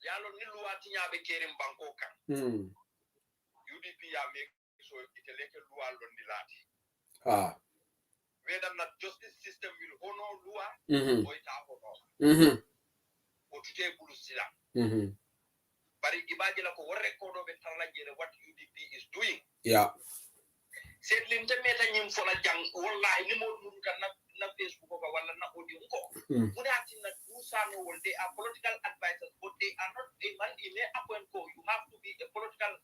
yalo ni luwati nyabe kerim banko kan UDP ya make so iteleke luwa londi lati whether not justice system will honor law or it honor or to take bulusila but ibaje la ko record of what UDP is doing said limte meta nyim fola jang wallahi ni mo dum kan na Facebook ko wala na audio ko munati na usano wol they are political advisors but they are not a man in a appoint ko you have to be a political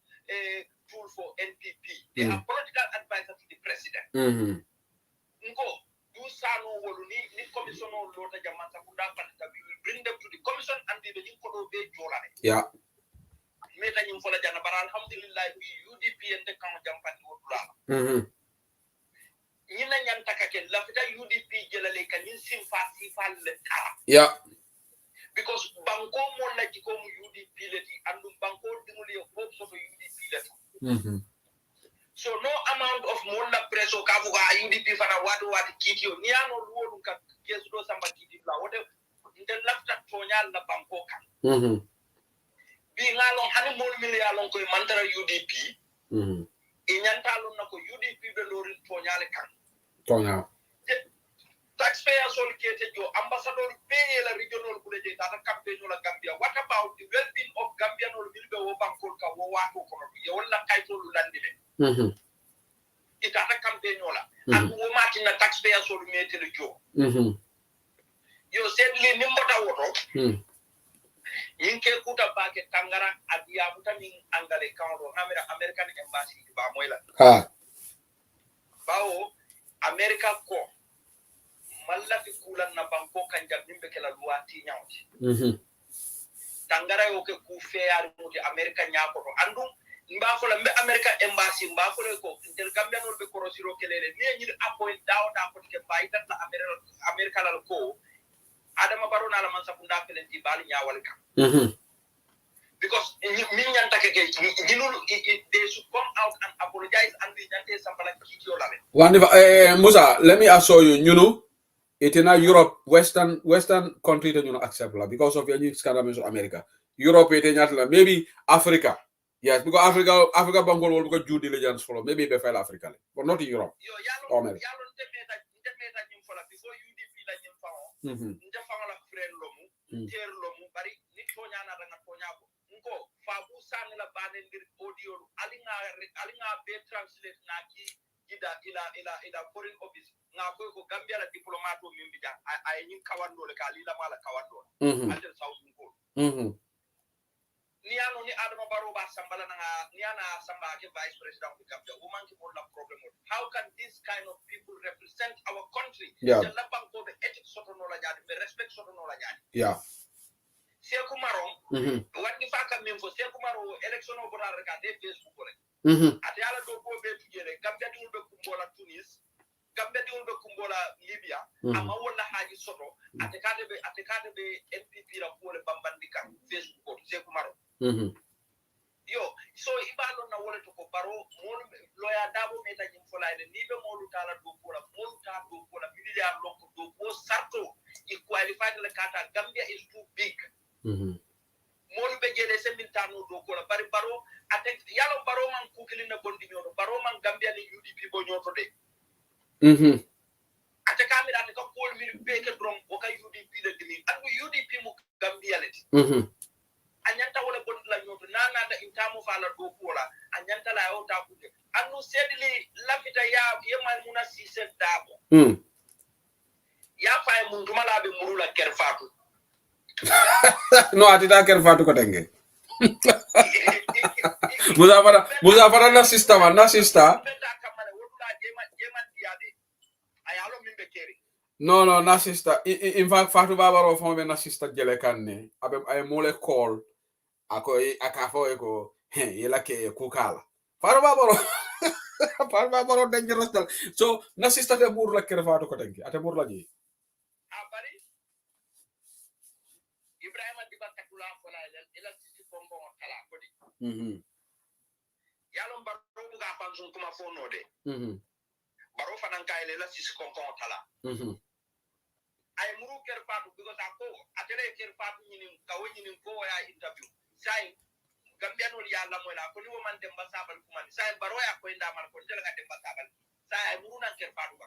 tool for NPP they are political advisors to the president ngo usano wol ni commission o lota jamanta ko dapanta we will bring them to the commission and they will ko do be jolane meta nyim fola janna bara alhamdulillah UDP en de kan jampati wodula ñina ñan takake la fita UDP jelale kan ñin sympathy fal le tara because banko mo la ci ko UDP leti andum banko dimuli hope so UDP leti so no amount of more la press so kavuga UDP fana wadu kitio ni ano ruodu ka kesu do samba kiti la wote nde lafta tonyal na bankoka bi ngalon hani mol million ko mantara UDP e nyantalo nako UDP be lori tonyale kan tonya taxpayers all kete jo ambassador pay la regional kuleje tata campaign la Gambia. What about the well-being of Gambian or bilbe wo bankol ka wo wako kono ya wala kayto lu landile itata campaign la and wo matina taxpayers all metel jo yo sedli nimbota woto yinke kuta bake tangara adia mutamin angale kawdo hamira American embassy ba moyla bawo America ko malla fi kulan na banko kan jambimbe kala luwati nyawti tangara yo ke ku fear muti America nyako to andu mba ko la mbe America embassy mba ko ko intel Gambia no be korosiro kelele ni nyir appoint dawo da ko ke bayta la America la ko adama barona la man sabunda kelenti bal nyawal ka because min nyanta ke jinul they should come out and apologize and we nyante sambala kitio la Musa, let me assure you, you know, it in Europe, Western country that you know accept because of any scandal of America. Europe, it in maybe Africa. Yes, because Africa Bangol will go due diligence follow. Maybe they fail Africa, but not in Europe. Or America. ila foreign office nga ko Gambia la diplomato mimbija ay nyin kawando le ka lila mala kawando alter south ko ni ano ni Adama Barrow ba sambala nga ni ana samba ke vice president of Gambia woman ki la problem how can this kind of people represent our country the labang ko the ethics soto no la jadi the respect soto no la jadi Sekou Marom wandi faka memfo Sekou Marom election o bora reka de Facebook ko rek ate ala do ko be tujere Gambia di be kumbola Tunis Gambia di be kumbola Libya ama wala haji soto ate kade be NPP la ko le bambandika Facebook ko Sekou Marom yo so ibalo na wala to ko baro mon loya dabo meta jim folaide ni be molu tala do ko la molu ta do ko la milliard lokko do ko sarto e qualified le kata Gambia is too big molu be jede semintano do ko la bari baro ate yalo baro man kukili na bondi nyodo baro man Gambia ni UDP bo nyoto de ate kamira ate ko pol mi be ke drom o kay UDP de dimi andu UDP mu Gambia leti anyanta wala bondi la nyoto nana da intamo fala do ko la anyanta la o ta kuje andu sedili lafita ya yemal muna sise dabo ya fay mun dumala be murula kerfatu no atita kerfatu ko tenge Muzafara na sister no na sister in fact Fatou Babaro fo be na sister jele kanne abe ay mole call ako akafo eko yela ke kukala Fatou Babaro dangerous tal so na sister de mur la kere Fatou ko tengi ate mur la ji abari Ibrahima dibakatula ko la ila sisi pombo kala ko di yalon baro ga fansun kuma fono de baro fanan kayle la sisi konko tala ay muru ker Fatou because ako atele ker Fatou nyinin kawo nyinin ko ya interview sai Gambia no ya la mola ko ni wo man dem basabal kuma sai baro ya ko inda mal ko jela ga dem basabal sai muru nan ker Fatou ba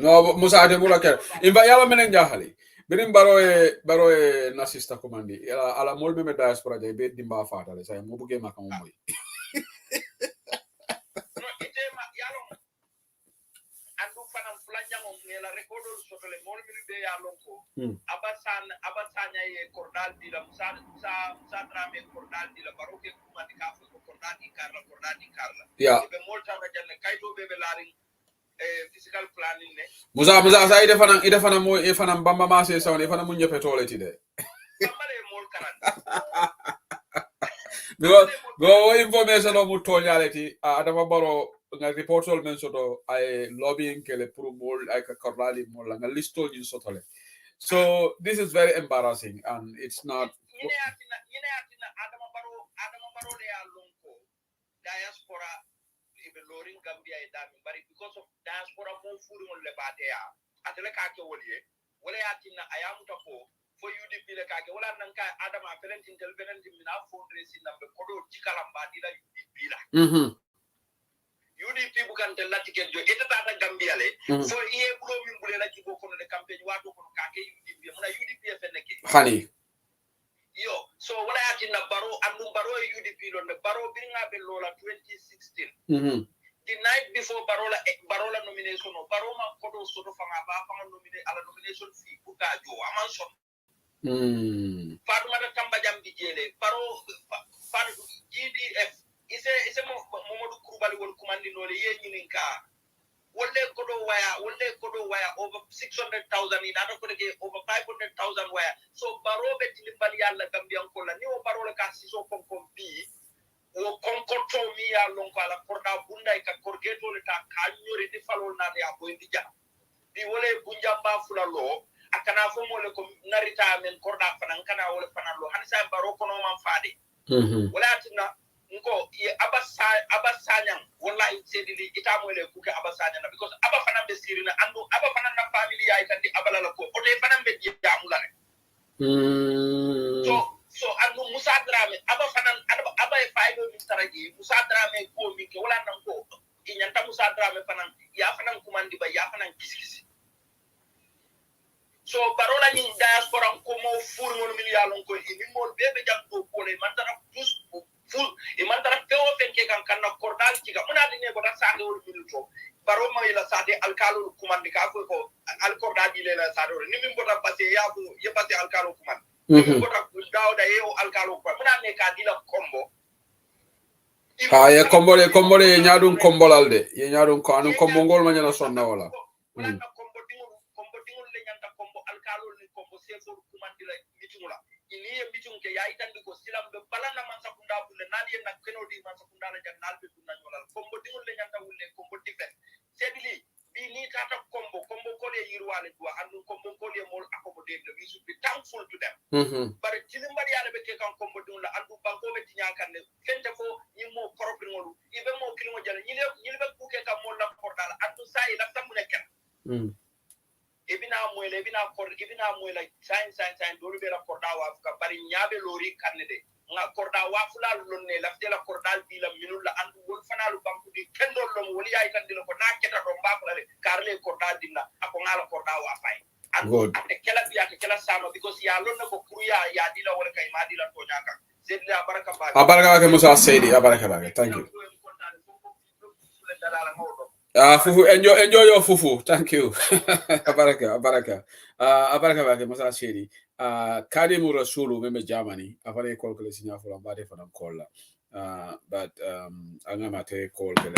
no Musa ade mura ker imba yalla menen jahali birim baro e na sister komandi ala molbe me diaspora je be dimba fatale sai mo buge makam moy no ite ma yalo andu fanam flanyango ngela recordo sotole molbe be yalo ko abasanya ye kordal dila musa drame kordal dila baroke kuma di kafu kordal di karla be molta na janne kayto be laring physical planning ne Musa sa ide fana mo e fana bamba ma se sawne fana mun ñepe toleti de bambale mol karan go information o mu tonyaleti adama baro nga report sol men soto ay lobbying kele pour mol ay ka korlali mol nga listo ni sotole so this is very embarrassing and it's not yine atina adama baro le ya lonko diaspora ibe lorin Gambia e dami bari because of diaspora mo furi on le batea atele ka ke woliye wala yatina ayamuta ko fo UDP le ka ke wala nan ka adama felentin tel felentin mina fondre sinambe kodo cikalamba dila UDP la UDP bukan tel lati ken jo eta tata Gambia le fo iye bulo min bule la ci bokko de campagne wato ko ka ke UDP mona UDP fe nekki hani yo so wala yatina baro andum baro e UDP lo ne baro biringa be lola 2016 the night before Barola nomination Baroma kodo soto fanga ba fanga nominate ala nomination fee buka jo aman son Fatuma da Tamba jam di jele Baro GDF ise Momadou Kourbali won commandi no le ye nyininka wolle kodo waya over 600,000 in ada ko de over 500,000 waya so Baro be tilibali yalla Gambian ko la ni o Barola ka siso kom bi o konkoto mi ya lon ko ala porta bunda ka korgeto le ta kanyori di falol na ya ko indija di wole bunjamba fulalo akana fo mo le ko narita men korda fanan kana wole fanalo hansa Baro kono man faade wala atina nko ye abasanyang wallahi sedili ita mo le kuke abasanyang because aba fanan be sirina andu aba fanan na family ya itandi abala la ko o te fanan be jamula ne so andu Musa Drame aba fanan aba e faydo min taraji Musa Drame ko min ke wala nan ko inyanta Musa Drame fanan ya fanan kumandi ba ya fanan kiskisi so Barola ni diaspora ko mo fur mo min ya lon ko ni mo bebe jam to ko le man tara plus full e man tara ko fenke kan kan kordal ci ga mona dine ko da saade wol min to Baro ma ila saade alkalo kumandi ka ko al kordal di le la saade ni min bota passé ya bu ye passé alkalo kumandi Dauda yeo alkalo kwa muna ne ka dila combo ye combo le nyaadum combo lalde ye nyaadum ko anu combo ngol ma nyana sonna wala combo dingol le nyanta combo alkalo ni combo sefo kumandi la mitungula ini ye mitung ke ya itandi ko silam be balana man sakunda bunde nali en keno di man sakunda la jannal be dunna nyolal combo dingol le nyanta wulle combo different sedili bi ni tata combo ko le yirwale do andu combo ko le mol accommodate we should be thankful to them but tilimbari yale be ke kan combo dun la andu banko be tinya kan ne fente fo ni mo propre ngolu ibe mo kilimo jale ni be ku ke kan mo la portal andu sai la tamu ne ken ibina moela sign do be la portal wa ka bari nyabe lori kan ne de nga korda wa fula lonne la tela korda bi la minul la andu wol fanalu banku di kendo lom woli ay kan dilo ko na keta do mbako la karle korda dinna ako ngala korda wa fay andu ate kala biya ke kala sama because ya lonne ko kuruya ya dila wala kay ma dila to nyaka sedla baraka ba abaraka ke Musa Saidi abaraka ba thank you fufu enjoy your fufu thank you abaraka ba ke Musa Saidi Kadimu Rasulu meme Germany afare call kele sinya fula bade fana call but anga mate call kele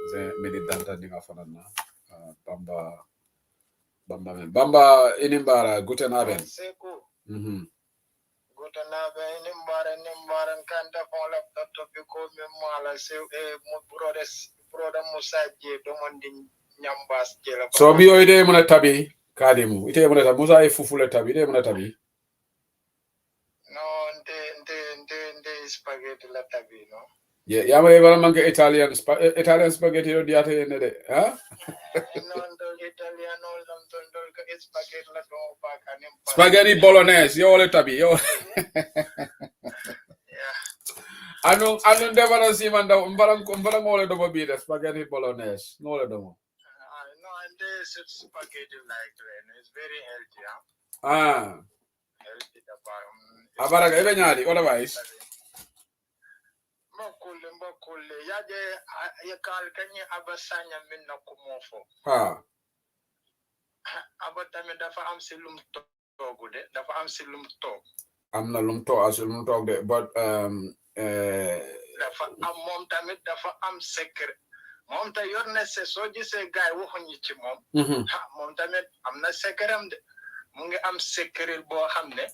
ze meni danta ninga fana na bamba inimbara guten abend guten abend inimbara kanda fola topic ko me mala se mo brother Musa je do mondi nyambas je la so bi oyde mona tabi Kadimu ite mona tabi Musa e fufule tabi ite mona tabi no nde spaghetti la tabi no ya ma yebara manke Italian spaghetti yo diate yene de ha no ndo Italiano ndo ko spaghetti la do ba kanem spaghetti bolognese yo le tabi yo anu ndevara si manda mbara ngole do bi de spaghetti bolognese ngole do no and this spaghetti like it's very healthy healthy abaraka ebe nyaadi otherwise mbokule yaje yakal kanye abasanya minna kumofo abatame dafa am silum togu de dafa am silum tog am na lum to asulum tog de but dafa am mom tamit dafa am secret mom ta yorne se so gisee gaay waxuñu ci mom mom tamit am na secret am de mu ngi am secret boo xam ne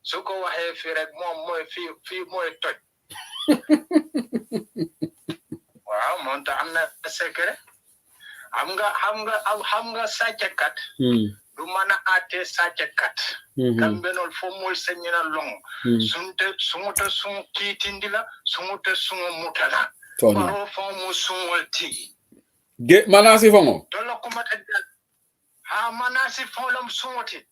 su ko waxee fii rek moom mooy fii mooy toj waaw moom ta am na secret xam nga sàcckat du mën a àtte sàcckat kambenol fo mol señina long sumuta sumu kiitindi la sumuta sumu mutala Baro fomu sungolti. Ge manasi fongo. Dolo kumata ha manasi folom sungolti.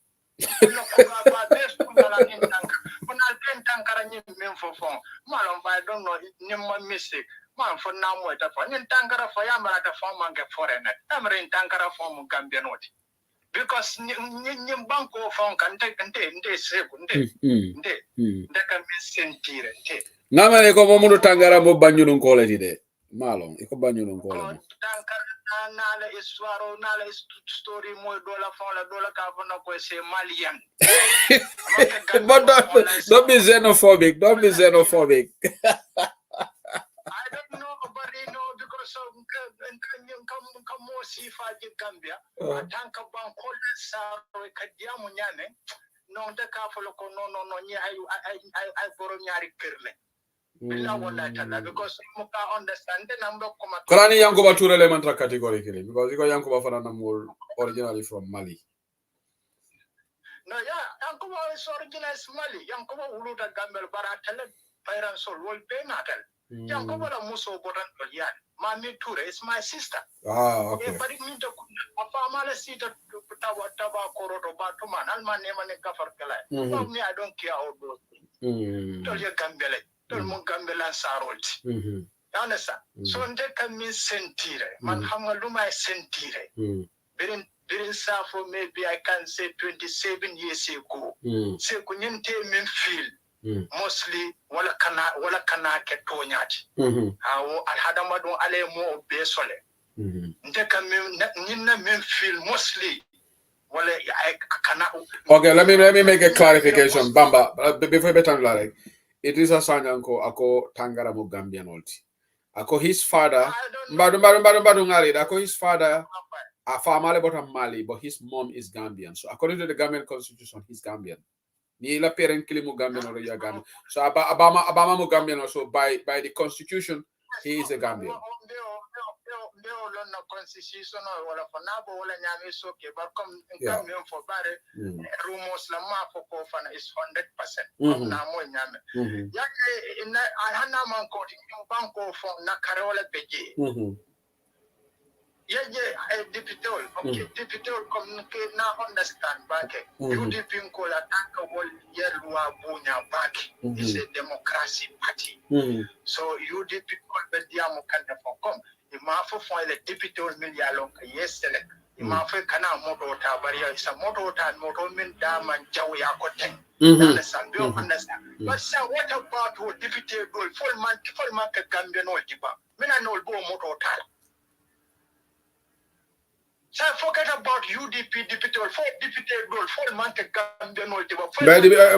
Dolo kuba bes kundala nintanga. Kuna tentankara nyim fofon. Malom ba don't know nyimma mistake. Man for now mo ta fa nintangara fa yamara ta fa manke foreigner. Amre nintangara fomu gambianoti. Because nyim banko fon kan nte seku nte kan sentire nte. Namane ko momudo tangara mo banyulun koleti de. Malon iko banyulun koleti. Tangara nala histoire nala story mo dola fon la dola ka fona ko c'est malien. But don't be xenophobic. Don't be xenophobic. I don't know, but you know, because of come more see Gambia. Tanka banko sa kadiamu nyane. No the kafolo no I borrow nyari kirle. Bila wala tala because muka understand the number koma. Korani Yankuba two elementary category kile because you got Yankuba fana namol originally from Mali. No, yeah, Yankuba is originally Mali. Yankuba uluta Gambel baratele parents all will pay natal. Yankuba la muso botan yan. Mami Ture is my sister. Ah, okay. But it means the Pamala seat Taba Koroto Batuman, Alman Emane Gafar Kala. Me, I don't care how those things. Tell your Gambele, tell Mungambela Sarot. You understand? So they can mean sentire. Man Hamaluma sentire. Birin Safo, maybe I can say 27 years ago. Say, couldn't mean feel. Mostly wala kana ke tonyati alhadama don ale mo be sole ndeka minna men feel mostly wala kana. Okay, let me make a clarification Bamba before betan like it is a sanyanko ako tangara mo Gambian olti ako his father mbadu ngari ako his father a famale bottom Mali but his mom is Gambian, so according to the Gambian constitution he's Gambian. Ni la parent kilimu Gambian or ya Gambian. So Abama mu Gambian also by the constitution he is a Gambian. Constitution or fanabo wala nyame so ke but come Gambian for bare rumors la ma for kofana is 100%. Na mo nyame. Ya in hana man ko banko for na karola beje. Yeah, deputy, okay, deputy communicate now understand back. UDP Nkola Tanka will Yelua Bunya back. It's a democracy party. So UDP called the Diamo Kanda for come. The Mafo for the deputy media long yesterday. The Mafo Kana Moto Tabaria is a moto and moto min dam and Jawi Akote. Understand? You understand? But sir, what about who deputy goal full market Gambian or Jiba? Mina no go moto tal. So forget about UDP deputy or four deputy role, full month Gambian or Jiba.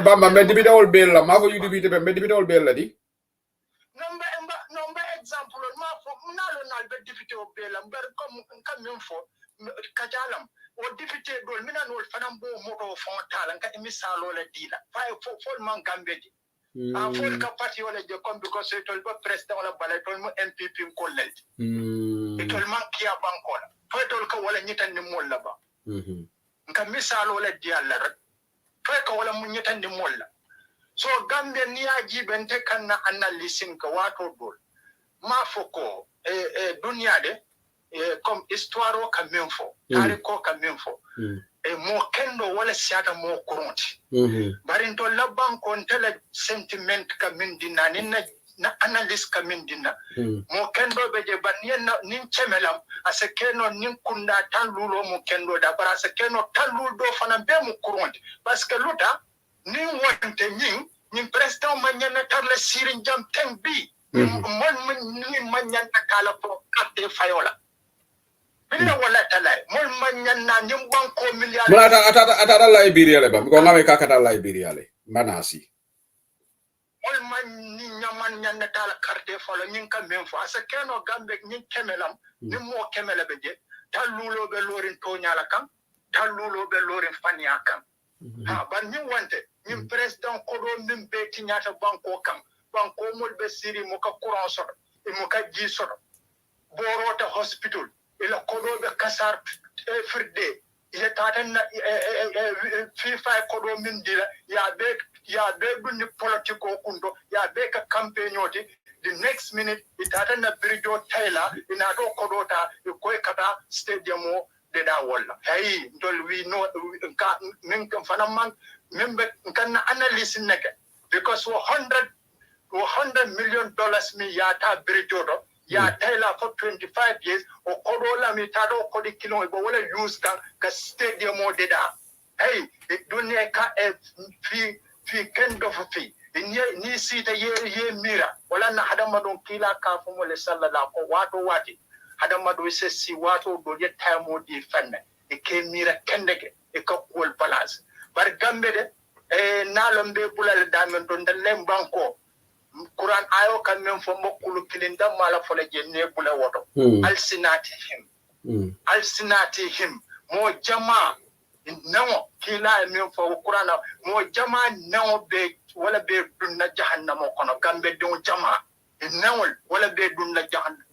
Bamba deputy all bill la mako UDP deputy all bill la di. Number example ma for nalo deputy or bill am come for kajalam or deputy role mina no fanambo moto fon talan ka emisalo la dila. Full man Gambedi. Full party wala je come because it will be president wala balaton mo MPP ko lel. It will man kia bankola. Fetol ka wala nyitan ni molla ba. Nka misalo wala dialla rek. Fe ka wala mu nyitan ni molla. So Gambia ni aji bente kan na analysin ka wato dol. Ma foko dunia de comme histoire o kamemfo, tariko kamemfo. Mo kendo wala siata mo kurunti. Barin to laban kon tele sentiment kamindina na analyst kamindina. Mo kendo beje ban nin chemelam asekeno nin kunda tan lulo mo kendo da bara asekeno tan lulo do fana be mo kurunti. Parce que luta nin wonte nin president manyana tarle sirin jam tembi. Mon manyana kala ko kate fayola. Atata Liberia le ba ko ngame kakata Liberia le manasi ol man ni nyaman nyanna tala carte folo nyin kam men fo asa keno gambe nyin kemelam ni mo kemela beje talulo be lorin to nyala kam talulo be lorin fania kam ha ban nyin wante nyin president ko do min be ti nyata banko kam banko mol be siri mo ka courant so mo ka ji so borota hospital ila kodo be kasar every day ile taten na FIFA kodo min dila ya be dunni politiko kundo ya be ka campaign oti the next minute itata na birijo Taylor inato kodota ikoy kata stadium de da walla hey ndol we know ka min kan fana man membe kan analysis neke because $100 million mi yata birijo do ya Taylor for 25 years o kodola mi tado kodi kilo e wala use ka stadium de da hey dunia ka fi kendo fi ni sita ye mira wala na hadama don kila ka fu mo le sallallahu ko wati hadama do se si wato do ye tamo di fanne e ke mira kendeke e ko kol balance bar gambe de na lombe bulal damen don dalem banko Quran ayo kan men fo mokulu kilinda mala fo le jenne bula woto alsinatihim mo jama nawo kila men fo Quran mo jama nawo be wala be dunna jahannama kono gambe don jama nawo wala be dunna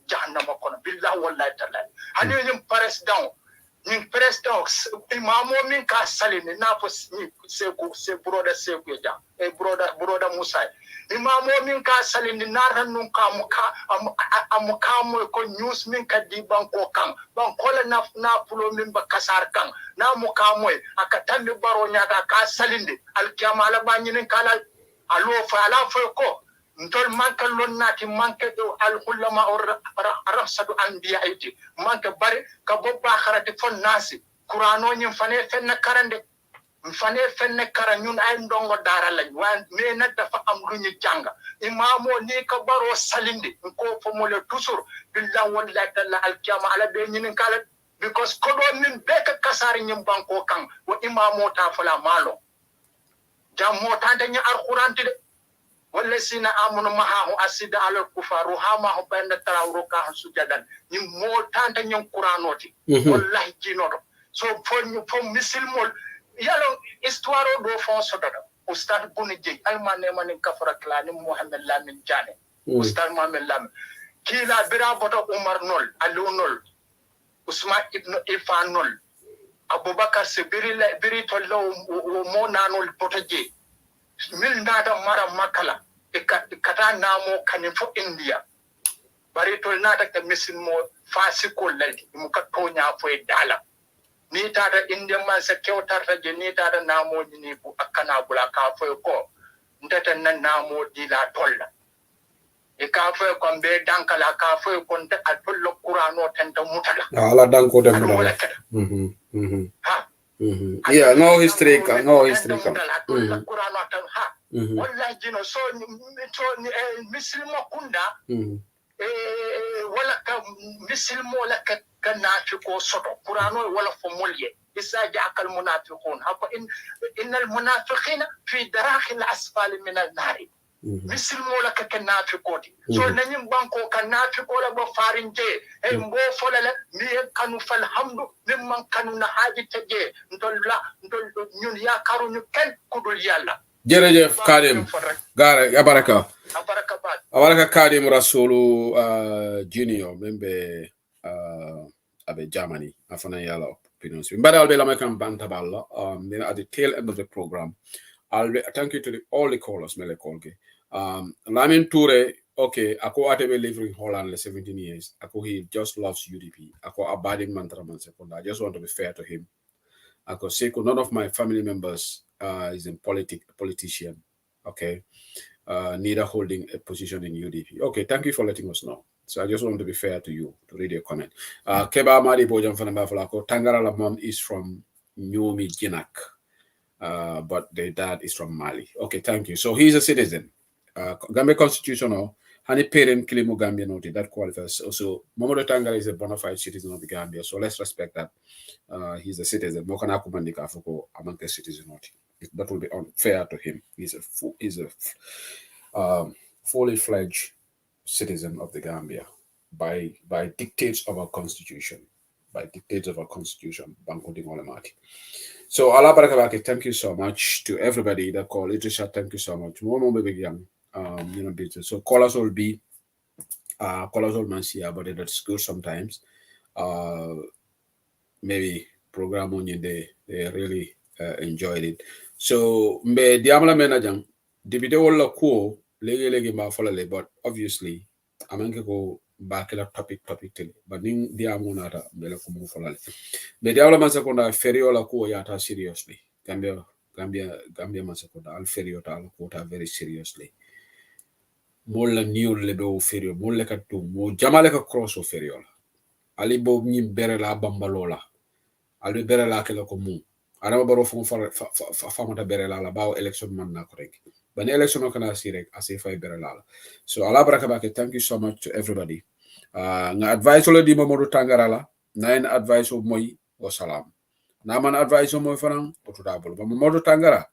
jahannama kono billahi wallahi ta'ala hani nim president imamo min ka salini na fo se broda se ko ja e broda Musa imamo min ka salini na rannun ka amuka mo ko news min ka di banko kan banko la na pulo min ba kasar kan na muka mo aka tambi baro nyaka ka salinde alkiyama la banyinin kala alo fa ala fa ko ntol manka lonnati manka do al ulama arasadu anbiya ayti manka bari ka bobba kharati fon nasi qur'ano nyim fane fenne karande fenne kara ñun ay ndongo dara lañ wa me nak dafa am luñu jàng imamo ni ka baro salinde ko fo mo le toujours billahi wallahi ta'ala al qiyama ala be ñin kala because ko do min be ka kasar ñim banko kan wo imamo ta fala malo jammo tante ñi alquran de والذين آمنوا معه أشداء على الكفار رحماء بين التراوكا سجدا نمو تانتا نيون قرانوتي والله جينورو so for misilmol yalo histoire do fon sododo ustad bunije almane man kafara klani Muhammad Lamin Jane ustad Muhammad Lamin kila bira boto Umar nol Alu nol Usman ibn Ifan nol Abubakar biri tollo mo nanol botoje mil nada mara makala kata namo kanin fo India bari tol nada ka misin mo fasiko laldi mu ka tonya fo dala ni tada India man sa kewtar ta je ni tada namo ni bu akana bula ka fo ko ndata nan namo di la tolla e ka fo ko be dankala ka fo ko nta atollo qur'ano tanta mutala ala danko dem ha yeah, no history kan. Qur'an atan ha wallahi jino so mislimo kunda wala ka mislimo la ka nafiqo soto Qur'an wala fo molye isa ja'akal munafiqun hafa innal munafiqina fi darakhil asfali min an-nar mislimo la ka nafiqoti so nanim banko ka nafiqo la bo farinje e mbo folala mi kanu fal hamdu mimman kanu na haji taje ndol ñun yaakaru ñu ken kudul yalla jërëjëf Kadim gaara abaraka Kadim Rasulu junior membe abe Germany afana yalla opinions mbadal be lama kam Bantaba then at the tail end of the program thank you to all the callers mele kolge Lamin Toure okay ako atebe living in Holland le 17 years ako he just loves UDP ako abadi mantra man sekunda I just want to be fair to him ako seko none of my family members is a politician okay neither holding a position in UDP okay thank you for letting us know so I just want to be fair to you to read your comment Keba Madi Bojam Fanabafalako Tangara Lamon is from Nyomi Jinak but their dad is from Mali okay thank you so he's a citizen Gambia constitutional Hani parent Kilimu Gambia noted that qualifies. Also, Momodo Tangara is a bona fide citizen of the Gambia, so let's respect that. He's a citizen. Mokana Kumandika Fuko among the citizen noted. That will be unfair to him. He's a fully fledged citizen of the Gambia by dictates of our constitution. By dictates of our constitution, Bankuting Olamati. So Allah Barakabaki, thank you so much to everybody that called. Idrisha, thank you so much. More big young. So callers will be Mansia, but that's good sometimes. Maybe program on you they really enjoyed it. So me diamla menajang dibide wala ko legi ma folale, but obviously amanke ko bakela topic tele but ning dia munata bela ko mo folale be diawla man sekonda feriola ko yata seriously Gambia man sekonda al feriota al ko ta very seriously molla niol le do ferio molle ka to mo jamale ka cross o feriola ali bo ni berela bambalola ali berela ke ko mu ara baro fo fa mata berela la bawo election man na ko rek ban election kana sirek ase fay berela so ala baraka bake. Thank you so much to everybody. Nga advice lo di Mamadou Tangara la na en advice o moy wa salam na man advice o moy fanan o to dabul Mamadou Tangara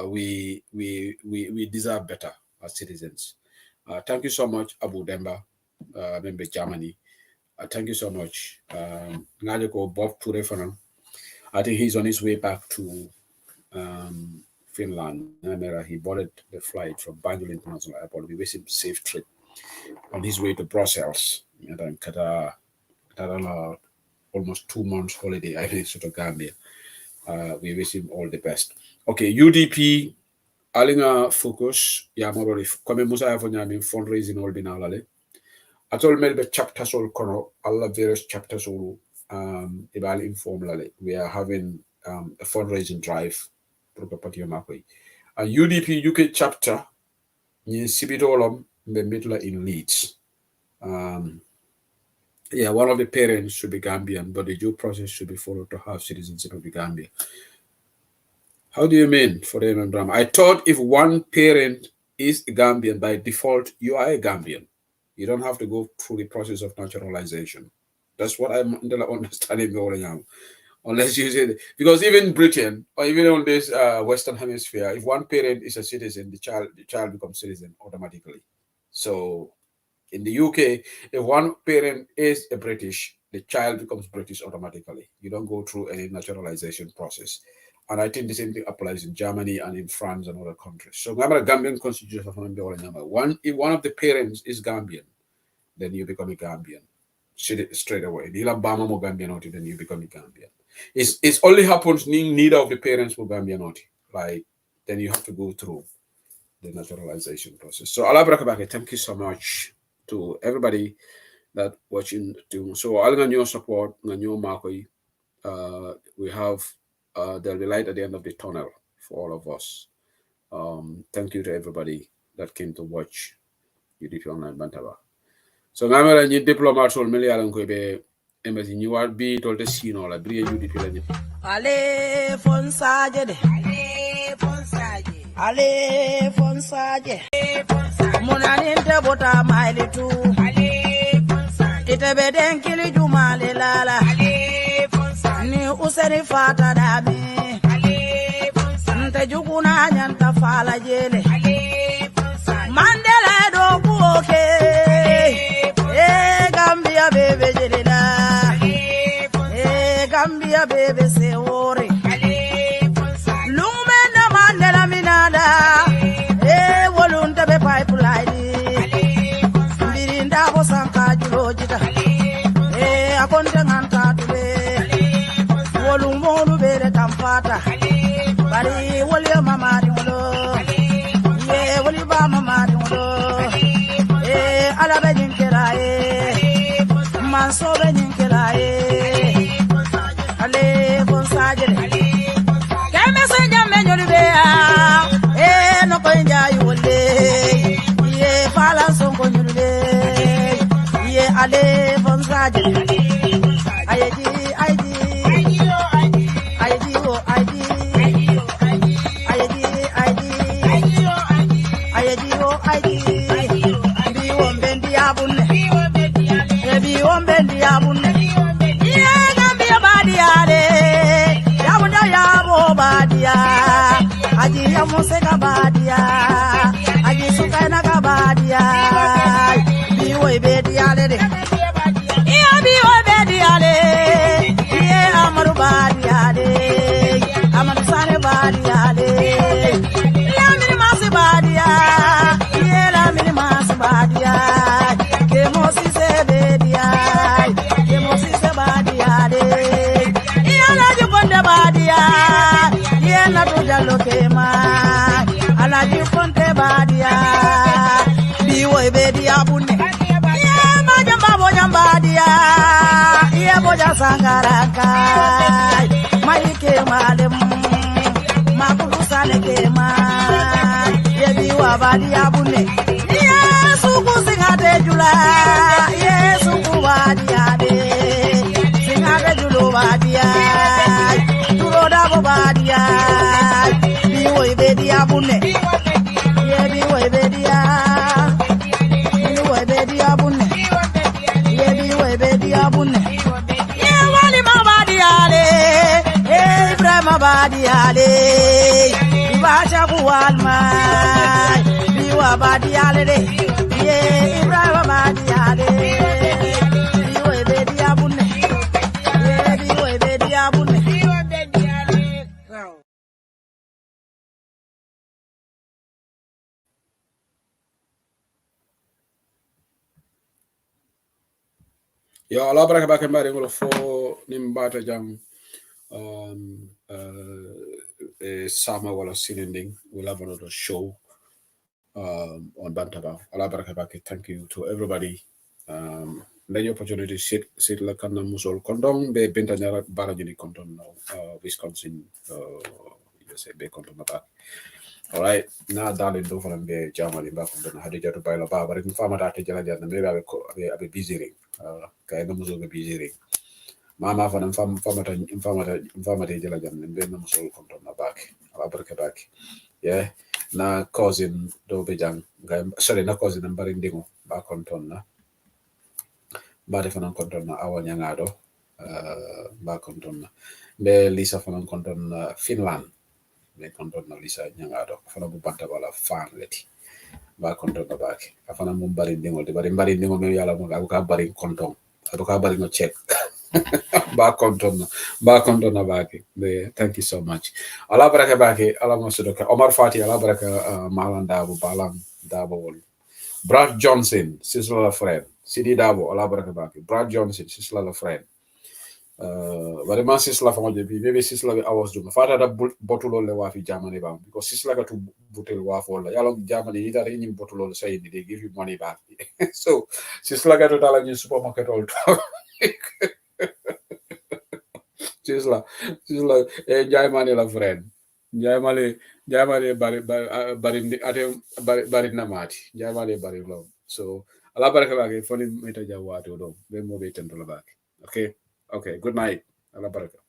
we deserve better as citizens. Thank you so much Abu Demba member Germany. Thank you so much ngaje ko Bob Toure fanan. I think he's on his way back to Finland. He boarded the flight from Banjul International Airport. We wish him safe trip on his way to Brussels. And then Qatar almost 2 months holiday. I think to Gambia. We wish him all the best. Okay, UDP alinga focus ya morori comme Musa ya fonya min fundraising all binalale. Atol melbe chapters all kono alla various chapters all ibal informally. We are having a fundraising drive. A UDP UK chapter in Sibidolom Mitla in Leeds. Yeah, one of the parents should be Gambian, but the due process should be followed to have citizenship of the Gambia. How do you mean for them drama? I thought if one parent is Gambian by default, you are a Gambian. You don't have to go through the process of naturalization. That's what I'm understanding going on. Unless you say, because even Britain or even on this Western Hemisphere, if one parent is a citizen, the child becomes citizen automatically. So in the UK, if one parent is a British, the child becomes British automatically. You don't go through any naturalization process. And I think the same thing applies in Germany and in France and other countries. So remember, Gambian constitution if one of the parents is Gambian, then you become a Gambian straight away. Then you become a Gambian. It only happens neither of the parents will Gambian, like then you have to go through the naturalization process. So Allah Barakabake, thank you so much to everybody that watching too. So I'll get your support, your Markoi. We have there'll be light at the end of the tunnel for all of us. Thank you to everybody that came to watch UDP Online Bantaba. So now I'm diplomats or million be embassy you are be told the scene or a brilliant UDP. Ale Fonsaje de Ale Fonsaje Munaninte bota maili tu Itebe denkili jumale lala Ni useni fata dami Nte jukuna nyanta fala jele Mandela do buoke Gambia bebe jelena Gambia bebe se ore Lume na Mandela minada Volunta be pipeline Birinda ko sanka julojita Akonte nganta tule Volumolu bere kampata Bari wole mama dimulo wole ba mama dimulo ala be jinkera manso be jinkera ale Fonsaje keme se nyame nyolibe no ko njaay wole fala sonko nyolibe ale Fonsaje ayeji Aji ya museka badia, aji sukaina kabadia, biwo ibedi ale de, iya biwo ibedi ale, iya amaru badia ale, amaru sane badia ale, iya mini masi badia, iya la mini masi badia, kemosi se bedia, kemosi se badia ale, iya la jukonde badia. Na tuja lokema ala jikon Soja Sangaraka, Maike Malem, Makudu Salekema, Yebi Wabadi Abune, Yesu Kusingate Jula, Yesu Kuwadiade, Singate Julovadia, Turoda Bobadia, Biway Bedi Abune, Yebi Webedia, Biway Bedi Abune, Yebi Webedi Abune. Badiale, Ibasha Bualma, Biwa Badiale, Ibrahim Badiale, Biwa Bediabune, Biwa Bediabune. Yo, Allah baraka baken bari ngolo fo nimbata jang Summer wala Sinending. We'll have another show on Bantaba. Allah baraka bake. Thank you to everybody. The opportunity sit la kanna musol kondong be benta nyara bara jini kondong now Wisconsin USA be kondong na. All right, na dali do fana be jamali ba kondong hadija to bayla ba bare fama ta te jala jana me be busy ring kay na musol be busy ring mama fana fama ta jala jana be na musol kondong na back ala barka back yeah na cousin do be jang sorry na cousin am bari ndingo ba kondong na ba defana kondong na awa nyangado ba kondong na be Lisa fana kondong na Finland me konton na Lisa nyangado fana bu Bantaba la fan leti ba konton na baki afana mum bari ndingol de bari ndingol me yala mo ka bari konton ado ka bari no check ba konton na baki be thank you so much ala baraka baki ala mo sudoka Omar Fati ala baraka malan dabo balam dabo wol Brad Johnson sisla la friend Sidi Dabo ala baraka baki Brad Johnson sisla la friend vraiment sisla fa ngoje bi bebe sisla be awas dum fata da botulo le wafi jamani ba because sisla ka to butel wafo la yalo jamani ita re nyim botulo le say they give you money back so sisla ka to tala ni supermarket all sisla jamani la friend jamani bari namati jamani bari lo so ala baraka ba ke foni meta jawato do be mo be tento la back okay good night. Allah baraka.